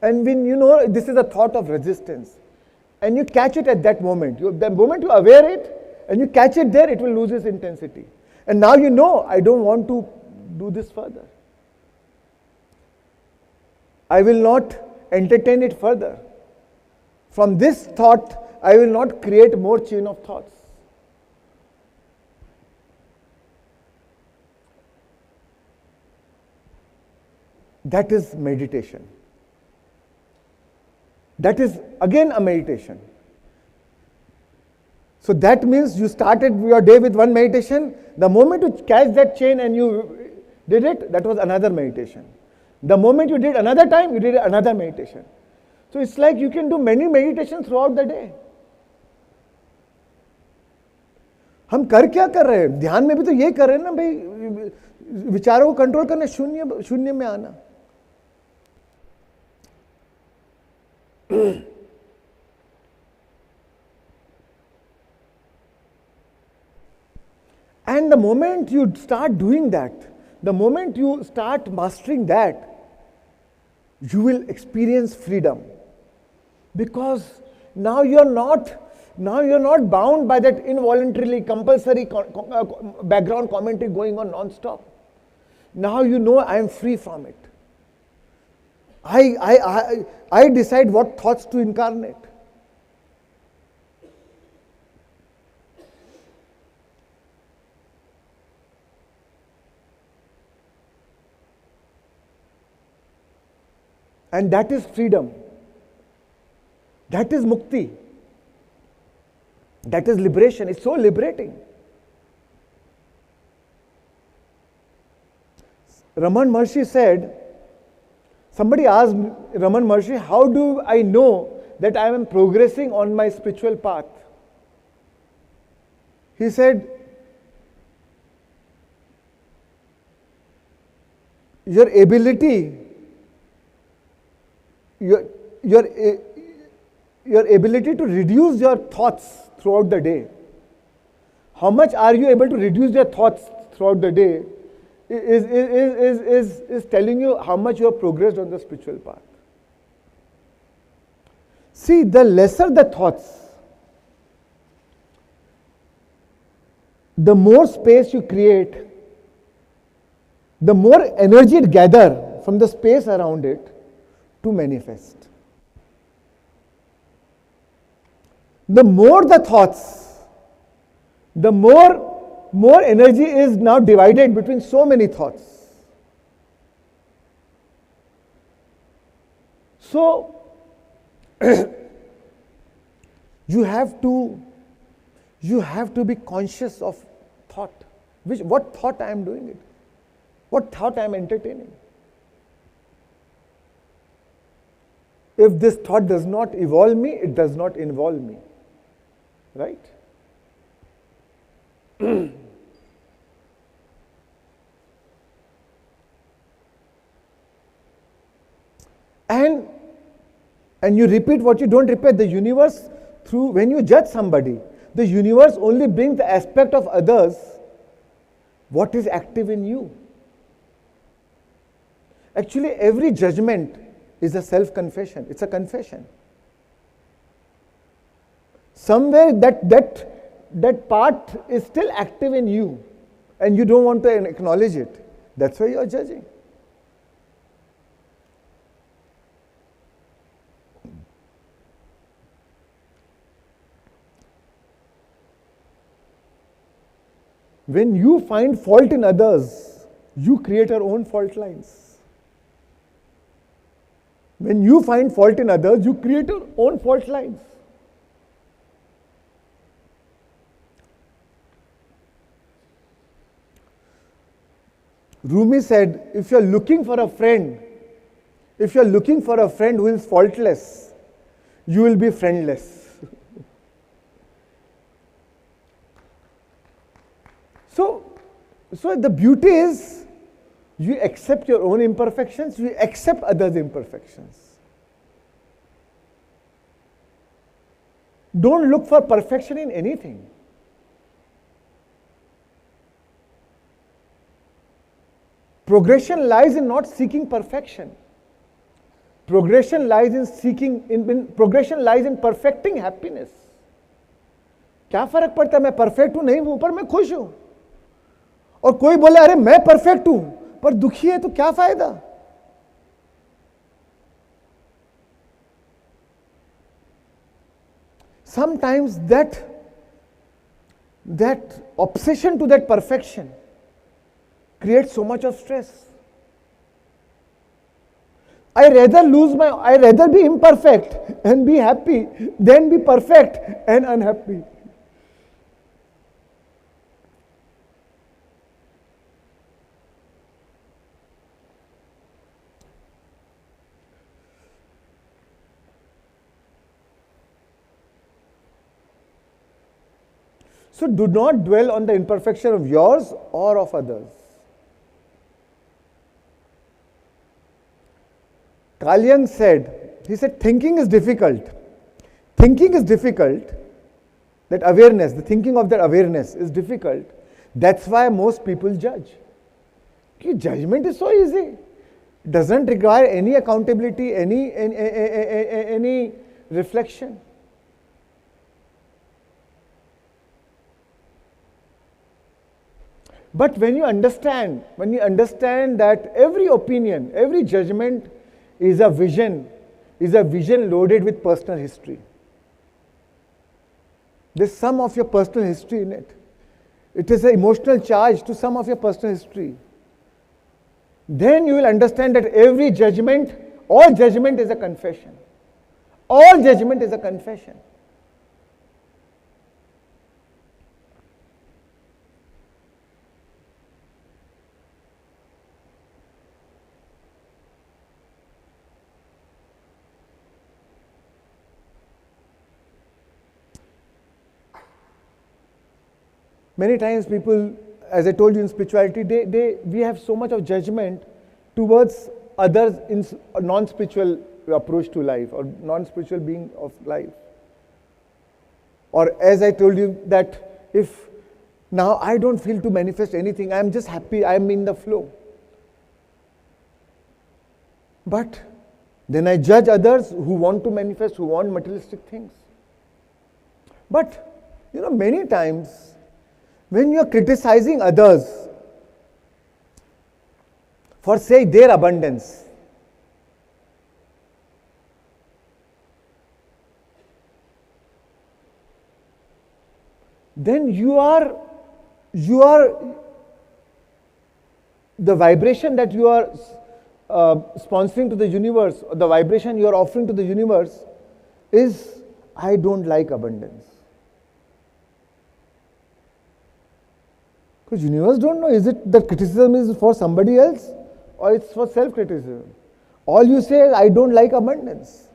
and when you know this is a thought of resistance, and you catch it at that moment, the moment you aware it, and you catch it there, it will lose its intensity. And now you know, I don't want to do this further. I will not entertain it further. From this thought, I will not create more chain of thoughts. That is meditation. That is again a meditation. So that means you started your day with one meditation. The moment you catch that chain and you did it, that was another meditation. The moment you did another time, you did another meditation. So it's like you can do many meditations throughout the day. हम कर क्या कर रहे हैं? ध्यान में भी तो ये कर रहे हैं ना भाई, विचारों को कंट्रोल करना, शून्य में आना. And the moment you start doing that, the moment you start mastering that, you will experience freedom. Because now you're not bound by that involuntarily compulsory background commentary going on non-stop. Now you know I am free from it. I decide what thoughts to incarnate. And that is freedom. That is mukti. That is liberation. It's so liberating. Raman Maharshi said, somebody asked Raman Maharshi, how do I know that I am progressing on my spiritual path? He said, your ability to reduce your thoughts throughout the day. How much are you able to reduce your thoughts throughout the day is telling you how much you have progressed on the spiritual path. See, the lesser the thoughts, the more space you create, the more energy it gathers from the space around it to manifest. the more the thoughts, the more energy is now divided between so many thoughts. So, you have to be conscious of thought. What thought I am doing it? What thought I am entertaining? If this thought does not evolve me, it does not involve me. Right? And you repeat what you don't repeat. The universe, when you judge somebody, the universe only brings the aspect of others what is active in you. Actually, every judgment is a self-confession. It's a confession. Somewhere that part is still active in you and you don't want to acknowledge it. That's why you are judging. When you find fault in others, you create your own fault lines. When you find fault in others, you create your own fault lines. Rumi said, if you're looking for a friend who is faultless, you will be friendless. So the beauty is, you accept your own imperfections, you accept others' imperfections. Don't look for perfection in anything. Progression lies in not seeking perfection. Progression lies in perfecting happiness. क्या फर्क पड़ता है मैं perfect हूं नहीं हूं पर मैं खुश हूं और कोई बोले अरे मैं परफेक्ट हूं पर दुखी है तो क्या फायदा sometimes that obsession to that perfection creates so much of stress. I rather be imperfect and be happy than be perfect and unhappy. So do not dwell on the imperfection of yours or of others. Carl Jung said, thinking is difficult. Thinking is difficult. That awareness, the thinking of that awareness is difficult. That's why most people judge. Judgment is so easy. It doesn't require any accountability, any reflection. But when you understand that every opinion, every judgment is a vision loaded with personal history. There's some of your personal history in it. It is an emotional charge to some of your personal history. Then you will understand that every judgment, all judgment is a confession. All judgment is a confession. Many times people, as I told you in spirituality, we have so much of judgment towards others in a non-spiritual approach to life or non-spiritual being of life. Or as I told you that if now I don't feel to manifest anything, I am just happy, I am in the flow. But then I judge others who want to manifest, who want materialistic things. But many times when you are criticizing others for, say, their abundance, then you are the vibration that you are sponsoring to the universe, or the vibration you are offering to the universe is, I don't like abundance. Because universe don't know, is it that criticism is for somebody else or it's for self-criticism? All you say is, I don't like abundance.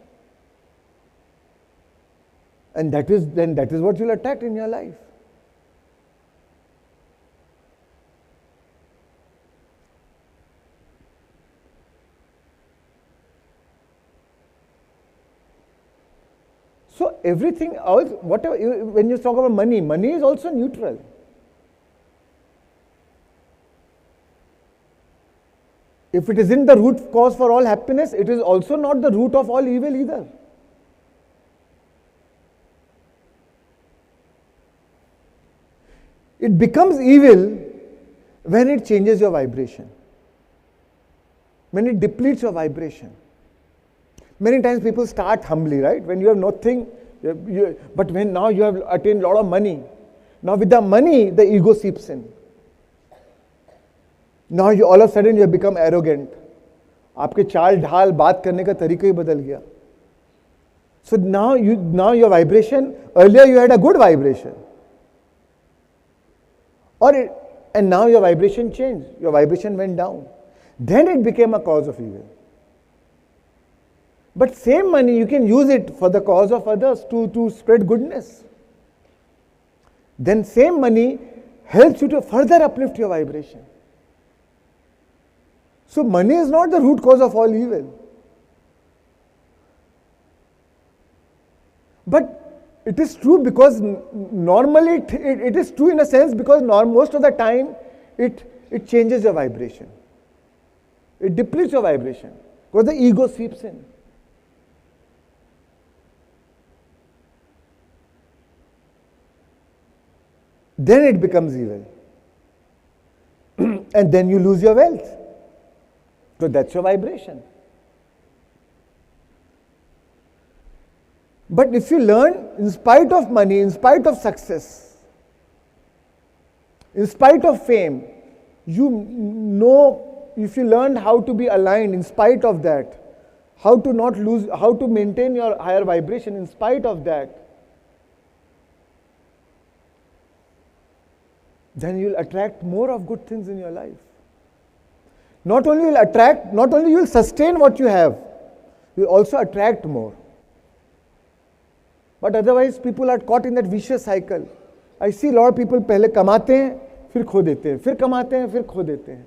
And that is what you'll attract in your life. So everything else, whatever, when you talk about money, money is also neutral. If it isn't the root cause for all happiness, it is also not the root of all evil either. It becomes evil when it changes your vibration, when it depletes your vibration. Many times people start humbly, right? When you have nothing, but when now you have attained a lot of money, now with the money, the ego seeps in. Now you all of a sudden you have become arrogant. आपके चाल ढाल बात करने का तरीका ही बदल गया. So now your vibration, earlier you had a good vibration. And now your vibration changed. Your vibration went down. Then it became a cause of evil. But same money, you can use it for the cause of others to spread goodness. Then same money helps you to further uplift your vibration. So money is not the root cause of all evil. But it is true because normally it is true in a sense because most of the time it changes your vibration. It depletes your vibration because the ego seeps in. Then it becomes evil. And then you lose your wealth. So that's your vibration. But if you learn, in spite of money, in spite of success, in spite of fame, you know, if you learn how to be aligned in spite of that, how to not lose, how to maintain your higher vibration in spite of that, then you'll attract more of good things in your life. Not only you'll sustain what you have, you'll also attract more. But otherwise people are caught in that vicious cycle. I see a lot of people पहले कमाते हैं, फिर खो देते हैं, फिर कमाते हैं, फिर खो देते हैं.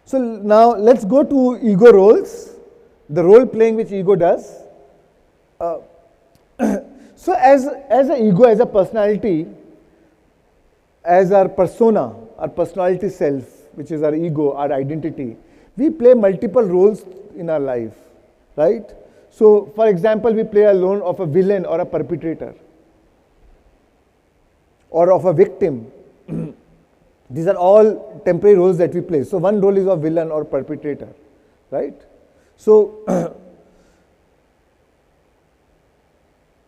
So now let's go to ego roles. The role playing which ego does. So as an ego, as a personality, as our persona, our personality self, which is our ego, our identity, we play multiple roles in our life, right? So for example, we play a role of a villain or a perpetrator or of a victim. These are all temporary roles that we play. So one role is of villain or perpetrator, right? So,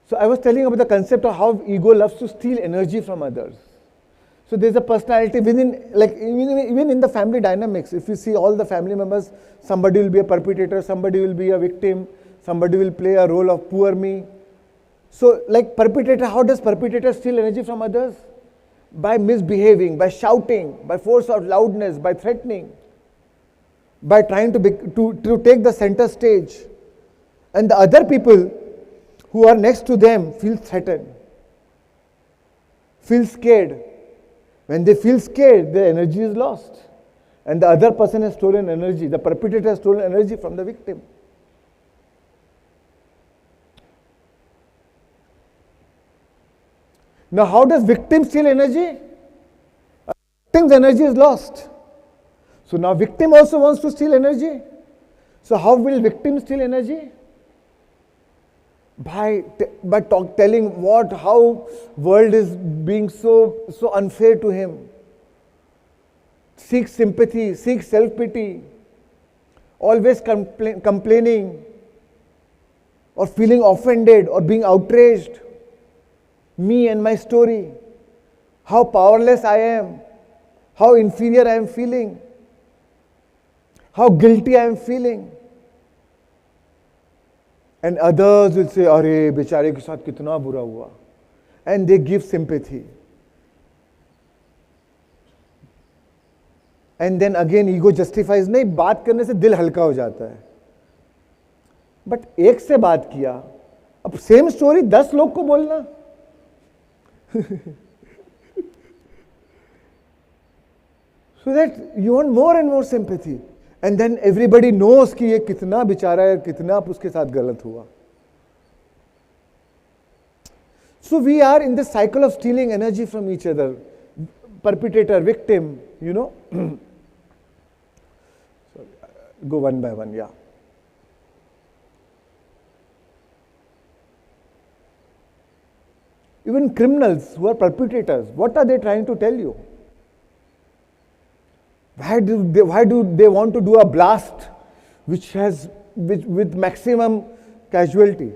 so I was telling about the concept of how ego loves to steal energy from others. So there's a personality within, like even in the family dynamics, if you see all the family members, somebody will be a perpetrator, somebody will be a victim, somebody will play a role of poor me. So like perpetrator, how does perpetrator steal energy from others? By misbehaving, by shouting, by force of loudness, by threatening, by trying to take the center stage. And the other people who are next to them feel threatened, feel scared. When they feel scared, their energy is lost. And the other person has stolen energy, the perpetrator has stolen energy from the victim. Now how does victim steal energy? Victim's energy is lost. So now victim also wants to steal energy. So how will victim steal energy? By telling how world is being so unfair to him. Seek sympathy, seek self-pity. always complaining or feeling offended or being outraged. Me and my story, how powerless I am, how inferior I am feeling, how guilty I am feeling. And others will say, "Arey, बेचारे के साथ कितना बुरा हुआ," and they give sympathy. And then again ego justifies, नहीं, बात करने से दिल हल्का हो जाता है. बट एक से बात किया, अब सेम स्टोरी 10 लोग को बोलना. So that you want more and more sympathy. And then everybody knows कि ये कितना बेचारा है, कितना उसके साथ गलत हुआ. So we are in this cycle of stealing energy from each other. Perpetrator, victim, you know. Sorry, go one by one, yeah. Even criminals who are perpetrators, what are they trying to tell you? Why do they want to do a blast with maximum casualty?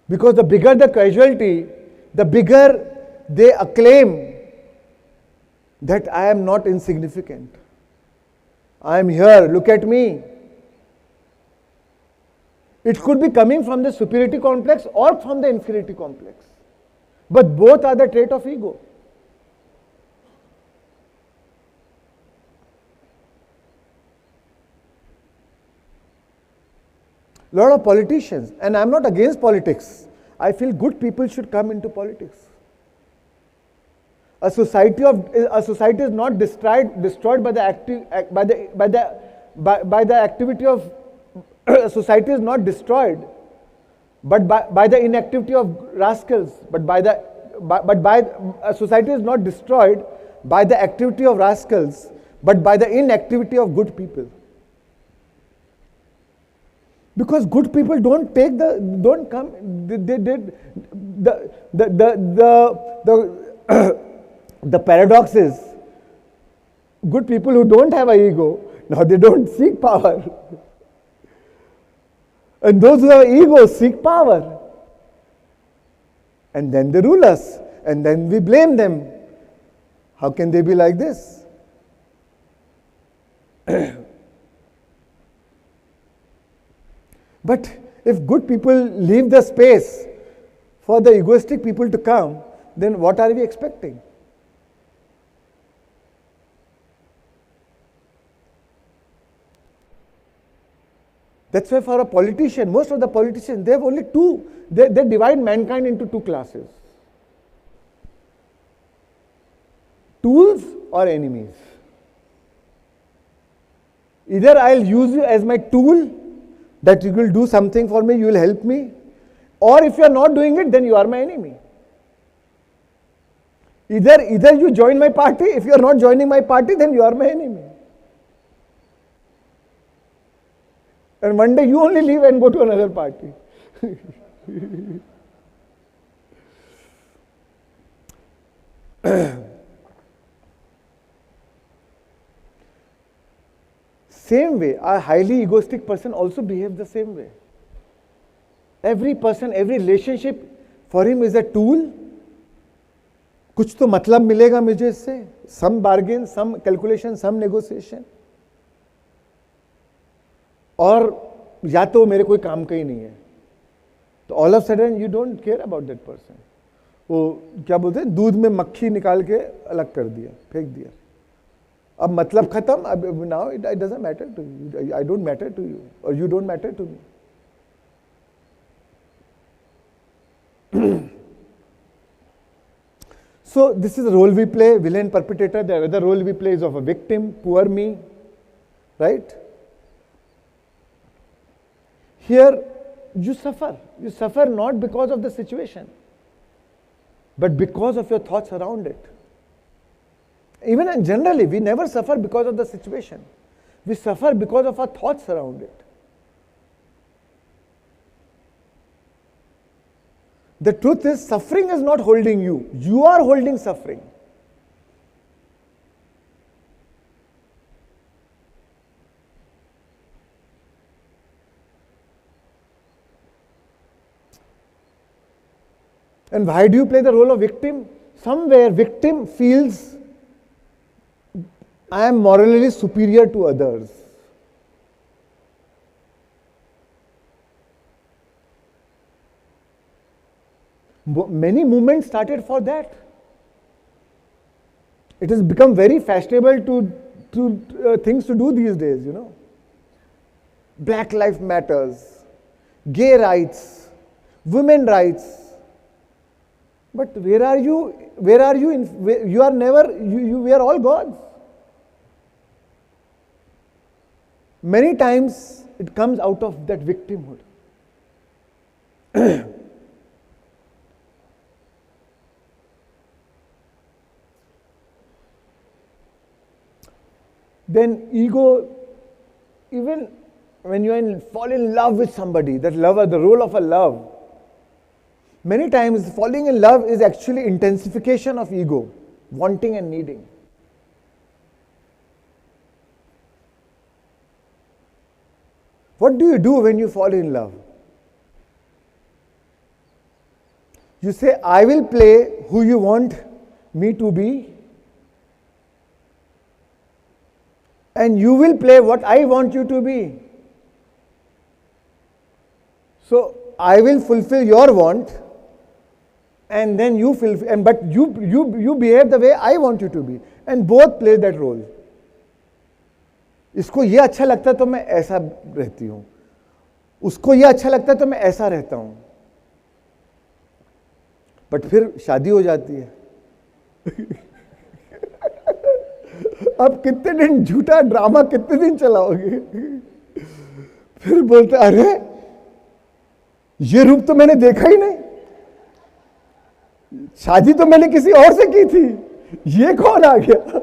Because the bigger the casualty, the bigger they acclaim that I am not insignificant. I am here, look at me. It could be coming from the superiority complex or from the inferiority complex. But both are the trait of ego. A lot of politicians, and I am not against politics. I feel good people should come into politics. A society is not destroyed by the activity of a society is not destroyed, but by the inactivity of rascals. A society is not destroyed by the activity of rascals, but by the inactivity of good people. Because good people don't come. The paradox is, good people who don't have an ego, now they don't seek power. And those who have ego seek power. And then they rule us. And then we blame them. How can they be like this? But if good people leave the space for the egoistic people to come, then what are we expecting? That's why for a politician, most of the politicians, they have only two. They divide mankind into two classes. Tools or enemies. Either I'll use you as my tool, that you will do something for me, you will help me. Or if you are not doing it, then you are my enemy. Either you join my party, if you are not joining my party, then you are my enemy. And one day you only leave and go to another party. Same way, a highly egoistic person also behaves the same way. Every person, every relationship for him is a tool. कुछ तो मतलब मिलेगा मुझे इससे. Some bargain, some calculation, some negotiation. और या तो मेरे कोई काम का ही नहीं है. तो all of a sudden you don't care about that person. वो क्या बोलते हैं, दूध में मक्खी निकाल के अलग कर दिया, फेंक दिया. अब मतलब खत्म. अब now it doesn't matter to you. I don't matter to you, or you don't matter to me. So this is the role we play, villain, perpetrator. The other role we play is of a victim, poor me, right? Here you suffer. You suffer not because of the situation, but because of your thoughts around it. Even generally, we never suffer because of the situation. We suffer because of our thoughts around it. The truth is, suffering is not holding you. You are holding suffering. And why do you play the role of victim? Somewhere victim feels I am morally superior to others. Many movements started for that. It has become very fashionable to things to do these days, you know. Black Lives Matters, gay rights, women rights. But where are you? Where are you? You are never. We are all gods. Many times it comes out of that victimhood. Then ego, even when you fall in love with somebody, that lover, the role of a love, many times falling in love is actually intensification of ego, wanting and needing. What do you do when you fall in love? You say, I will play who you want me to be, and you will play what I want you to be. So I will fulfill your want, and then you fulfill, but you behave the way I want you to be, and both play that role. इसको ये अच्छा लगता है तो मैं ऐसा रहती हूँ, उसको ये अच्छा लगता है तो मैं ऐसा रहता हूँ, बट फिर शादी हो जाती है. अब कितने दिन झूठा ड्रामा कितने दिन चलाओगे? फिर बोलते अरे ये रूप तो मैंने देखा ही नहीं, शादी तो मैंने किसी और से की थी, ये कौन आ गया?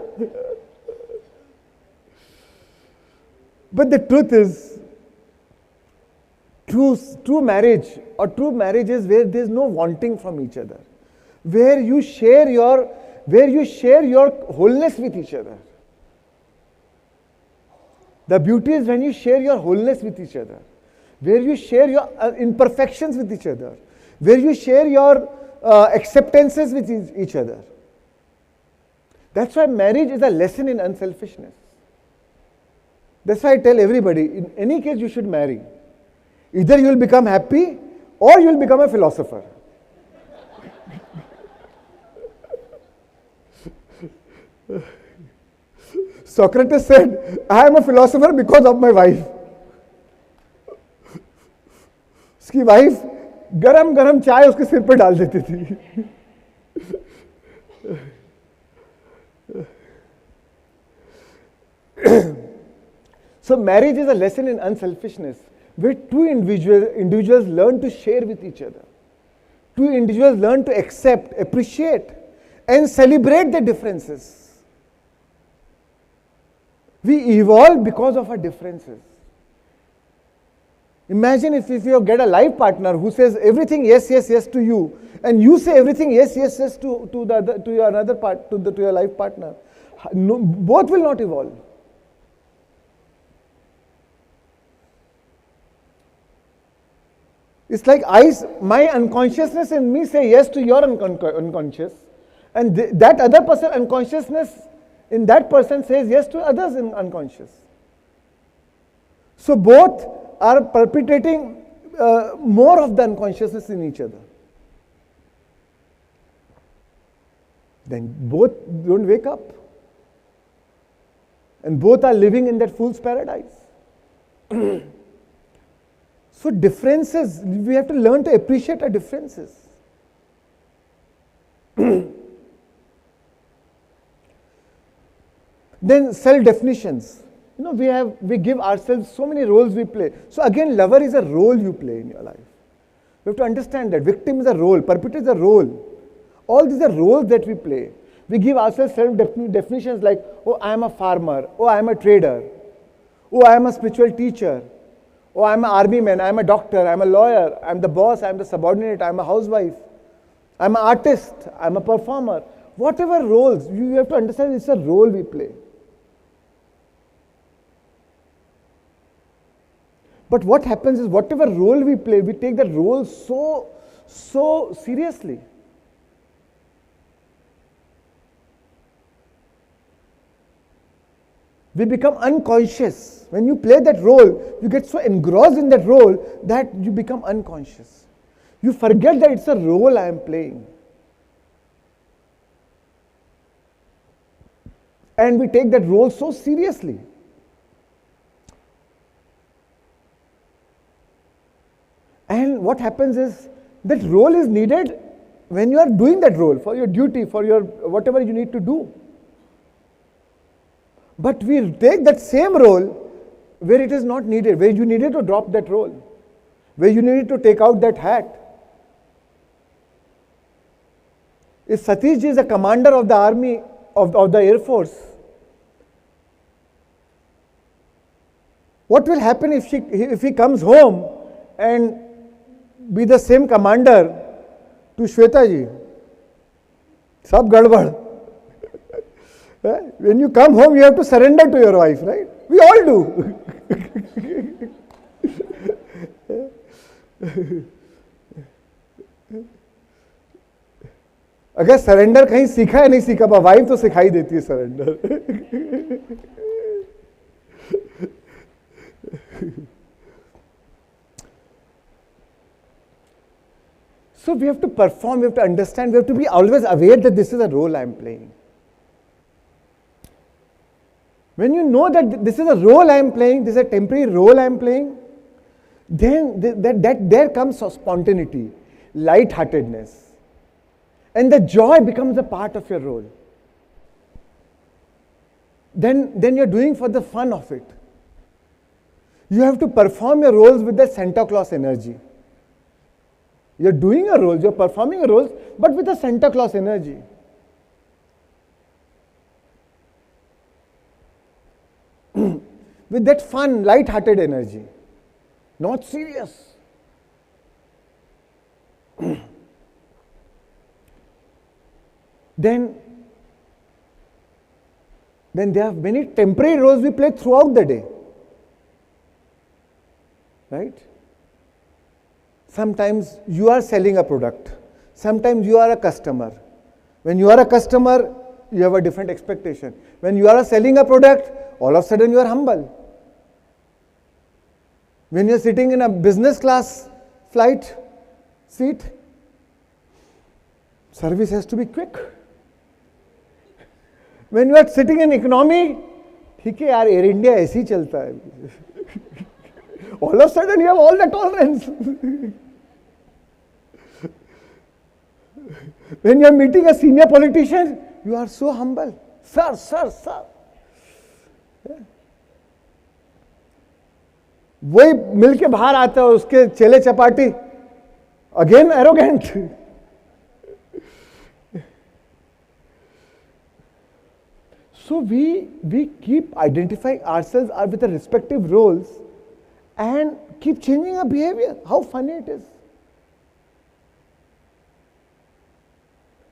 But the truth is, true marriage or true marriage is where there is no wanting from each other, where you share your wholeness with each other. The beauty is when you share your wholeness with each other, where you share your imperfections with each other, where you share your acceptances with each other. That's why marriage is a lesson in unselfishness. That's why I tell everybody, in any case you should marry. Either you will become happy or you will become a philosopher. Socrates said, I am a philosopher because of my wife. उसकी wife गरम गरम चाय उसके सिर पे डाल देती थी. So marriage is a lesson in unselfishness, where two individuals learn to share with each other. Two individuals learn to accept, appreciate, and celebrate their differences. We evolve because of our differences. Imagine if you get a life partner who says everything yes, yes, yes to you, and you say everything yes, yes, yes to your life partner. No, both will not evolve. It's like my unconsciousness in me say yes to your unconscious, and that other person unconsciousness in that person says yes to others in unconscious. So both are perpetrating more of the unconsciousness in each other. Then both don't wake up, and both are living in that fool's paradise. So differences, we have to learn to appreciate our differences. Then self-definitions. You know, we give ourselves so many roles we play. So again, lover is a role you play in your life. We have to understand that. Victim is a role, perpetrator is a role. All these are roles that we play. We give ourselves self-definitions like, oh, I am a farmer, oh, I am a trader, oh, I am a spiritual teacher, oh, I am an army man, I am a doctor, I am a lawyer, I am the boss, I am the subordinate, I am a housewife, I am an artist, I am a performer. Whatever roles, you have to understand it's a role we play. But what happens is whatever role we play, we take that role so seriously. We become unconscious. When you play that role, you get so engrossed in that role that you become unconscious. You forget that it's a role I am playing. And we take that role so seriously. And what happens is that role is needed when you are doing that role for your duty, for your whatever you need to do. But we take that same role where it is not needed, where you needed to drop that role, where you needed to take out that hat. If Satish ji is a commander of the army, of the Air Force, what will happen if he comes home and be the same commander to Shweta ji? Sab gadbad. When you come home, you have to surrender to your wife, right? We all do. अगर surrender कहीं सीखा है नहीं सीखा, पर wife तो सिखाई देती है surrender. So we have to perform, we have to understand, we have to be always aware that this is a role I am playing. When you know that this is a role I am playing, this is a temporary role I am playing, then there comes spontaneity, light-heartedness. And the joy becomes a part of your role. Then you're doing for the fun of it. You have to perform your roles with that Santa Claus energy. You're doing a role, you're performing a role, but with a Santa Claus energy. With that fun, light-hearted energy. Not serious. Then there are many temporary roles we play throughout the day. Right? Sometimes you are selling a product. Sometimes you are a customer. When you are a customer, you have a different expectation. When you are selling a product, all of a sudden you are humble. When you are sitting in a business class flight seat, service has to be quick. When you are sitting in economy, ठीक है यार, Air India ऐसे ही चलता है. All of a sudden you have all the tolerance. When you are meeting a senior politician, you are so humble. Sir, sir, sir. वही मिल के बाहर आता है, उसके चेले chapati, again arrogant. So we keep identifying ourselves with the respective roles and keep changing our behavior. How funny it is.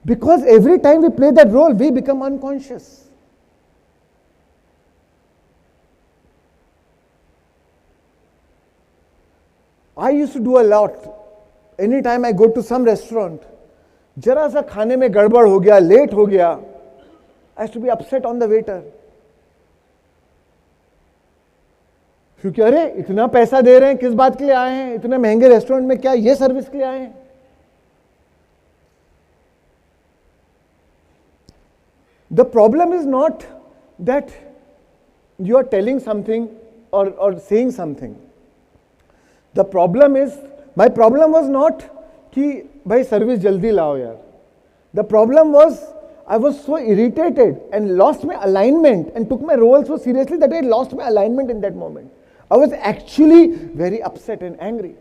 Because every time we play that role, we become unconscious. I used to do a lot. Anytime I go to some restaurant, जरा सा खाने में गड़बड़ हो गया, late हो गया, I used to be upset on the waiter. क्योंकि अरे इतना पैसा दे रहे हैं, किस बात के लिए आए हैं, इतने महंगे रेस्टोरेंट में क्या ये सर्विस के लिए आए हैं. The problem is not that you are telling something or saying something. The problem is, my problem was not कि भाई सर्विस जल्दी लाओ यार. The problem was I was so irritated and lost my alignment and took my role so seriously that I lost my alignment in that moment. I was actually very upset and angry.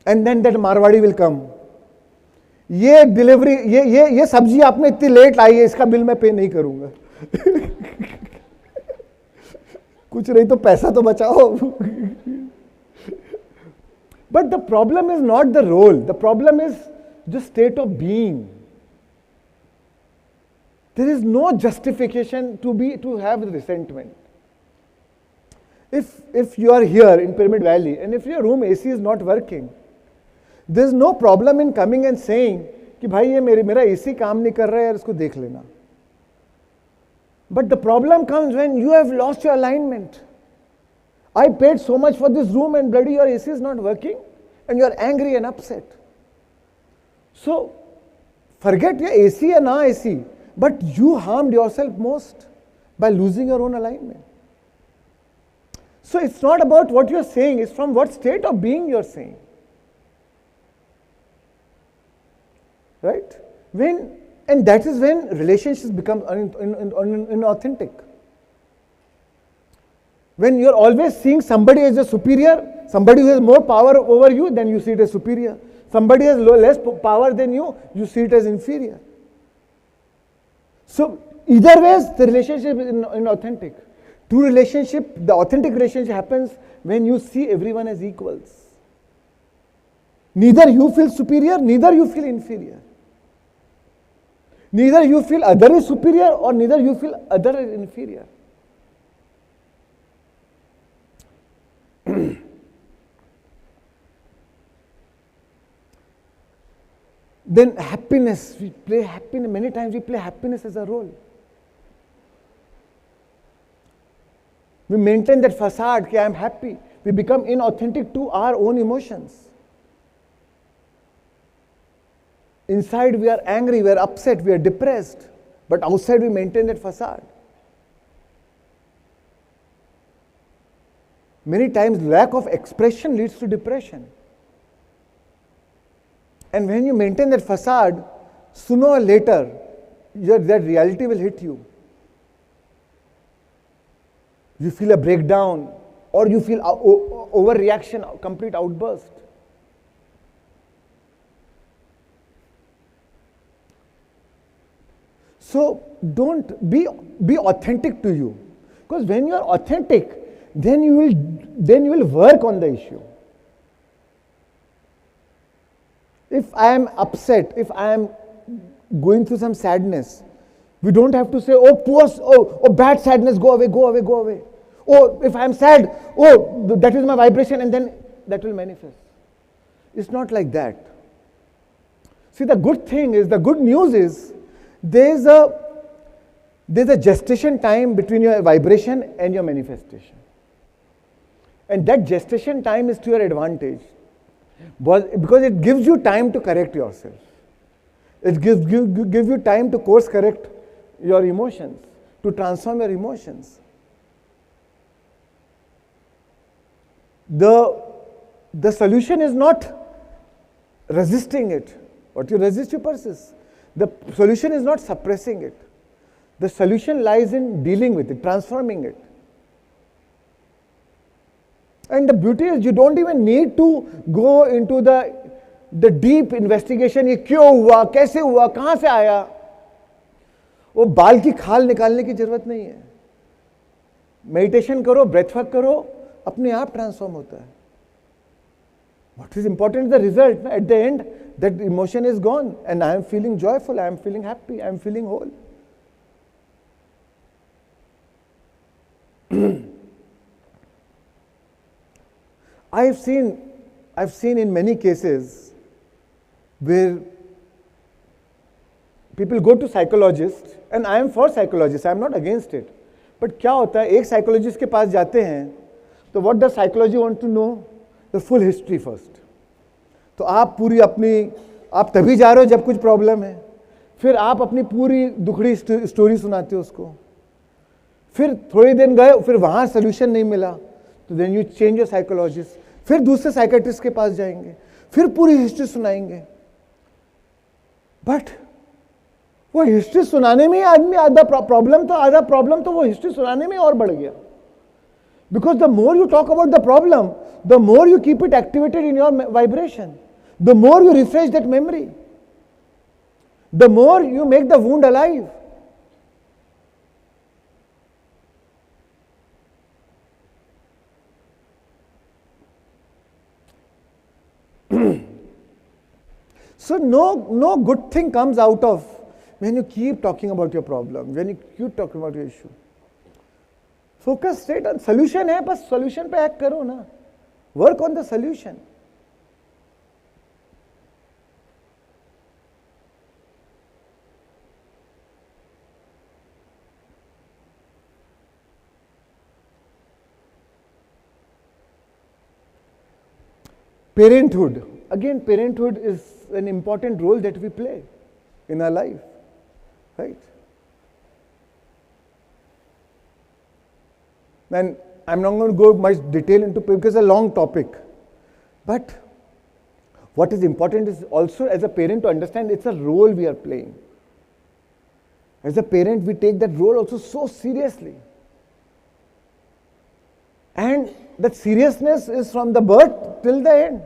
And then that Marwadi will come. ये delivery, ये सब्जी आपने इतनी late लाई है, इसका bill मैं पे नहीं करूंगा. कुछ नहीं तो पैसा तो बचाओ. But the problem is not the role. The problem is the state of being. There is no justification to have resentment. If you are here in Pyramid Valley and if your room AC is not working, there is no problem in coming and saying कि भाई ये मेरा AC काम नहीं कर रहा है यार, इसको देख लेना. But the problem comes when you have lost your alignment. I paid so much for this room and bloody your AC is not working and you are angry and upset. So forget your AC or na AC, but you harmed yourself most by losing your own alignment. So it's not about what you're saying, it's from what state of being you're saying. Right? And that is when relationships become inauthentic. When you're always seeing somebody as a superior, somebody who has more power over you, then you see it as superior. Somebody has less power than you, you see it as inferior. So either ways, the relationship is inauthentic. True relationship, the authentic relationship happens when you see everyone as equals. Neither you feel superior, neither you feel inferior. Neither you feel other is superior or neither you feel other is inferior. Then happiness, many times we play happiness as a role. We maintain that facade, that I am happy. We become inauthentic to our own emotions. Inside we are angry, we are upset, we are depressed, but outside we maintain that facade. Many times lack of expression leads to depression. And when you maintain that facade, sooner or later, that reality will hit you. You feel a breakdown or you feel overreaction, complete outburst. So don't be authentic to you, because when you are authentic, then you will work on the issue. If I am upset, if I am going through some sadness, we don't have to say, oh bad sadness, go away, go away, go away. Oh, if I am sad, oh, that is my vibration, and then that will manifest. It's not like that. See, the good news is, there's a gestation time between your vibration and your manifestation. And that gestation time is to your advantage, because it gives you time to correct yourself. It gives you time to course correct your emotions, to transform your emotions. The solution is not resisting it. What you resist, you persist. The solution is not suppressing it. The solution lies in dealing with it, transforming it. And the beauty is, you don't even need to go into the deep investigation. ये क्यों हुआ, कैसे हुआ, कहाँ से आया? वो बाल की खाल निकालने की जरूरत नहीं है. मेडिटेशन करो, ब्रेथ वर्क करो, अपने आप ट्रांसफॉर्म होता है. What is important is the result. At the end, that emotion is gone and I am feeling joyful, I am feeling happy, I am feeling whole. I've seen in many cases where people go to psychologists, and I am for psychologists, I am not against it. But क्या होता है, एक psychologist के पास जाते हैं, तो what does psychology want to know? The full history first. तो आप तभी जा रहे हो जब कुछ प्रॉब्लम है, फिर आप अपनी पूरी दुखड़ी स्टोरी सुनाते हो उसको, फिर थोड़ी दिन गए, फिर वहाँ सोल्यूशन नहीं मिला, तो then you change your psychologist, फिर दूसरे साइकेट्रिस्ट के पास जाएंगे, फिर पूरी हिस्ट्री सुनाएंगे. बट वो हिस्ट्री सुनाने में आदमी आधा प्रॉब्लम तो वो हिस्ट्री सुनाने में और बढ़ गया. Because the more you talk about the problem, the more you keep it activated in your vibration, the more you refresh that memory, the more you make the wound alive. So no good thing comes out of when you keep talking about your problem, when you keep talking about your issue. Focus straight on solution है, बस solution पे act करो ना, work on the solution. Parenthood. Again, parenthood is an important role that we play in our life, right? And I'm not going to go much detail into because it's a long topic. But what is important is also as a parent to understand it's a role we are playing. As a parent, we take that role also so seriously. And that seriousness is from the birth till the end.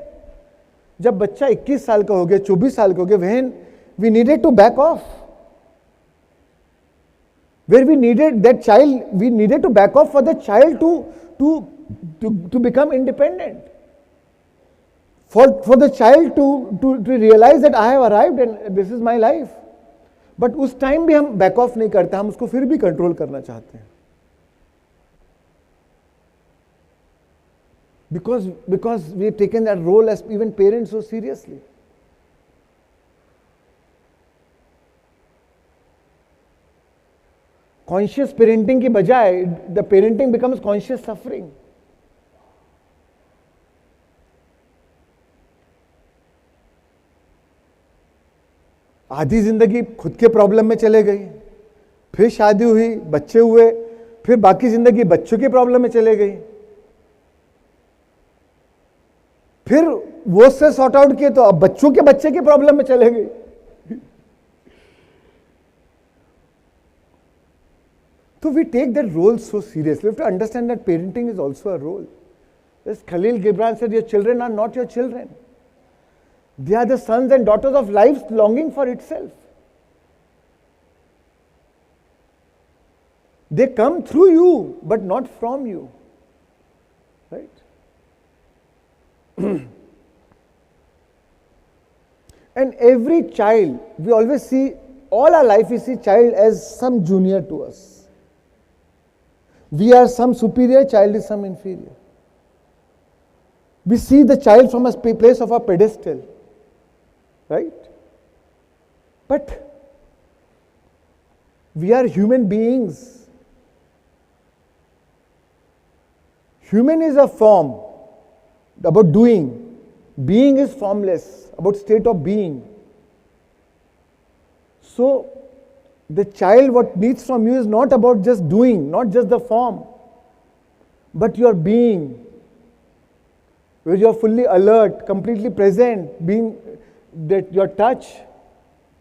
जब बच्चा 21 साल का हो गया, 24 साल का हो गया, when we needed to back off. Where we needed that child, we needed to back off for the child to become independent. For the child to realize that I have arrived and this is my life. But उस time भी हम back of नहीं करते, हम उसको फिर भी control करना चाहते हैं. Because we have taken that role as even parents so seriously. Conscious parenting की बजाय the parenting becomes conscious suffering. आधी जिंदगी खुद के प्रॉब्लम में चले गई, फिर शादी हुई, बच्चे हुए, फिर बाकी जिंदगी बच्चों के प्रॉब्लम में चले गई, फिर वो से सॉर्ट आउट किए तो अब बच्चों के बच्चे के प्रॉब्लम में चले गई. So we take that role so seriously. We have to understand that parenting is also a role. As Khalil Gibran said, your children are not your children. They are the sons and daughters of life's longing for itself. They come through you, but not from you. Right? And every child, we always see, all our life we see child as some junior to us. We are some superior, child is some inferior. We see the child from a place of a pedestal. Right? But we are human beings. Human is a form, about doing. Being is formless, about state of being. So, the child, what needs from you is not about just doing, not just the form, but your being, where you are fully alert, completely present, being that your touch,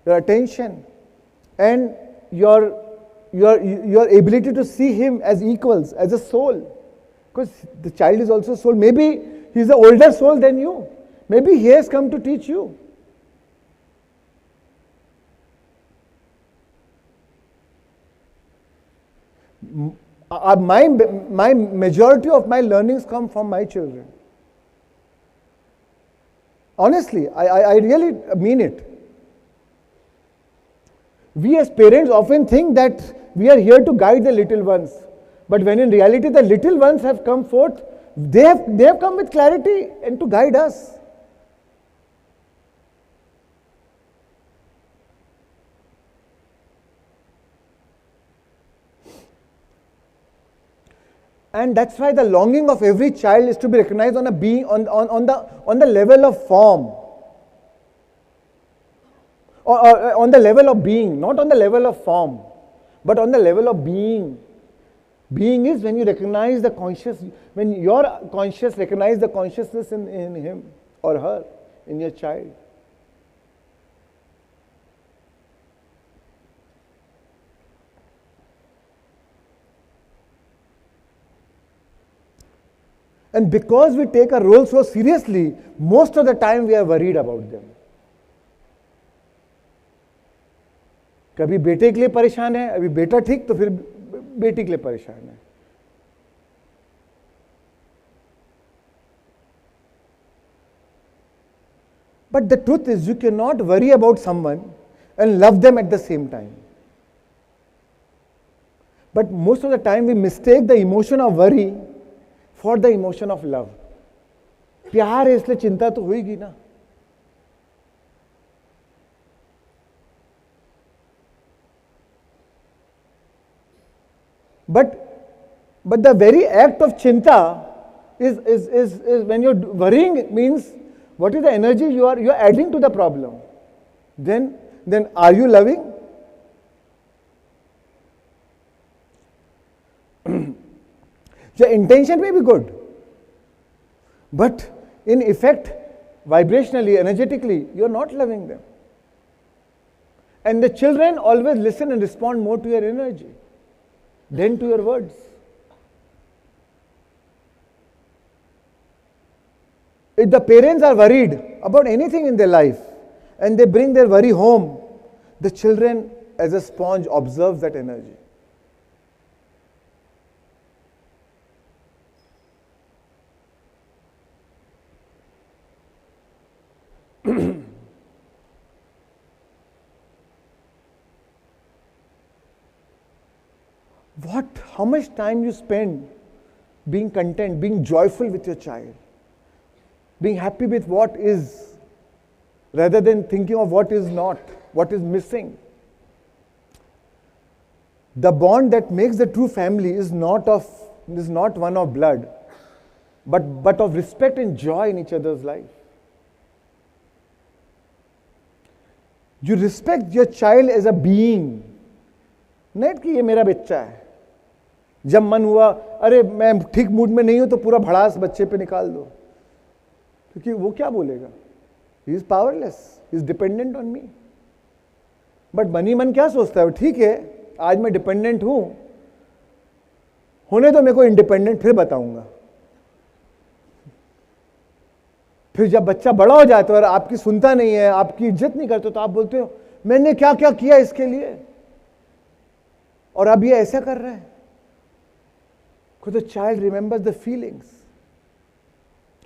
your attention, and your ability to see him as equals, as a soul. Because the child is also soul. Maybe he is an older soul than you. Maybe he has come to teach you. My majority of my learnings come from my children. Honestly, I really mean it. We as parents often think that we are here to guide the little ones. But when in reality the little ones have come forth, they have come with clarity and to guide us. And that's why the longing of every child is to be recognized on a being, on the level of form, or on the level of being, not on the level of form, but on the level of being. Being is when you recognize the conscious, when your conscious recognize the consciousness in him or her, in your child. And because we take our role so seriously, most of the time we are worried about them. कभी बेटे के लिए परेशान है, अभी बेटा ठीक तो फिर बेटी के लिए परेशान है. But the truth is, you cannot worry about someone and love them at the same time. But most of the time we mistake the emotion of worry for the emotion of love. प्यार है इसलिए चिंता तो होगी ना. But the very act of chinta is when you're worrying means What is the energy you are adding to the problem? Then are you loving? Your intention may be good, but in effect, vibrationally, energetically, you are not loving them. And the children always listen and respond more to your energy than to your words. If the parents are worried about anything in their life and they bring their worry home, the children as a sponge observes that energy. How much time you spend being content, being joyful with your child, being happy with what is, rather than thinking of what is not, what is missing. The bond that makes the true family is not one of blood, but of respect and joy in each other's life. You respect your child as a being, नहीं कि ये मेरा बच्चा है. जब मन हुआ अरे मैं ठीक मूड में नहीं हूं तो पूरा भड़ास बच्चे पे निकाल दो, क्योंकि वो क्या बोलेगा? He is powerless, he is dependent on me. But money मन क्या सोचता है? ठीक है, आज मैं डिपेंडेंट हूं, होने तो मेरे को इंडिपेंडेंट फिर बताऊंगा. फिर जब बच्चा बड़ा हो जाता है और आपकी सुनता नहीं है, आपकी इज्जत नहीं करता, तो आप बोलते हो मैंने क्या क्या किया इसके लिए और अब ये ऐसा कर रहा है. Because the child remembers the feelings,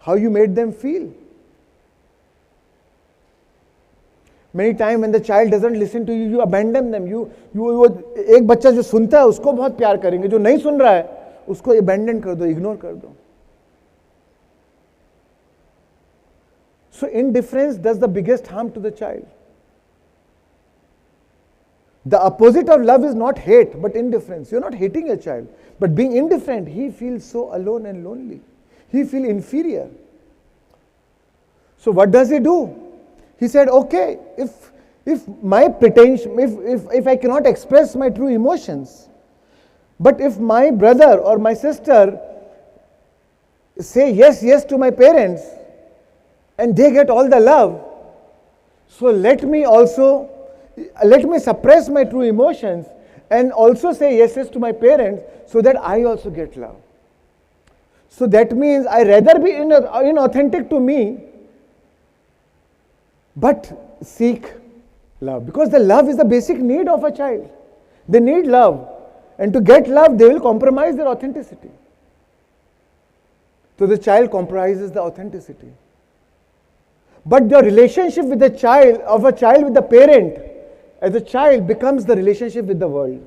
how you made them feel. Many times when the child doesn't listen to you, you abandon them. एक बच्चा जो सुनता है उसको बहुत प्यार करेंगे, जो नहीं सुन रहा है उसको abandon कर दो, इग्नोर कर दो. So indifference does the biggest harm to the child. The opposite of love is not hate, but indifference. You're not hating your child, but being indifferent, he feels so alone and lonely. He feels inferior. So what does he do? He said, okay, if my pretension, if I cannot express my true emotions, but if my brother or my sister say yes to my parents, and they get all the love, so let me suppress my true emotions and also say yes to my parents so that I also get love. So that means I rather be inauthentic to me, but seek love. Because the love is the basic need of a child. They need love. And to get love, they will compromise their authenticity. So the child compromises the authenticity. But the relationship with the child, of a child with the parent, as a child becomes the relationship with the world.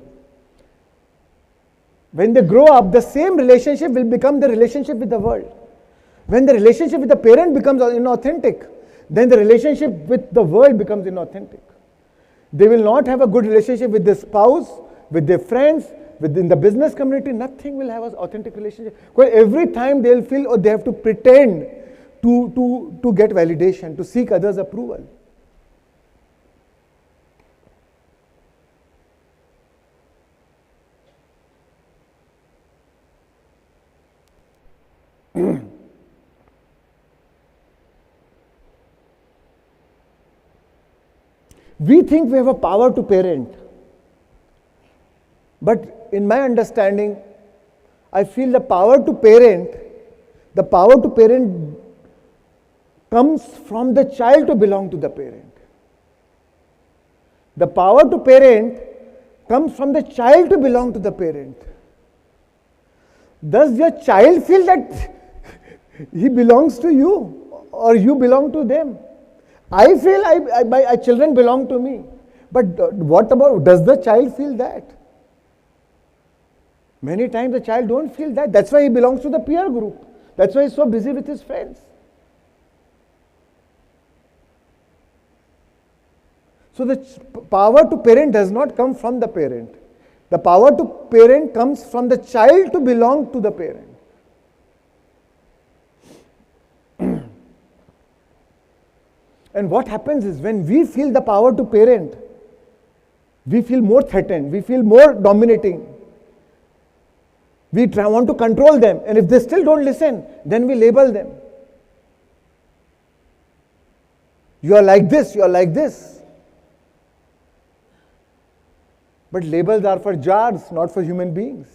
When they grow up, the same relationship will become the relationship with the world. When the relationship with the parent becomes inauthentic, then the relationship with the world becomes inauthentic. They will not have a good relationship with their spouse, with their friends, within the business community. Nothing will have an authentic relationship. Because every time they will feel or they have to pretend to get validation, to seek others' approval. We think we have a power to parent. But in my understanding, I feel the power to parent comes from the child to belong to the parent. The power to parent comes from the child to belong to the parent. Does your child feel that he belongs to you or you belong to them? I feel my children belong to me. But what about, does the child feel that? Many times the child don't feel that. That's why he belongs to the peer group. That's why he's so busy with his friends. So the power to parent does not come from the parent. The power to parent comes from the child to belong to the parent. And what happens is when we feel the power to parent, we feel more threatened, we feel more dominating. We want to control them, and if they still don't listen, then we label them. You are like this, you are like this. But labels are for jars, not for human beings.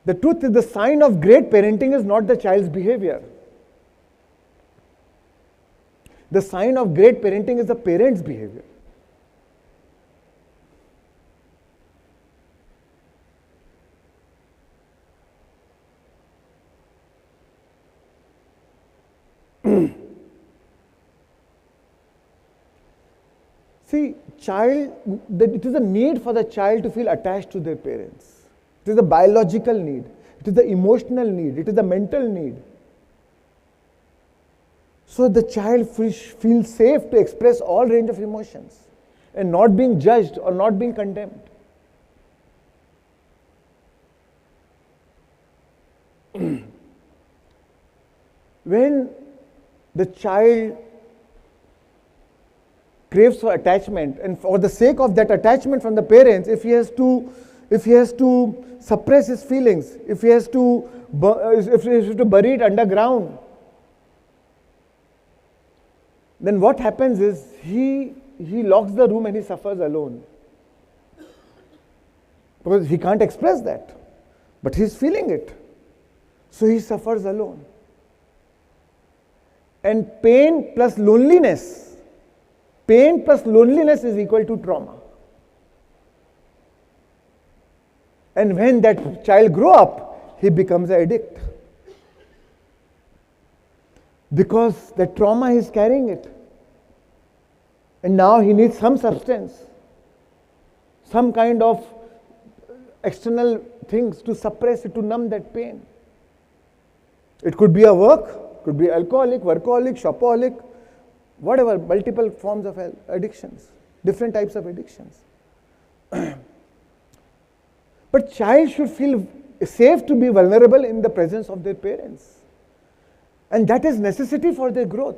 The truth is, the sign of great parenting is not the child's behavior. The sign of great parenting is the parent's behavior. See, it is a need for the child to feel attached to their parents. It is a biological need. It is the emotional need. It is the mental need. So the child feels safe to express all range of emotions and not being judged or not being condemned. When the child craves for attachment, and for the sake of that attachment from the parents, if he has to suppress his feelings, if he has to bury it underground, then what happens is he locks the room and he suffers alone. Because he can't express that, but he's feeling it. So he suffers alone. And pain plus loneliness is equal to trauma. And when that child grows up, he becomes an addict. Because the trauma is carrying it. And now he needs some substance, some kind of external things to suppress it, to numb that pain. It could be a work, could be alcoholic, workaholic, shopaholic, whatever, multiple forms of addictions, different types of addictions. But child should feel safe to be vulnerable in the presence of their parents. And that is necessity for their growth.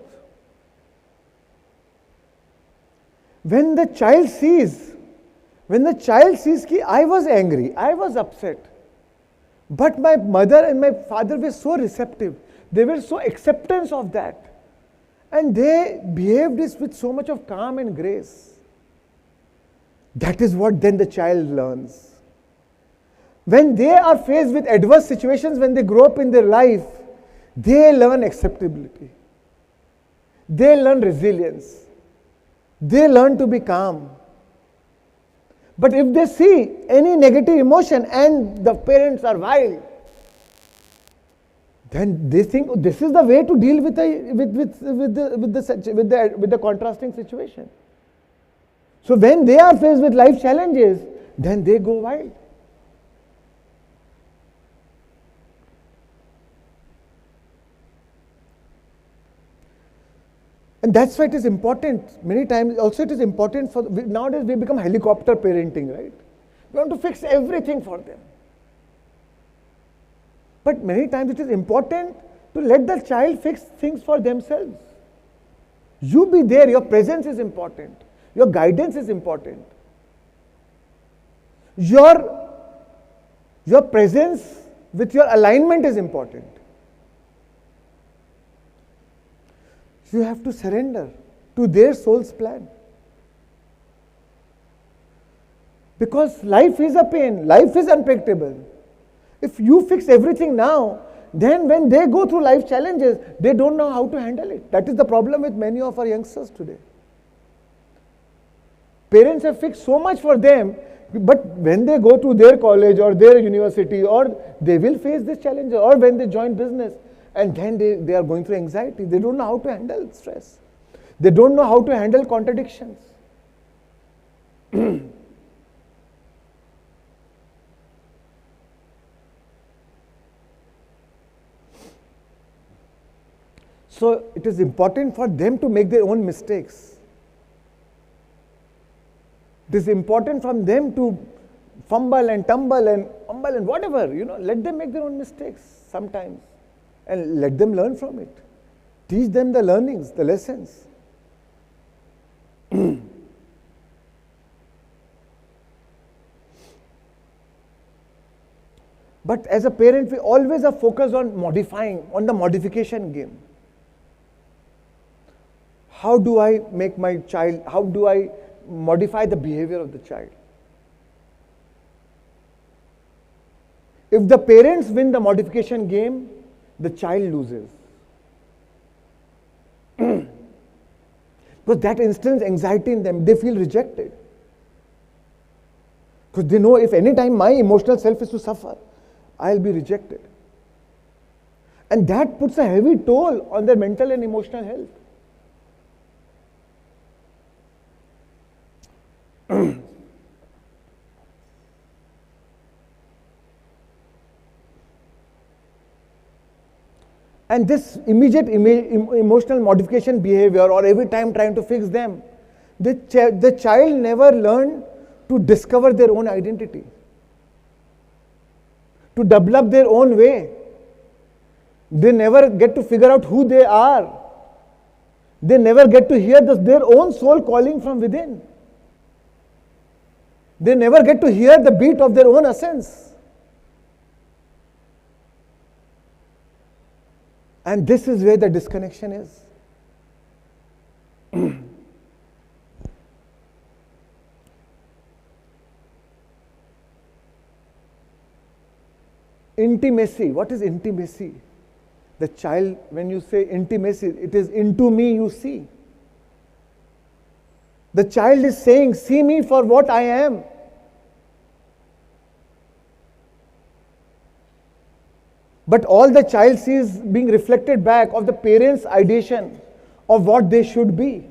When the child sees that I was angry, I was upset, but my mother and my father were so receptive, they were so acceptance of that, and they behaved this with so much of calm and grace. That is what then the child learns. When they are faced with adverse situations, when they grow up in their life, they learn acceptability. They learn resilience. They learn to be calm. But if they see any negative emotion and the parents are wild, then they think, oh, this is the way to deal with the contrasting situation. So when they are faced with life challenges, then they go wild. And that's why it is important, many times also it is important for, nowadays we become helicopter parenting, right? We want to fix everything for them. But many times it is important to let the child fix things for themselves. You be there, your presence is important. Your guidance is important. Your presence with your alignment is important. You have to surrender to their soul's plan. Because life is a pain, life is unpredictable. If you fix everything now, then when they go through life challenges, they don't know how to handle it. That is the problem with many of our youngsters today. Parents have fixed so much for them, but when they go to their college or their university, or they will face this challenge, or when they join business, and then they are going through anxiety. They don't know how to handle stress. They don't know how to handle contradictions. So it is important for them to make their own mistakes. It is important for them to fumble and tumble and umble and whatever, let them make their own mistakes sometimes and let them learn from it. Teach them the learnings, the lessons. But as a parent, we always are focused on modifying, on the modification game. How do I make my child, how do I modify the behavior of the child? If the parents win the modification game, the child loses. Because that instills anxiety in them, they feel rejected. Because they know if any time my emotional self is to suffer, I'll be rejected. And that puts a heavy toll on their mental and emotional health. And this immediate emotional modification behavior, or every time trying to fix them, the child never learned to discover their own identity, to develop their own way. They never get to figure out who they are. They never get to hear their own soul calling from within. They never get to hear the beat of their own essence. And this is where the disconnection is. Intimacy. What is intimacy? The child, when you say intimacy, it is into me you see. The child is saying, see me for what I am. But all the child sees being reflected back of the parents' ideation of what they should be.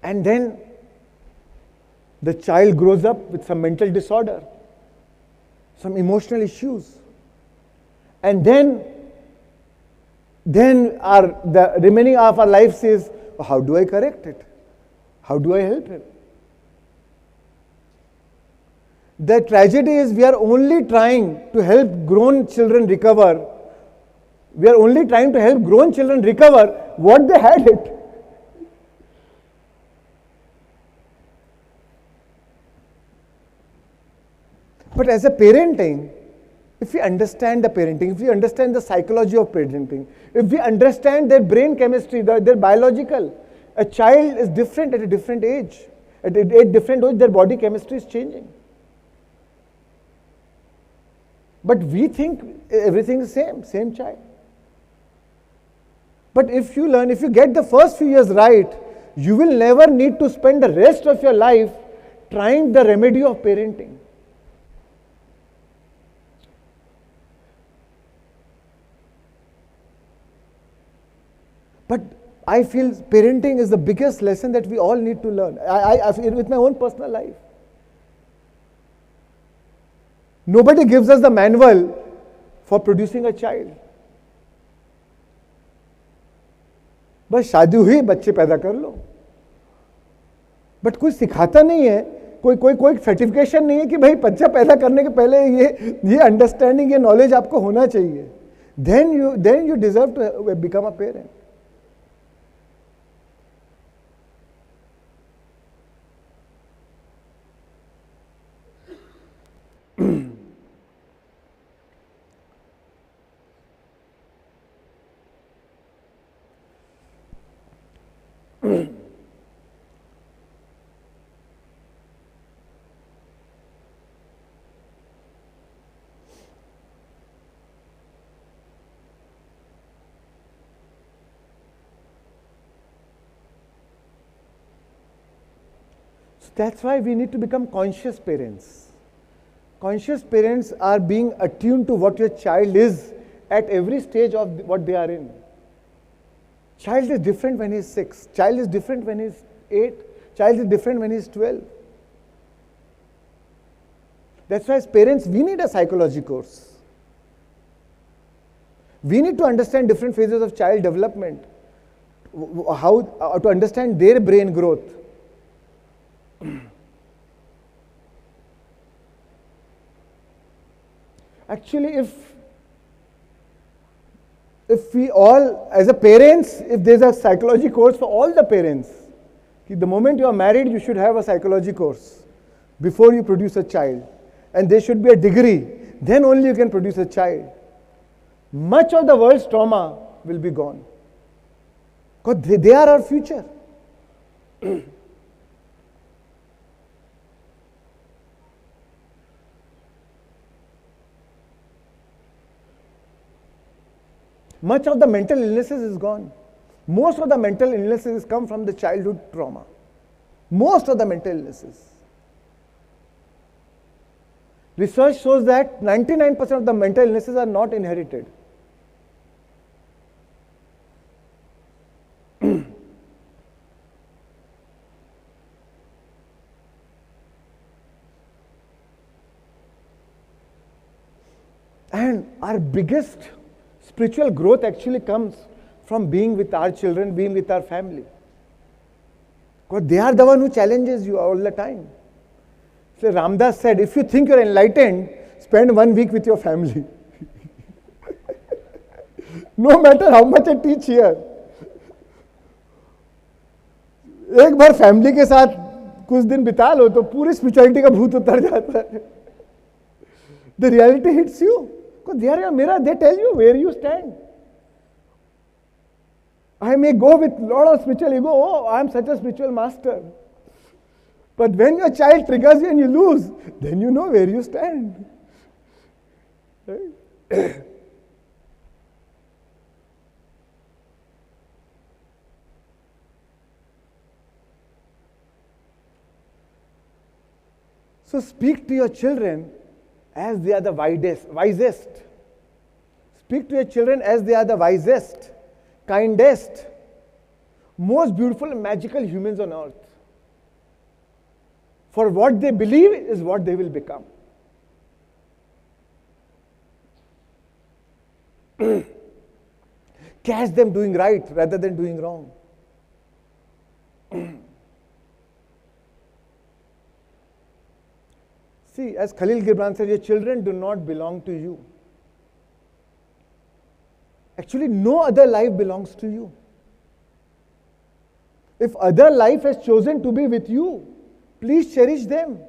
And then the child grows up with some mental disorder, some emotional issues. And then the remaining of our life says, how do I correct it? How do I help him? The tragedy is we are only trying to help grown children recover. We are only trying to help grown children recover what they had it. But as a parenting, if we understand the parenting, if we understand the psychology of parenting, if we understand their brain chemistry, their biological, a child is different at a different age. At a different age, their body chemistry is changing. But we think everything is same child. But if you get the first few years right, you will never need to spend the rest of your life trying the remedy of parenting. But I feel parenting is the biggest lesson that we all need to learn. I feel with my own personal life. Nobody gives us the manual for producing a child. बस शादी हुई बच्चे पैदा कर लो. But कोई सिखाता नहीं है, कोई सर्टिफिकेशन नहीं है कि भाई बच्चा पैदा करने के पहले ये अंडरस्टैंडिंग, ये नॉलेज आपको होना चाहिए. Then you deserve to become a parent. That's why we need to become conscious parents. Conscious parents are being attuned to what your child is at every stage of what they are in. Child is different when he's 6. Child is different when he's 8. Child is different when he's 12. That's why as parents, we need a psychology course. We need to understand different phases of child development how to understand their brain growth. Actually, if we all, as a parents, if there's a psychology course for all the parents, the moment you are married, you should have a psychology course before you produce a child. And there should be a degree, then only you can produce a child. Much of the world's trauma will be gone. Because they are our future. Much of the mental illnesses is gone. Most of the mental illnesses come from the childhood trauma. Most of the mental illnesses. Research shows that 99% of the mental illnesses are not inherited. And our biggest spiritual growth actually comes from being with our children, being with our family. Because they are the one who challenges you all the time. So Ramdas said, if you think you're enlightened, spend 1 week with your family. No matter how much I teach here. एक बार family के साथ कुछ दिन बिता लो तो पूरी spirituality का भूत उतर जाता है. The reality hits you. Because they are your mirror, they tell you where you stand. I may go with a lot of spiritual ego, oh, I am such a spiritual master. But when your child triggers you and you lose, then you know where you stand. Right? So speak to your children as they are the wisest. Speak to your children as they are the wisest, kindest, most beautiful and magical humans on earth. For what they believe is what they will become. Catch them doing right rather than doing wrong. See, as Khalil Gibran said, your children do not belong to you. Actually, no other life belongs to you. If other life has chosen to be with you, please cherish them.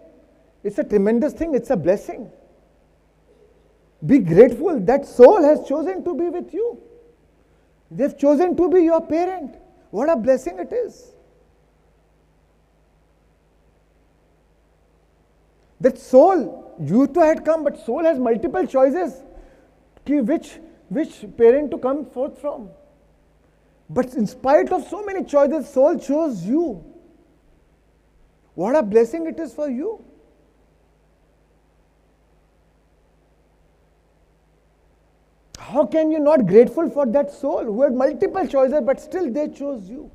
It's a tremendous thing, it's a blessing. Be grateful that soul has chosen to be with you. They've chosen to be your parent. What a blessing it is. That soul, you too had come, but soul has multiple choices. Which parent to come forth from. But in spite of so many choices, soul chose you. What a blessing it is for you. How can you not be grateful for that soul who had multiple choices, but still they chose you?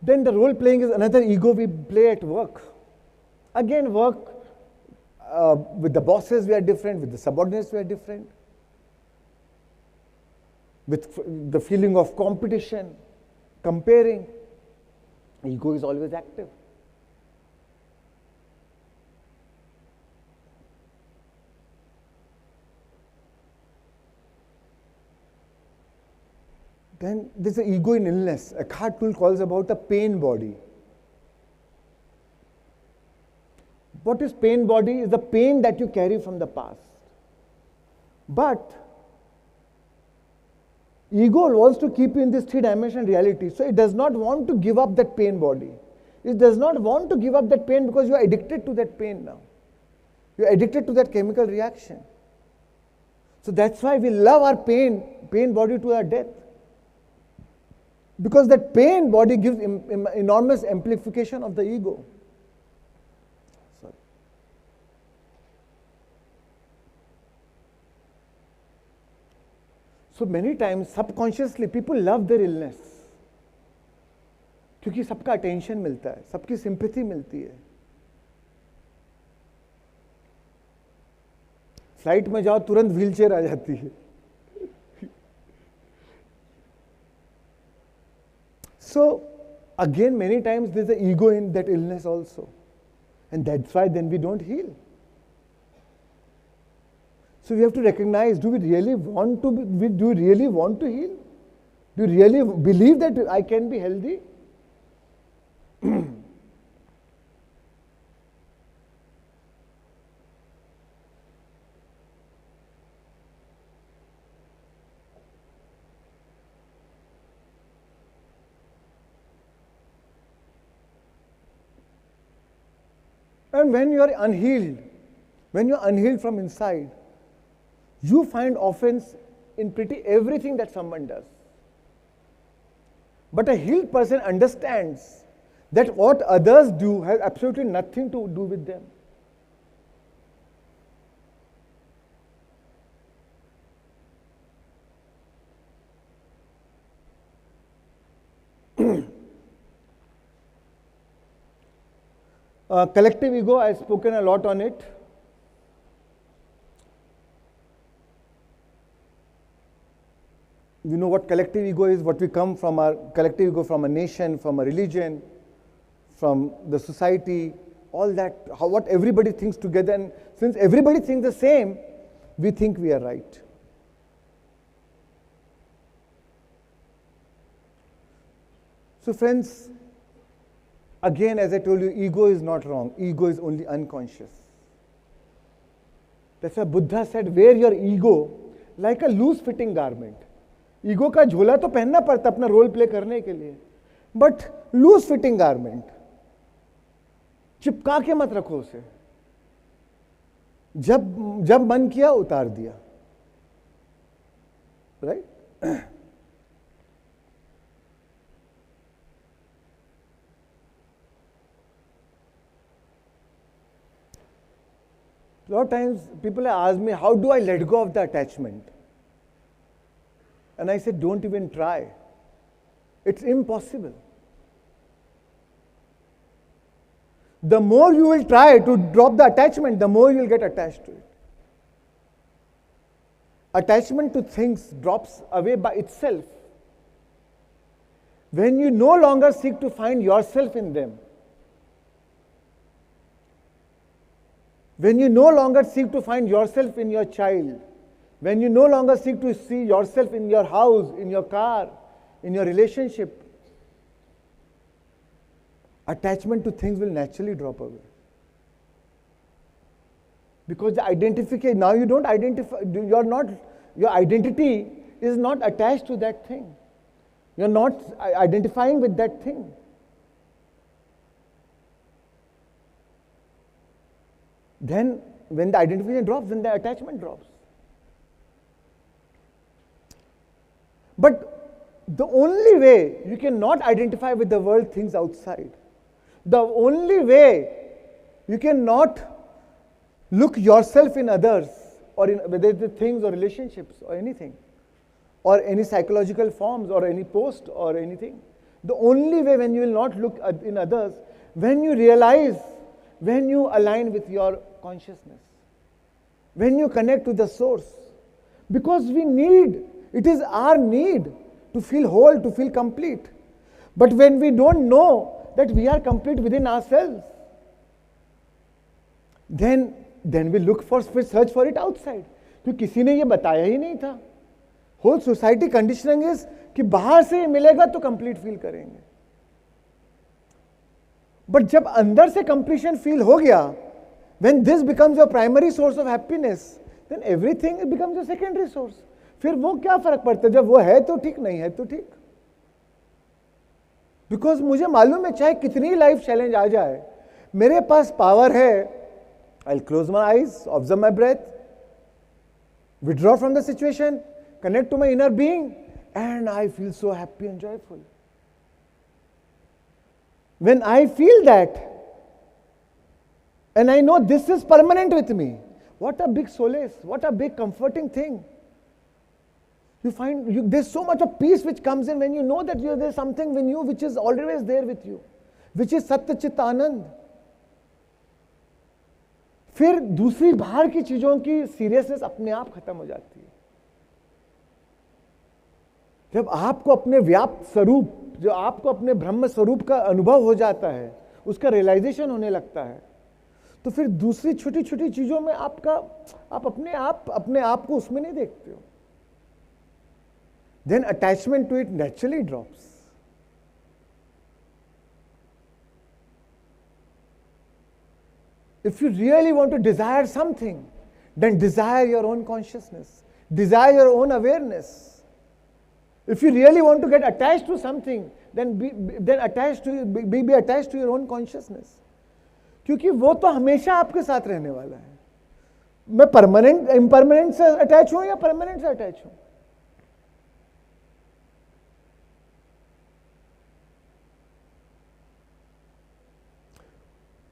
Then the role playing is another ego we play at work. Again, work with the bosses we are different, with the subordinates we are different. With the feeling of competition, comparing, ego is always active. Then there's an ego in illness. Eckhart Tolle calls about a pain body. What is pain body? Is the pain that you carry from the past. But ego wants to keep you in this three-dimensional reality. So it does not want to give up that pain body. It does not want to give up that pain because you are addicted to that pain now. You are addicted to that chemical reaction. So that's why we love our pain body to our death. Because that pain body gives enormous amplification of the ego. Sorry. So many times, subconsciously, people love their illness. क्योंकि सबका attention मिलता है, सबकी sympathy मिलती है. Flight में जाओ तुरंत व्हीलचेयर आ जाती है. So again, many times there's an ego in that illness also, and that's why then we don't heal. So we have to recognize: do we really want to? Do we really want to heal? Do you really believe that I can be healthy? And when you are unhealed, when you are unhealed from inside, you find offense in pretty everything that someone does. But a healed person understands that what others do has absolutely nothing to do with them. Collective ego, I've spoken a lot on it. We know what collective ego is, what we come from, our collective ego from a nation, from a religion, from the society, all that, what everybody thinks together. And since everybody thinks the same, we think we are right. So friends, again, as I told you, ego is not wrong. Ego is only unconscious. That's why Buddha said, wear your ego like a loose-fitting garment. Ego का झोला तो पहनना पड़ता अपना role play करने के लिए, but loose fitting garment, चिपका के मत रखो उसे. जब मन किया उतार दिया. Right? A lot of times people ask me, how do I let go of the attachment? And I said, don't even try. It's impossible. The more you will try to drop the attachment, the more you will get attached to it. Attachment to things drops away by itself when you no longer seek to find yourself in them. When you no longer seek to find yourself in your child, when you no longer seek to see yourself in your house, in your car, in your relationship, attachment to things will naturally drop away. Because the identification, now you don't identify, your identity is not attached to that thing. You're not identifying with that thing. Then, when the identification drops, then the attachment drops. But the only way you cannot identify with the world things outside, the only way you cannot look yourself in others, or in whether it's things or relationships or anything, or any psychological forms or any post or anything, the only way when you will not look in others, when you realize, when you align with your consciousness, when you connect to the source. Because we need, it is our need to feel whole, to feel complete. But when we don't know that we are complete within ourselves, then we look for, search for it outside. क्योंकि किसी ने ये बताया ही नहीं था. Whole society conditioning is कि बाहर से ये मिलेगा तो complete feel करेंगे. But जब अंदर से completion feel हो गया, when this becomes your primary source of happiness, then everything becomes a secondary source. फिर वो क्या फर्क पड़ता है, जब वो है तो ठीक, नहीं है तो ठीक. बिकॉज मुझे मालूम है चाहे कितनी लाइफ चैलेंज आ जाए, मेरे पास पावर है. I'll close my eyes, observe my breath, withdraw from the situation, connect to my inner being, and I feel so happy and joyful. When I feel that, and I know this is permanent with me, what a big solace, what a big comforting thing. You find there's so much of peace which comes in when you know that there's something in you which is always there with you, which is Satya Chit Anand. फिर दूसरी बाहर की चीजों की seriousness अपने आप खत्म हो जाती है। जब आपको अपने व्याप्त स्वरूप, जो आपको अपने ब्रह्म स्वरूप का अनुभव हो जाता है, उसका रियलाइजेशन होने लगता है, तो फिर दूसरी छोटी छोटी चीजों में आप अपने आप को उसमें नहीं देखते हो। Then attachment to it naturally drops. If you really want to desire something, then desire your own consciousness, desire your own awareness. If you really want to get attached to something, then be attached to your own consciousness. क्योंकि वो तो हमेशा आपके साथ रहने वाला है। मैं परमानेंट इम्परमानेंट से अटैच हूं या परमानेंट से अटैच हूं?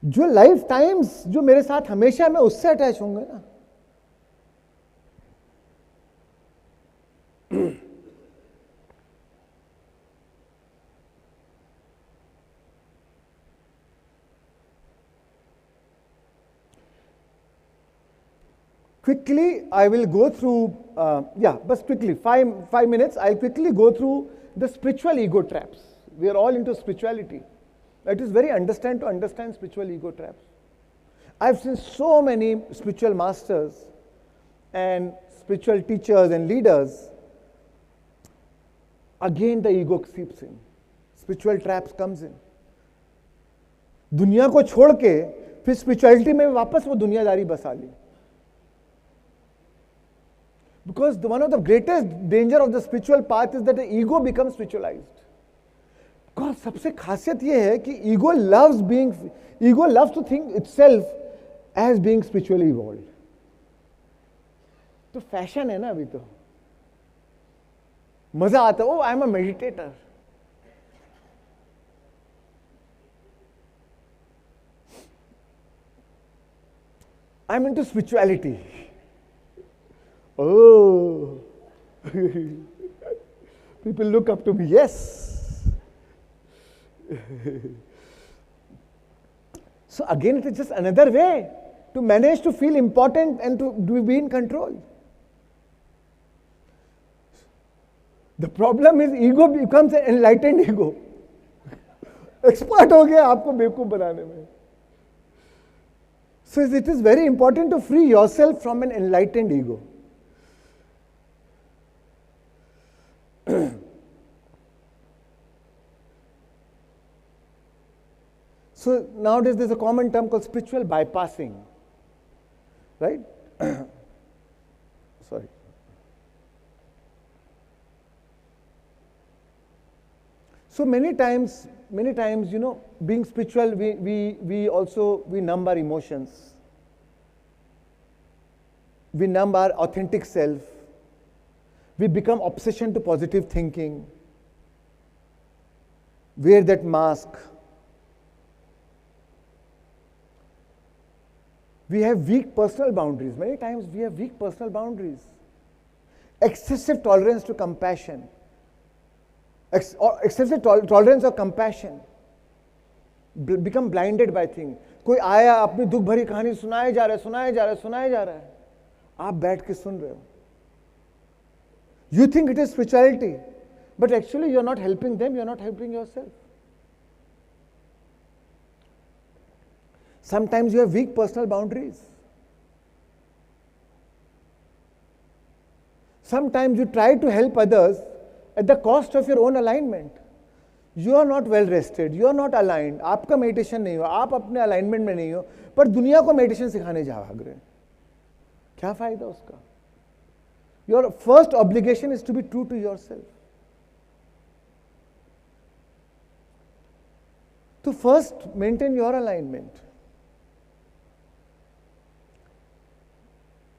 जो लाइफ टाइम्स जो मेरे साथ हमेशा, मैं उससे अटैच होंगे ना। Quickly, I will go through, but quickly, 5 minutes, I'll quickly go through the spiritual ego traps. We are all into spirituality. It is very to understand spiritual ego traps. I've seen so many spiritual masters and spiritual teachers and leaders. Again, the ego seeps in. Spiritual traps comes in. दुनिया को छोड़ के फिर spirituality में वापस वो दुनियादारी बसा ली. Because one of the greatest danger of the spiritual path is that the ego becomes spiritualized. Because सबसे खासियत ये है कि ego loves to think itself as being spiritually evolved. तो फैशन है ना अभी तो, मजा आता है. Oh, I am a meditator. I am into spirituality. Oh, people look up to me. Yes. So again, it is just another way to manage to feel important and to be in control. The problem is ego becomes an enlightened ego. Expert हो गया आपको बेवकूफ बनाने में. So it is very important to free yourself from an enlightened ego. So nowadays there's a common term called spiritual bypassing, right? Sorry. So many times, you know, being spiritual, we also numb our emotions. We numb our authentic self. We become obsession to positive thinking. Wear that mask. We have weak personal boundaries. Many times we have weak personal boundaries. Excessive tolerance to compassion. Excessive tolerance or compassion. Become blinded by things. कोई आया अपनी दुख भरी कहानी सुनाए जा रहा है. आप बैठ के सुन रहे हो. You think it is spirituality, but actually you are not helping them, you are not helping yourself. Sometimes you have weak personal boundaries. Sometimes you try to help others at the cost of your own alignment. You are not well rested, you are not aligned. आपका meditation नहीं हो, आप अपने alignment में नहीं हो, पर दुनिया को meditation सिखाने जा भाग रहे हैं. क्या फायदा उसका? Your first obligation is to be true to yourself. To first maintain your alignment.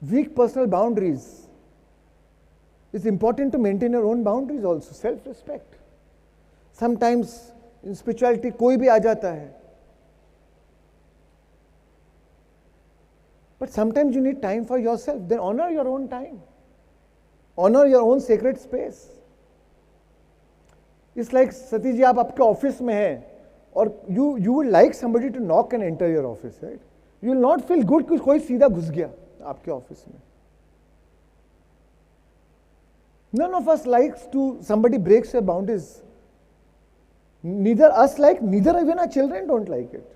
Weak personal boundaries. It's important to maintain your own boundaries also, self-respect. Sometimes in spirituality कोई भी आ जाता है. But sometimes you need time for yourself. Then honor your own time. Honor your own sacred space. It's like सती जी आप आपके office में हैं और you would like somebody to knock and enter your office, right? You will not feel good कि कोई सीधा घुस गया आपके ऑफिस में. None of us likes to somebody breaks your boundaries. Neither us like, neither even our children don't like it.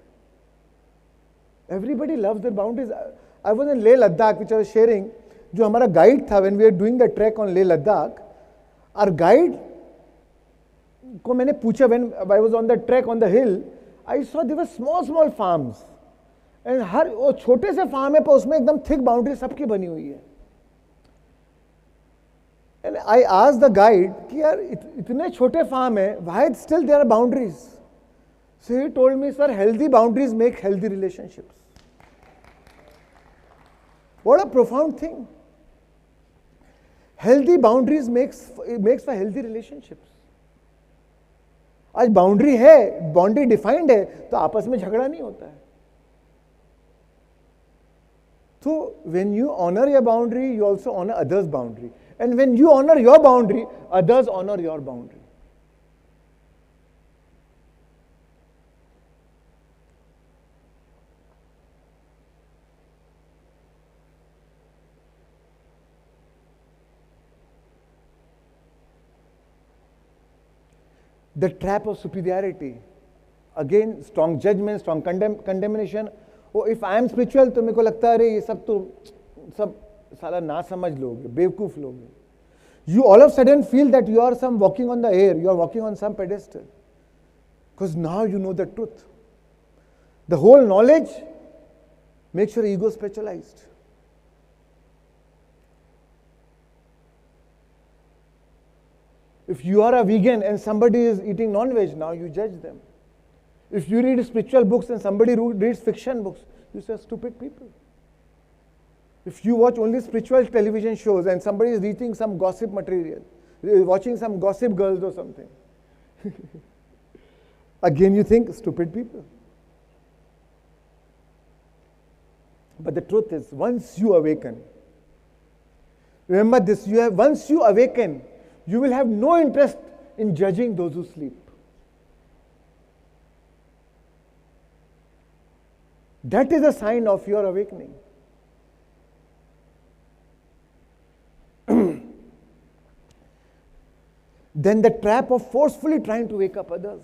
Everybody loves their boundaries. I was in Leh Ladakh, which I was sharing. जो हमारा guide था when we were doing the trek on Leh Ladakh, our guide को मैंने पूछा when I was on the trek on the hill, I saw there were small farms. And हर वो छोटे से farm है पर उसमें एकदम थिक बाउंड्री सबकी बनी हुई है. And I asked the guide कि यार इतने छोटे फार्म है, why still there are boundaries? So he told me, sir, healthy boundaries make healthy relationships. What a profound thing. Healthy boundaries makes for healthy relationships. आज boundary है, boundary defined है, तो आपस में झगड़ा नहीं होता है. So when you honor your boundary, you also honor others' boundary. And when you honor your boundary, others honor your boundary. The trap of superiority. Again, strong judgment, strong condemnation. Oh, if I am spiritual, तो मेरे को लगता है अरे ये सब साला ना समझ लोग, बेवकूफ लोग. You all of a sudden feel that you are walking on the air, you are walking on some pedestal. Because now you know the truth. The whole knowledge makes your ego spiritualized. If you are a vegan and somebody is eating non-veg, now you judge them. If you read spiritual books and somebody reads fiction books, you say stupid people. If you watch only spiritual television shows and somebody is reading some gossip material, watching some gossip girls or something, again you think stupid people. But the truth is, once you awaken, remember this, once you awaken, you will have no interest in judging those who sleep. That is a sign of your awakening. Then the trap of forcefully trying to wake up others.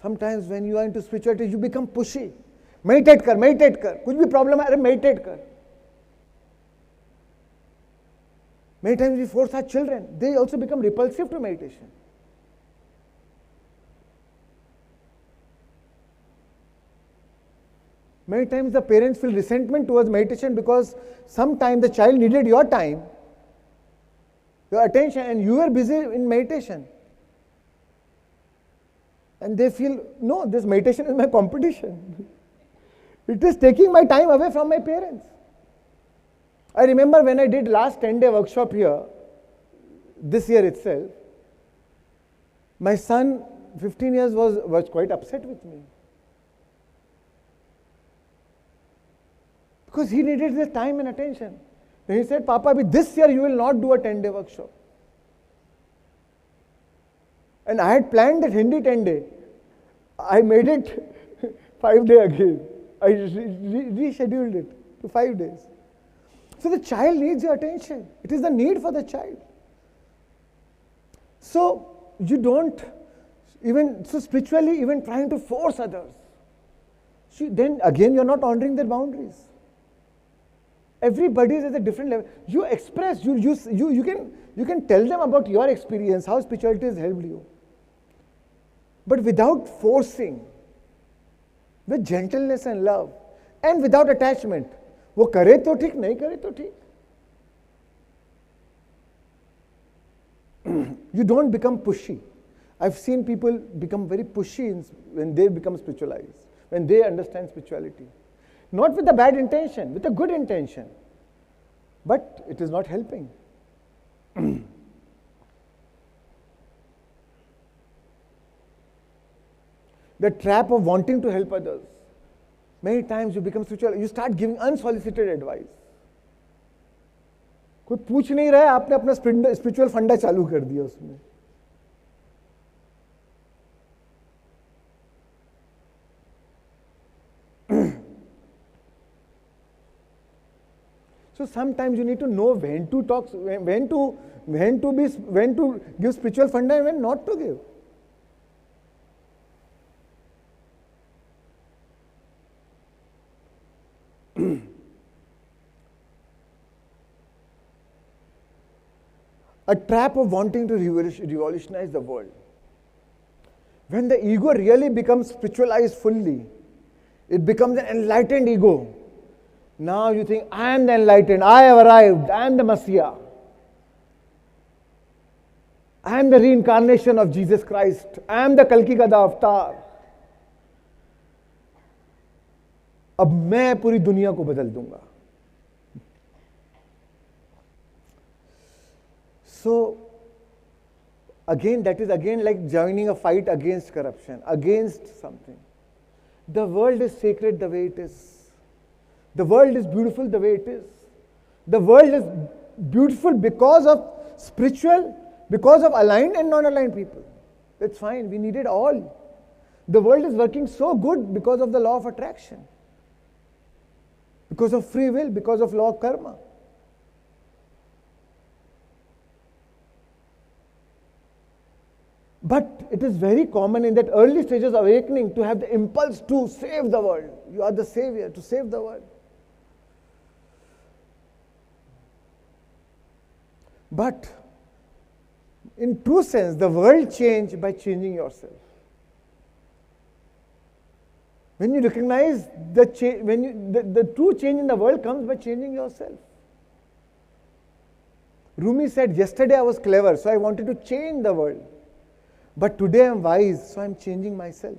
Sometimes when you are into spirituality, you become pushy. Meditate kar. कुछ भी problem है, अरे meditate कर. Many times we force our children. They also become repulsive to meditation. Many times the parents feel resentment towards meditation because sometimes the child needed your time, your attention, and you were busy in meditation. And they feel, no, this meditation is my competition. It is taking my time away from my parents. I remember when I did last 10-day workshop here, this year itself, my son, 15 years, was quite upset with me. Because he needed the time and attention. Then he said, Papa, this year you will not do a 10-day workshop. And I had planned that Hindi 10-day. I made it 5-day again. I rescheduled it to 5 days. So the child needs your attention. It is the need for the child. So you don't even, so spiritually even trying to force others. Then again you are not honoring their boundaries. Everybody is at a different level. You express, you can tell them about your experience, how spirituality has helped you. But without forcing, with gentleness and love, and without attachment. वो करे तो ठीक, नहीं करे तो ठीक. You don't become pushy. I've seen people become very pushy when they become spiritualized, when they understand spirituality. Not with a bad intention, with a good intention. But it is not helping. The trap of wanting to help others. Many times you become spiritual, you start giving unsolicited advice. कोई पूछ नहीं रहा है, आपने अपना spiritual फंडा चालू कर दिया उसमें. So sometimes you need to know when to talk, when to give spiritual funda and when not to give. A trap of wanting to revolutionize the world. When the ego really becomes spiritualized fully, it becomes an enlightened ego. Now you think, I am the enlightened, I have arrived, I am the Messiah. I am the reincarnation of Jesus Christ. I am the Kalki Gada avatar. अब मैं पूरी दुनिया को बदल दूंगा. So, again, that is again like joining a fight against corruption, against something. The world is sacred the way it is. The world is beautiful the way it is. The world is beautiful because of spiritual, because of aligned and non-aligned people. That's fine, we need it all. The world is working so good because of the law of attraction, because of free will, because of law of karma. But it is very common in that early stages of awakening to have the impulse to save the world. You are the savior, to save the world. But in true sense, the world changes by changing yourself. When you recognize the true change in the world comes by changing yourself. Rumi said, yesterday I was clever, so I wanted to change the world. But today I am wise, so I am changing myself.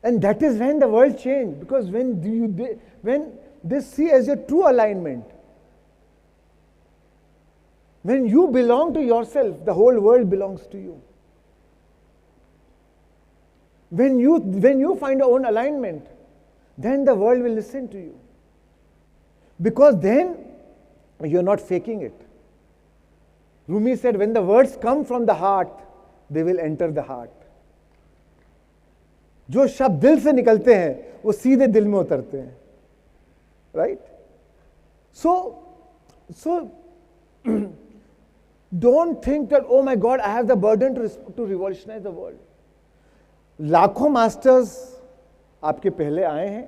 And that is when the world changes, because when they see as your true alignment, when you belong to yourself, the whole world belongs to you. When you find your own alignment, then the world will listen to you. Because then you are not faking it. Rumi said, when the words come from the heart, they will enter the heart. जो शब्द दिल से निकलते हैं वो सीधे दिल में उतरते हैं. Right? So don't think that, oh my God, I have the burden to revolutionize the world. लाखों मास्टर्स आपके पहले आए हैं,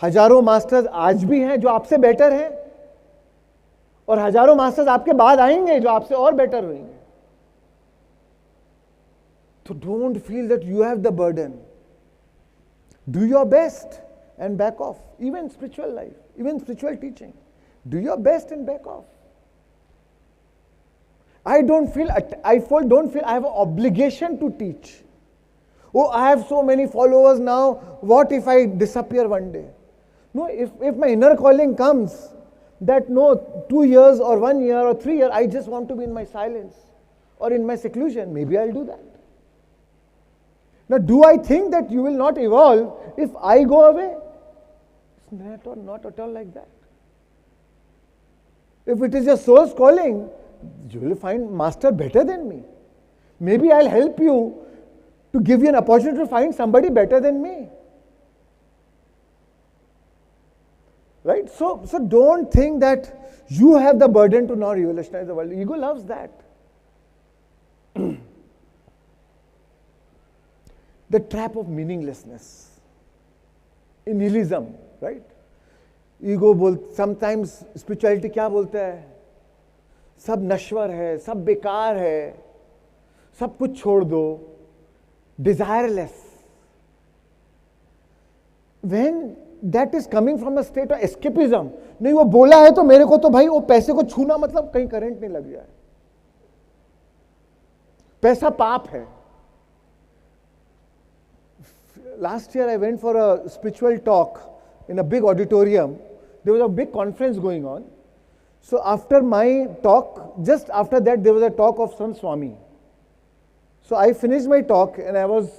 हजारों मास्टर्स आज भी हैं जो आपसे बेटर हैं, और हजारों मास्टर्स आपके बाद आएंगे जो आपसे और बेटर होंगे. So don't feel that you have the burden. Do your best and back off. Even spiritual life, even spiritual teaching. Do your best and back off. I don't feel I have an obligation to teach. Oh, I have so many followers now. What if I disappear one day? No, if my inner calling comes, that no, 2 years or 1 year or 3 years, I just want to be in my silence or in my seclusion, maybe I'll do that. Now, do I think that you will not evolve if I go away? It's not at all like that. If it is your soul's calling, you will find master better than me. Maybe I'll help you to give you an opportunity to find somebody better than me. Right? So don't think that you have the burden to now revolutionize the world. Ego loves that. The trap of meaninglessness. In nihilism, right? Ego sometimes spirituality क्या बोलता है? सब नश्वर है, सब बेकार है, सब कुछ छोड़ दो, desireless. When that is coming from a state of escapism, नहीं वो बोला है तो मेरे को तो भाई वो पैसे को छूना मतलब कहीं करंट नहीं लग जाए, पैसा पाप है. Last year I went for a spiritual talk in a big auditorium. There was a big conference going on. So after my talk, just after that there was a talk of some Swami. So I finished my talk and I was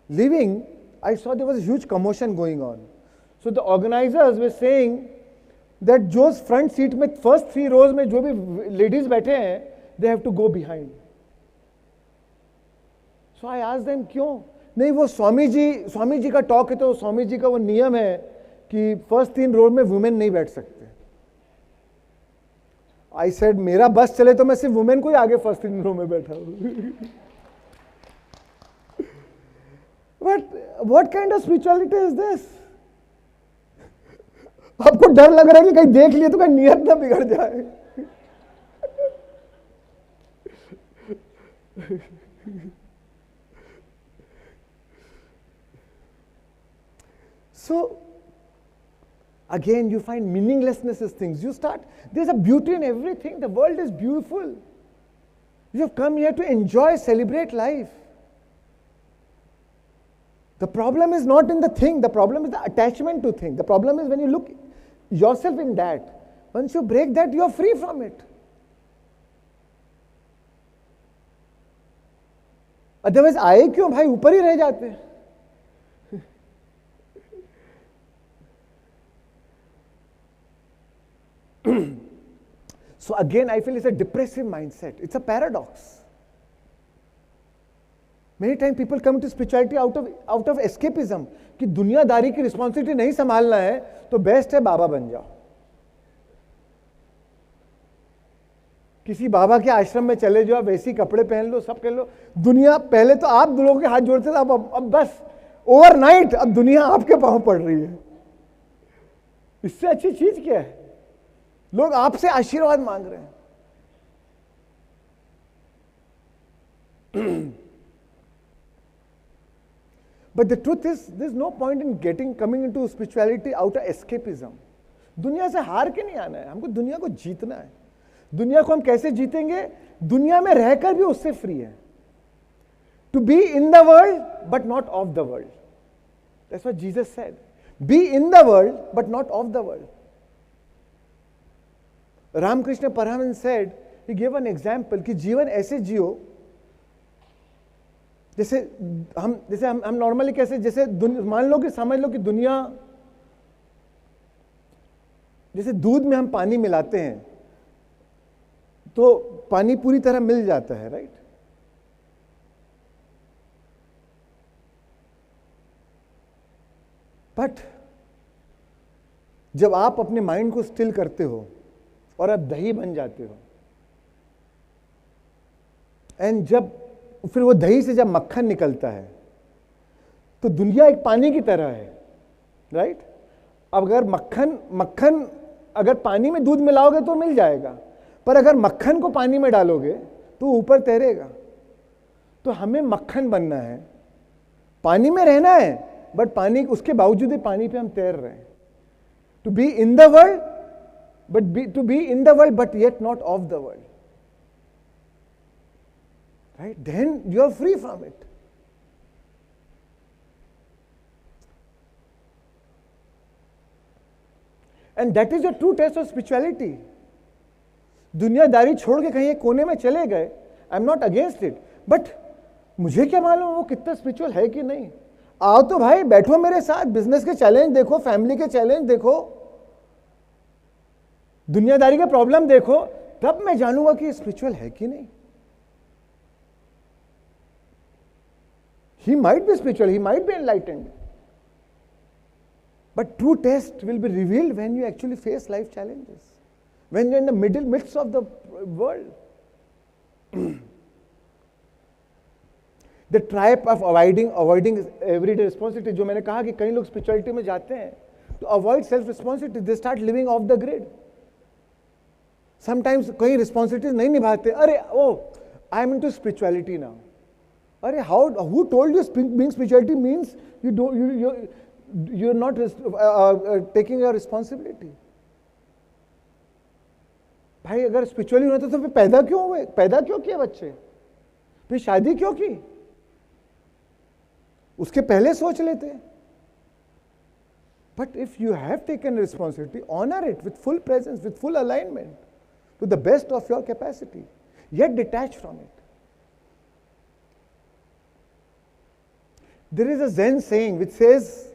leaving. I saw there was a huge commotion going on. So the organizers were saying that जो front seat में first 3 rows में जो भी ladies बैठे हैं, they have to go behind. So I asked them क्यों? नहीं वो स्वामी जी का टॉक है, तो स्वामी जी का वो नियम है कि फर्स्ट 3 रो में वुमेन नहीं बैठ सकते। आई सेड मेरा बस चले तो मैं सिर्फ वुमेन को ही आगे फर्स्ट 3 रो में बैठा हूं। But what kind of spirituality is this? आपको डर लग रहा है कि कहीं देख लिए तो कहीं नियत ना बिगड़ जाए। So again you find meaninglessness as things. You start, there's a beauty in everything. The world is beautiful. You have come here to enjoy, celebrate life. The problem is not in the thing, the problem is the attachment to thing. The problem is when you look yourself in that. Once you break that, you are free from it. Otherwise आए क्यों भाई, ऊपर ही रह जाते हैं। So again, I feel it's a depressive mindset. It's a paradox. Many times people come to spirituality out of escapism. कि दुनियादारी की रिस्पॉन्सिबिलिटी नहीं संभालना है तो बेस्ट है बाबा बन जाओ, किसी बाबा के आश्रम में चले जाओ, वैसी कपड़े पहन लो, सब कर लो। दुनिया पहले तो आप लोगों के हाथ जोड़ते थे, अब बस ओवरनाइट अब दुनिया आपके पांव पड़ रही है। इससे अच्छी चीज क्या है? लोग आपसे आशीर्वाद मांग रहे हैं। But the truth is, there's no point in coming into spirituality out of escapism. दुनिया से हार के नहीं आना है, हमको दुनिया को जीतना है। दुनिया को हम कैसे जीतेंगे? दुनिया में रहकर भी उससे फ्री है। To be in the world, but not of the world. That's what Jesus said. Be in the world, but not of the world. Ramakrishna Paramahansa said, he gave an example कि जीवन ऐसे जियो जैसे हम normally कैसे, जैसे मान लो कि समझ लो कि दुनिया, जैसे दूध में हम पानी मिलाते हैं तो पानी पूरी तरह मिल जाता है, राइट? बट जब आप अपने माइंड को स्टिल करते हो और आप दही बन जाते हो, एंड जब फिर वो दही से जब मक्खन निकलता है तो दुनिया एक पानी की तरह है, राइट? अब अगर मक्खन अगर पानी में दूध मिलाओगे तो मिल जाएगा, पर अगर मक्खन को पानी में डालोगे तो ऊपर तैरेगा। तो हमें मक्खन बनना है, पानी में रहना है, बट पानी उसके बावजूद पानी पे हम तैर रहे हैं। To be in the world but yet not of the world, right? Then you are free from it. And that is the true test of spirituality. दुनियादारी छोड़ के कहीं एक कोने में चले गए, I am not against it, but मुझे क्या मालूम वो कितना स्पिरिचुअल है कि नहीं। आओ तो भाई बैठो मेरे साथ, बिजनेस के चैलेंज देखो, फैमिली के चैलेंज देखो, दुनियादारी के प्रॉब्लम देखो, तब मैं जानूंगा कि स्पिरिचुअल है कि नहीं। He might be spiritual, he might be enlightened. But true test will be revealed when you actually face life challenges, when you're in the midst of the world. The trap of avoiding everyday responsibility, जो मैंने कहा कि कई लोग spirituality में जाते हैं to avoid self responsibility, they start living off the grid. Sometimes कई responsibilities नहीं निभाते, अरे I am into spirituality now. अरे who told you being spirituality means you're not taking your responsibility? भाई अगर स्पिरिचुअली होता तो फिर पैदा क्यों हुए? पैदा क्यों किए बच्चे? फिर शादी क्यों की? उसके पहले सोच लेते। But if you have taken responsibility, honor it with full presence, with full alignment, to the best of your capacity, yet detached from it. There is a Zen saying which says,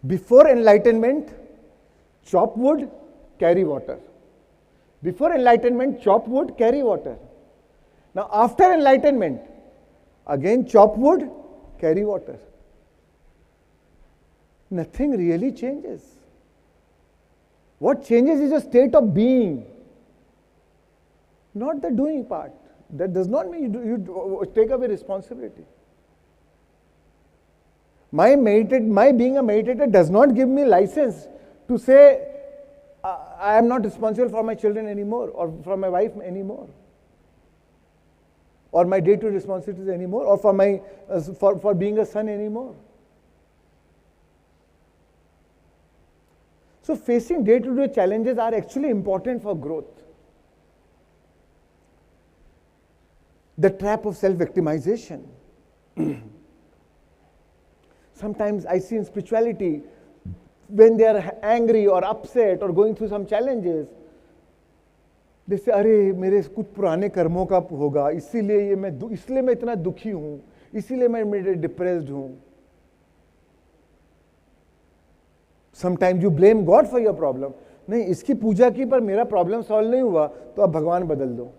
before enlightenment, chop wood, carry water. Before enlightenment, chop wood, carry water. Now after enlightenment, again chop wood, carry water. Nothing really changes. What changes is a state of being, not the doing part. That does not mean you take away responsibility. My being a meditator does not give me license to say I am not responsible for my children anymore, or for my wife anymore, or my day-to-day responsibilities anymore, or for being a son anymore. So facing day-to-day challenges are actually important for growth. The trap of self-victimization. Sometimes I see in spirituality, when they are angry or upset or going through some challenges, they say, अरे मेरे कुछ पुराने कर्मों का होगा, इसलिए मैं इतना दुखी हूँ, इसीलिए मैं डिप्रेस्ड हूँ. Sometimes you blame God for your problem. नहीं, इसकी पूजा की पर मेरा प्रॉब्लम सॉल्व नहीं हुआ, तो अब भगवान बदल दो.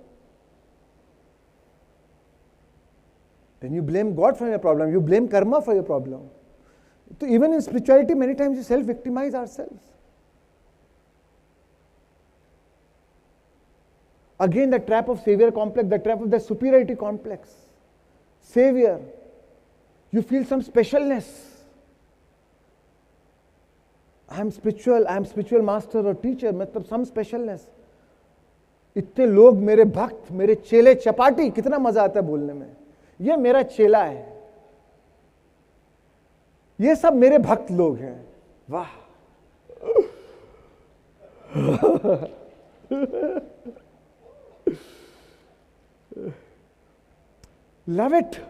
Then you blame God for your problem. You blame karma for your problem. So even in spirituality, many times we self-victimize ourselves. Again, the trap of savior complex, the trap of the superiority complex. Savior, you feel some specialness. I am spiritual master or teacher, मतलब some specialness. इतने लोग मेरे भक्त, मेरे चेले चपाटी, कितना मजा आता है बोलने में. ये मेरा चेला है, ये सब मेरे भक्त लोग हैं. वाह. Love it.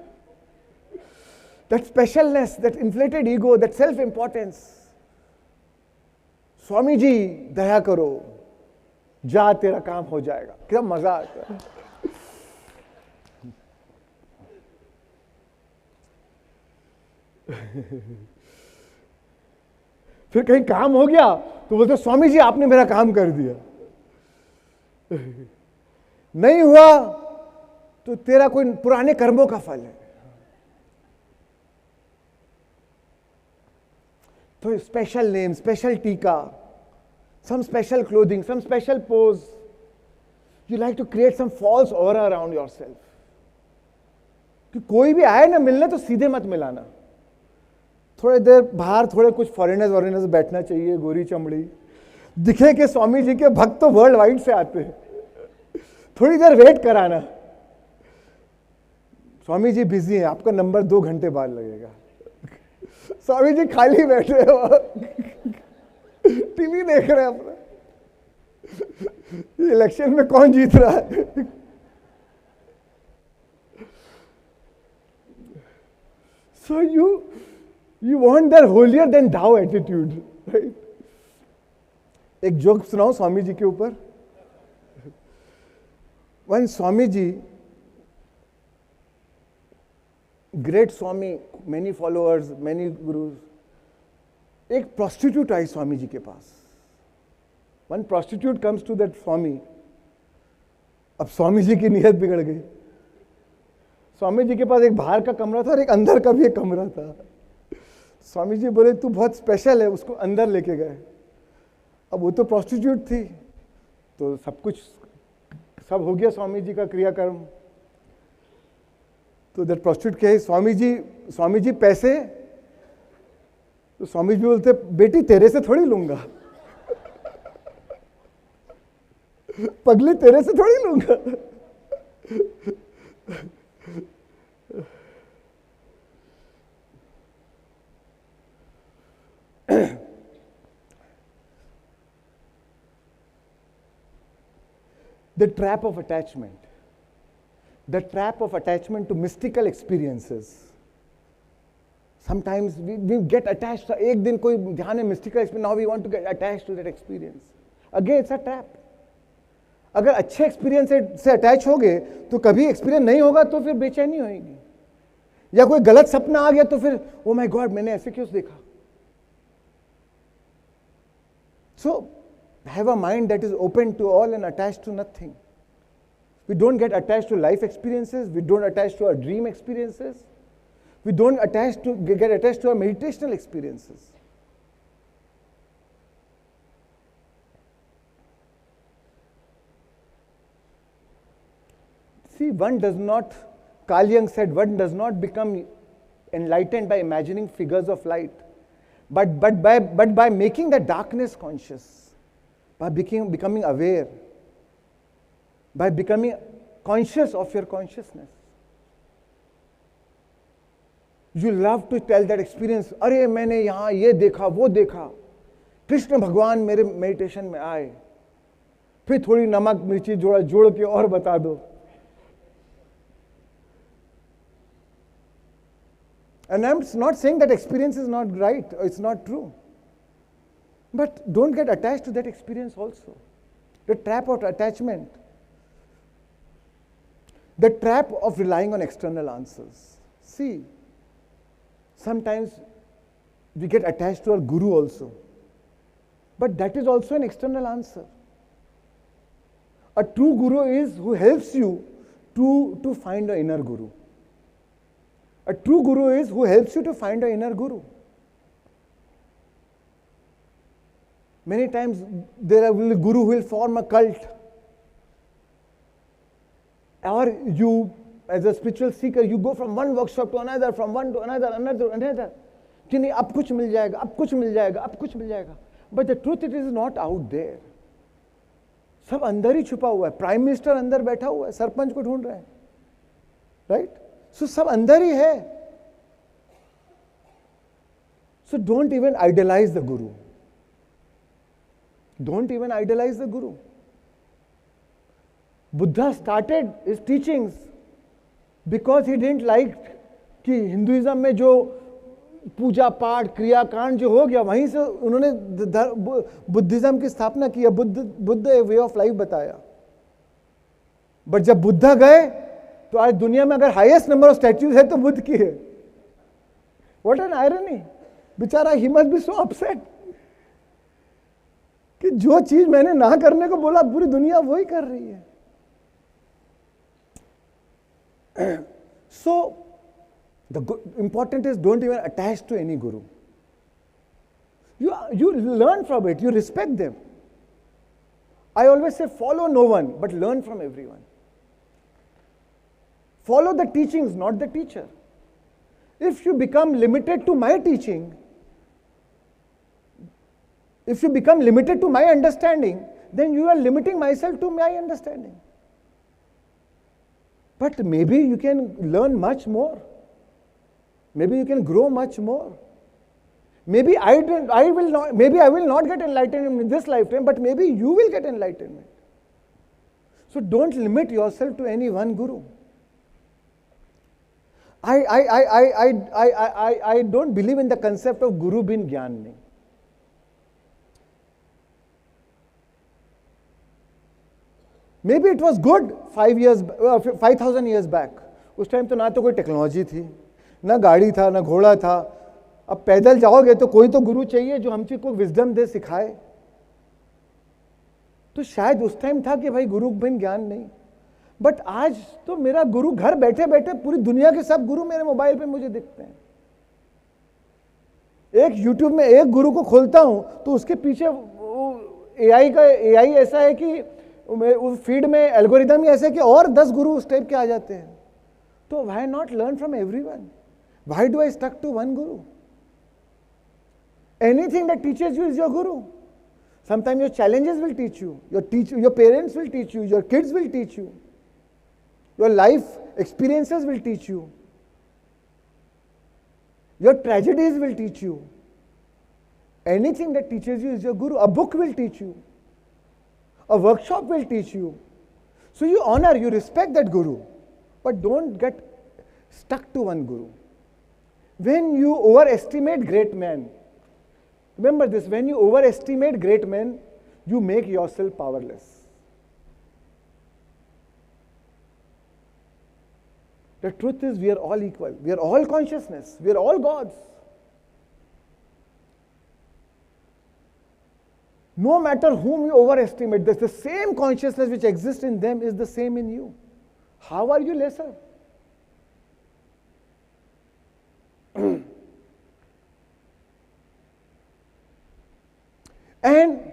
That specialness, that inflated ego, that self-importance. Swami ji दया करो, जा तेरा काम हो जाएगा. क्या मजा आता है. फिर कहीं काम हो गया तो बोलते स्वामी जी आपने मेरा काम कर दिया. नहीं हुआ तो तेरा कोई पुराने कर्मों का फल है. तो स्पेशल नेम, स्पेशल टीका, some special clothing, some special pose. You like to create some false aura around yourself. कि कोई भी आए ना मिलने तो सीधे मत मिलाना. थोड़ी देर बाहर थोड़े कुछ फॉरेनर्स बैठना चाहिए, गोरी चमड़ी, दिखे कि स्वामी जी के भक्त तो वर्ल्ड वाइड से आते हैं. थोड़ी देर वेट कराना. स्वामी जी बिजी हैं, आपका नंबर 2 घंटे बाद लगेगा. स्वामी जी खाली बैठे हो, टीवी देख रहे हैं अपना. इलेक्शन में कौन जीत रहा है. So you want that holier than thou attitude, right? एक जोक सुनाऊं स्वामी जी के ऊपर. When Swami ji, great Swami, many followers, many gurus, एक prostitute आई स्वामी जी के पास. One prostitute comes to that स्वामी. अब स्वामी जी की नीयत बिगड़ गई. स्वामी जी के पास एक बाहर का कमरा था और एक अंदर का भी एक कमरा था. स्वामी जी बोले तू बहुत स्पेशल है, उसको अंदर लेके गए. अब वो तो प्रोस्टिट्यूट थी, तो सब हो गया स्वामी जी का क्रियाकर्म. तो दैट प्रोस्टिट्यूट कहे स्वामी जी पैसे. तो स्वामी जी बोलते बेटी तेरे से थोड़ी लूंगा, पगली तेरे से थोड़ी लूंगा. The trap of attachment. The trap of attachment to mystical experiences. Sometimes we get attached. एक दिन कोई ध्यान है mystical experience, now we want to get attached to that experience. Again, it's a trap. अगर अच्छे एक्सपीरियंस से attach हो गए तो कभी एक्सपीरियंस नहीं होगा तो फिर बेचैनी होगी. या कोई गलत सपना आ गया तो फिर ओ माय गॉड मैंने ऐसे क्यों देखा. So have a mind that is open to all and attached to nothing. We don't get attached to life experiences. We don't attach to our dream experiences. We don't get attached to our meditational experiences. See, Carl Jung said, one does not become enlightened by imagining figures of light, but by making the darkness conscious, by becoming aware, by becoming conscious of your consciousness. You love to tell that experience, अरे मैंने यहाँ ये देखा वो देखा, कृष्ण भगवान मेरे meditation में आए, फिर थोड़ी नमक मिर्ची जोड़ के और बता दो. And I'm not saying that experience is not right, or it's not true. But don't get attached to that experience also. The trap of attachment. The trap of relying on external answers. See, sometimes we get attached to our guru also. But that is also an external answer. A true guru is who helps you to find your inner guru. A true guru is who helps you to find your inner guru. Many times there will be a guru who will form a cult. Or you, as a spiritual seeker, you go from one workshop to another, from one to another. कि नहीं अब कुछ मिल जाएगा, अब कुछ मिल जाएगा, अब कुछ मिल जाएगा. But the truth, it is not out there. सब अंदर ही छुपा हुआ है. प्राइम मिनिस्टर अंदर बैठा हुआ है, सरपंच को ढूंढ रहे हैं. Right? So सब अंदर ही है. So don't even idolize the guru. Don't even idolize the guru. Buddha started his teachings because he didn't like कि हिंदुइज्म में जो पूजा पाठ क्रियाकांड जो हो गया वहीं से उन्होंने बुद्धिज्म की स्थापना की. बुद्ध एक वे ऑफ लाइफ बताया. बट जब बुद्धा गए तो आज दुनिया में अगर हाईएस्ट नंबर ऑफ स्टैच्यूज है तो बुद्ध की है. What an irony. बेचारा he must be so upset कि जो चीज मैंने ना करने को बोला पूरी दुनिया वही कर रही है. So the important is don't even attach to any guru. You learn from it, you respect them. I always say follow no one, but learn from everyone. Follow the teachings, not the teacher. If you become limited to my teaching, if you become limited to my understanding, then you are limiting myself to my understanding. But maybe you can learn much more. Maybe you can grow much more. Maybe I will not get enlightenment in this lifetime, but maybe you will get enlightenment. So don't limit yourself to any one guru. I don't believe in the concept of guru bin gyan. Maybe it was good 5,000 years back. उस time तो ना तो कोई technology थी, ना गाड़ी था, ना घोड़ा था. अब पैदल जाओगे तो कोई तो गुरु चाहिए जो हमसे को विजडम दे, सिखाए. तो शायद उस टाइम था कि भाई गुरु बिन ज्ञान नहीं. बट आज तो मेरा गुरु घर बैठे बैठे पूरी दुनिया के सब गुरु मेरे मोबाइल पे मुझे दिखते हैं. एक यूट्यूब में एक गुरु को खोलता हूं तो उसके पीछे एआई ऐसा है कि उस फीड में एल्गोरिदम ही ऐसे कि और 10 गुरु उस टाइप के आ जाते हैं. तो why not learn from everyone? Why do I stuck to one guru? Anything that teaches you is your guru. Sometimes your challenges will teach you, your parents will teach you, your kids will teach you, your life experiences will teach you, your tragedies will teach you. Anything that teaches you is your guru. A book will teach you, a workshop will teach you. So you honor, you respect that guru, but don't get stuck to one guru. When you overestimate great men, remember this, when you overestimate great men, you make yourself powerless. The truth is we are all equal. We are all consciousness. We are all gods. No matter whom you overestimate, the same consciousness which exists in them is the same in you. How are you lesser? And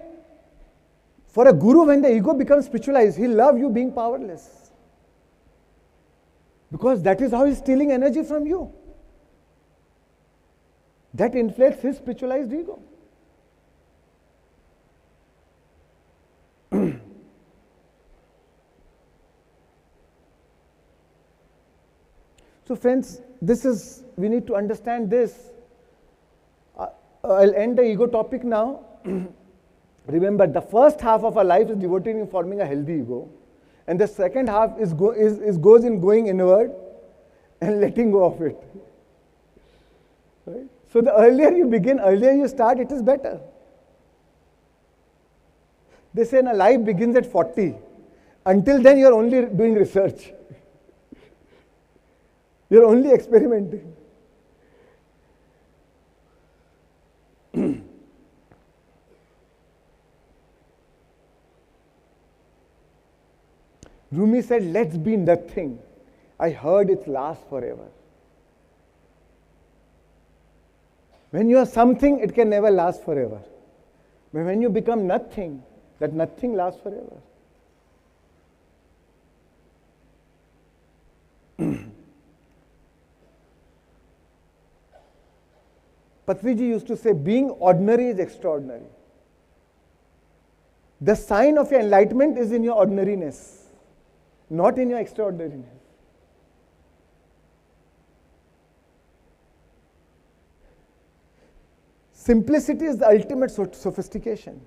for a guru, when the ego becomes spiritualized, he'll love you being powerless. Because that is how he's stealing energy from you. That inflates his spiritualized ego. So friends, we need to understand this. I'll end the ego topic now. Remember, the first half of our life is devoted in forming a healthy ego. And the second half goes in going inward and letting go of it. Right? So the earlier you begin, earlier you start, it is better. They say life begins at 40. Until then, you're only doing research. You're only experimenting. Rumi said, let's be nothing. I heard it lasts forever. When you are something, it can never last forever. But when you become nothing, that nothing lasts forever. Patriji used to say, being ordinary is extraordinary. The sign of your enlightenment is in your ordinariness, not in your extraordinariness. Simplicity is the ultimate sophistication.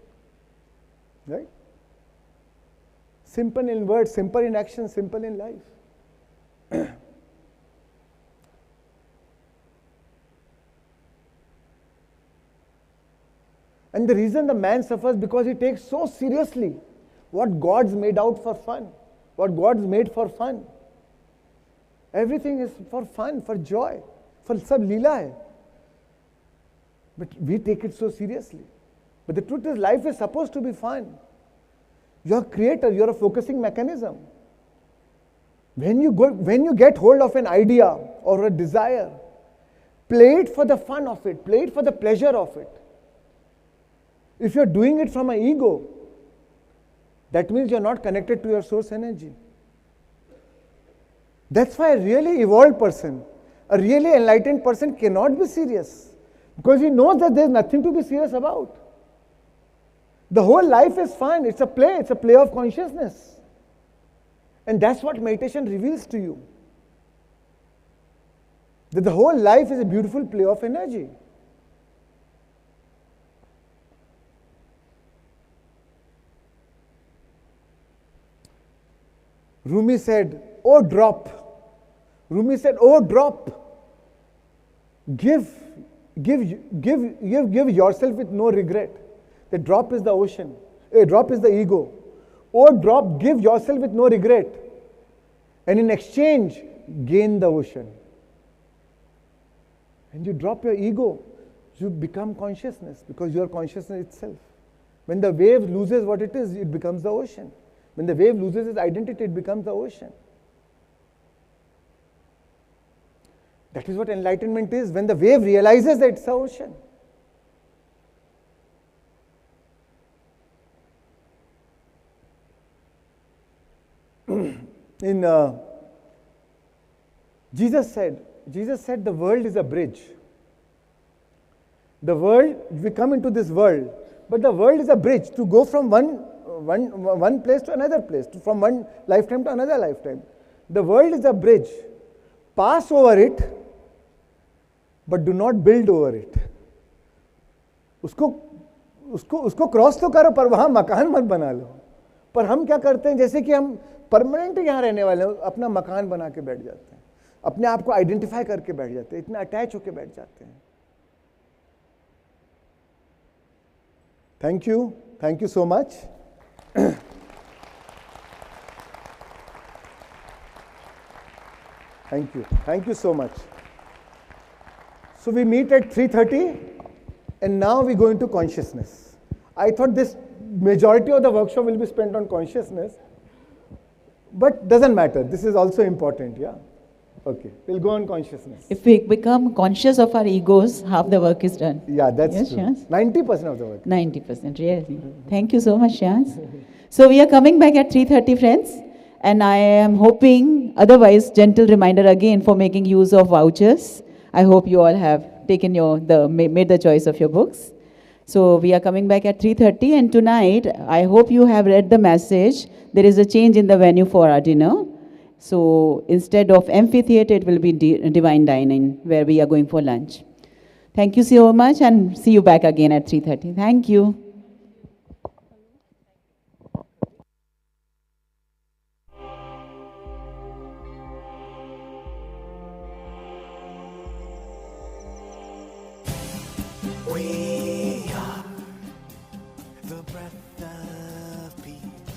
Right? Simple in words, simple in action, simple in life. And the reason the man suffers because he takes so seriously what God's made out for fun, what God's made for fun. Everything is for fun, for joy, for sab leela hai. But we take it so seriously. But the truth is, life is supposed to be fun. You're a creator, you're a focusing mechanism. When you get hold of an idea or a desire, play it for the fun of it, play it for the pleasure of it. If you're doing it from an ego, that means you're not connected to your source energy. That's why a really evolved person, a really enlightened person cannot be serious. Because he knows that there's nothing to be serious about. The whole life is fun, it's a play of consciousness. And that's what meditation reveals to you. That the whole life is a beautiful play of energy. Rumi said, oh drop. Rumi said, oh drop. Give yourself with no regret. The drop is the ocean. A drop is the ego. Oh drop, give yourself with no regret. And in exchange, gain the ocean. When you drop your ego, you become consciousness because you are consciousness itself. When the wave loses what it is, it becomes the ocean. When the wave loses its identity, it becomes the ocean. That is what enlightenment is, when the wave realizes that it's the ocean. Jesus said the world is a bridge. The world, we come into this world, but the world is a bridge to go from one place to another place, from one lifetime to another lifetime. The world is a bridge. Pass over it, but do not build over it. उसको cross तो करो, पर वहां मकान मत बना लो. पर हम क्या करते हैं, जैसे कि हम परमानेंट यहाँ रहने वाले हैं, अपना मकान बना के बैठ जाते हैं, अपने आप को आइडेंटिफाई करके बैठ जाते हैं, इतना अटैच होके बैठ जाते हैं. Thank you so much. Thank you so much. So we meet at 3:30 and now we go into consciousness. I thought this majority of the workshop will be spent on consciousness, but doesn't matter. This is also important, yeah. Okay, we'll go on consciousness. If we become conscious of our egos, half the work is done. Yeah, that's Yes, true. Shreans? 90% of the work. 90%, really. Thank you so much, Shreans. So we are coming back at 3:30, friends. And I am hoping, otherwise, gentle reminder again for making use of vouchers. I hope you all have taken made the choice of your books. So we are coming back at 3:30, and tonight, I hope you have read the message. There is a change in the venue for our dinner. So instead of amphitheater, it will be divine dining, where we are going for lunch. Thank you so much, and see you back again at 3:30. Thank you. We are the breath of peace.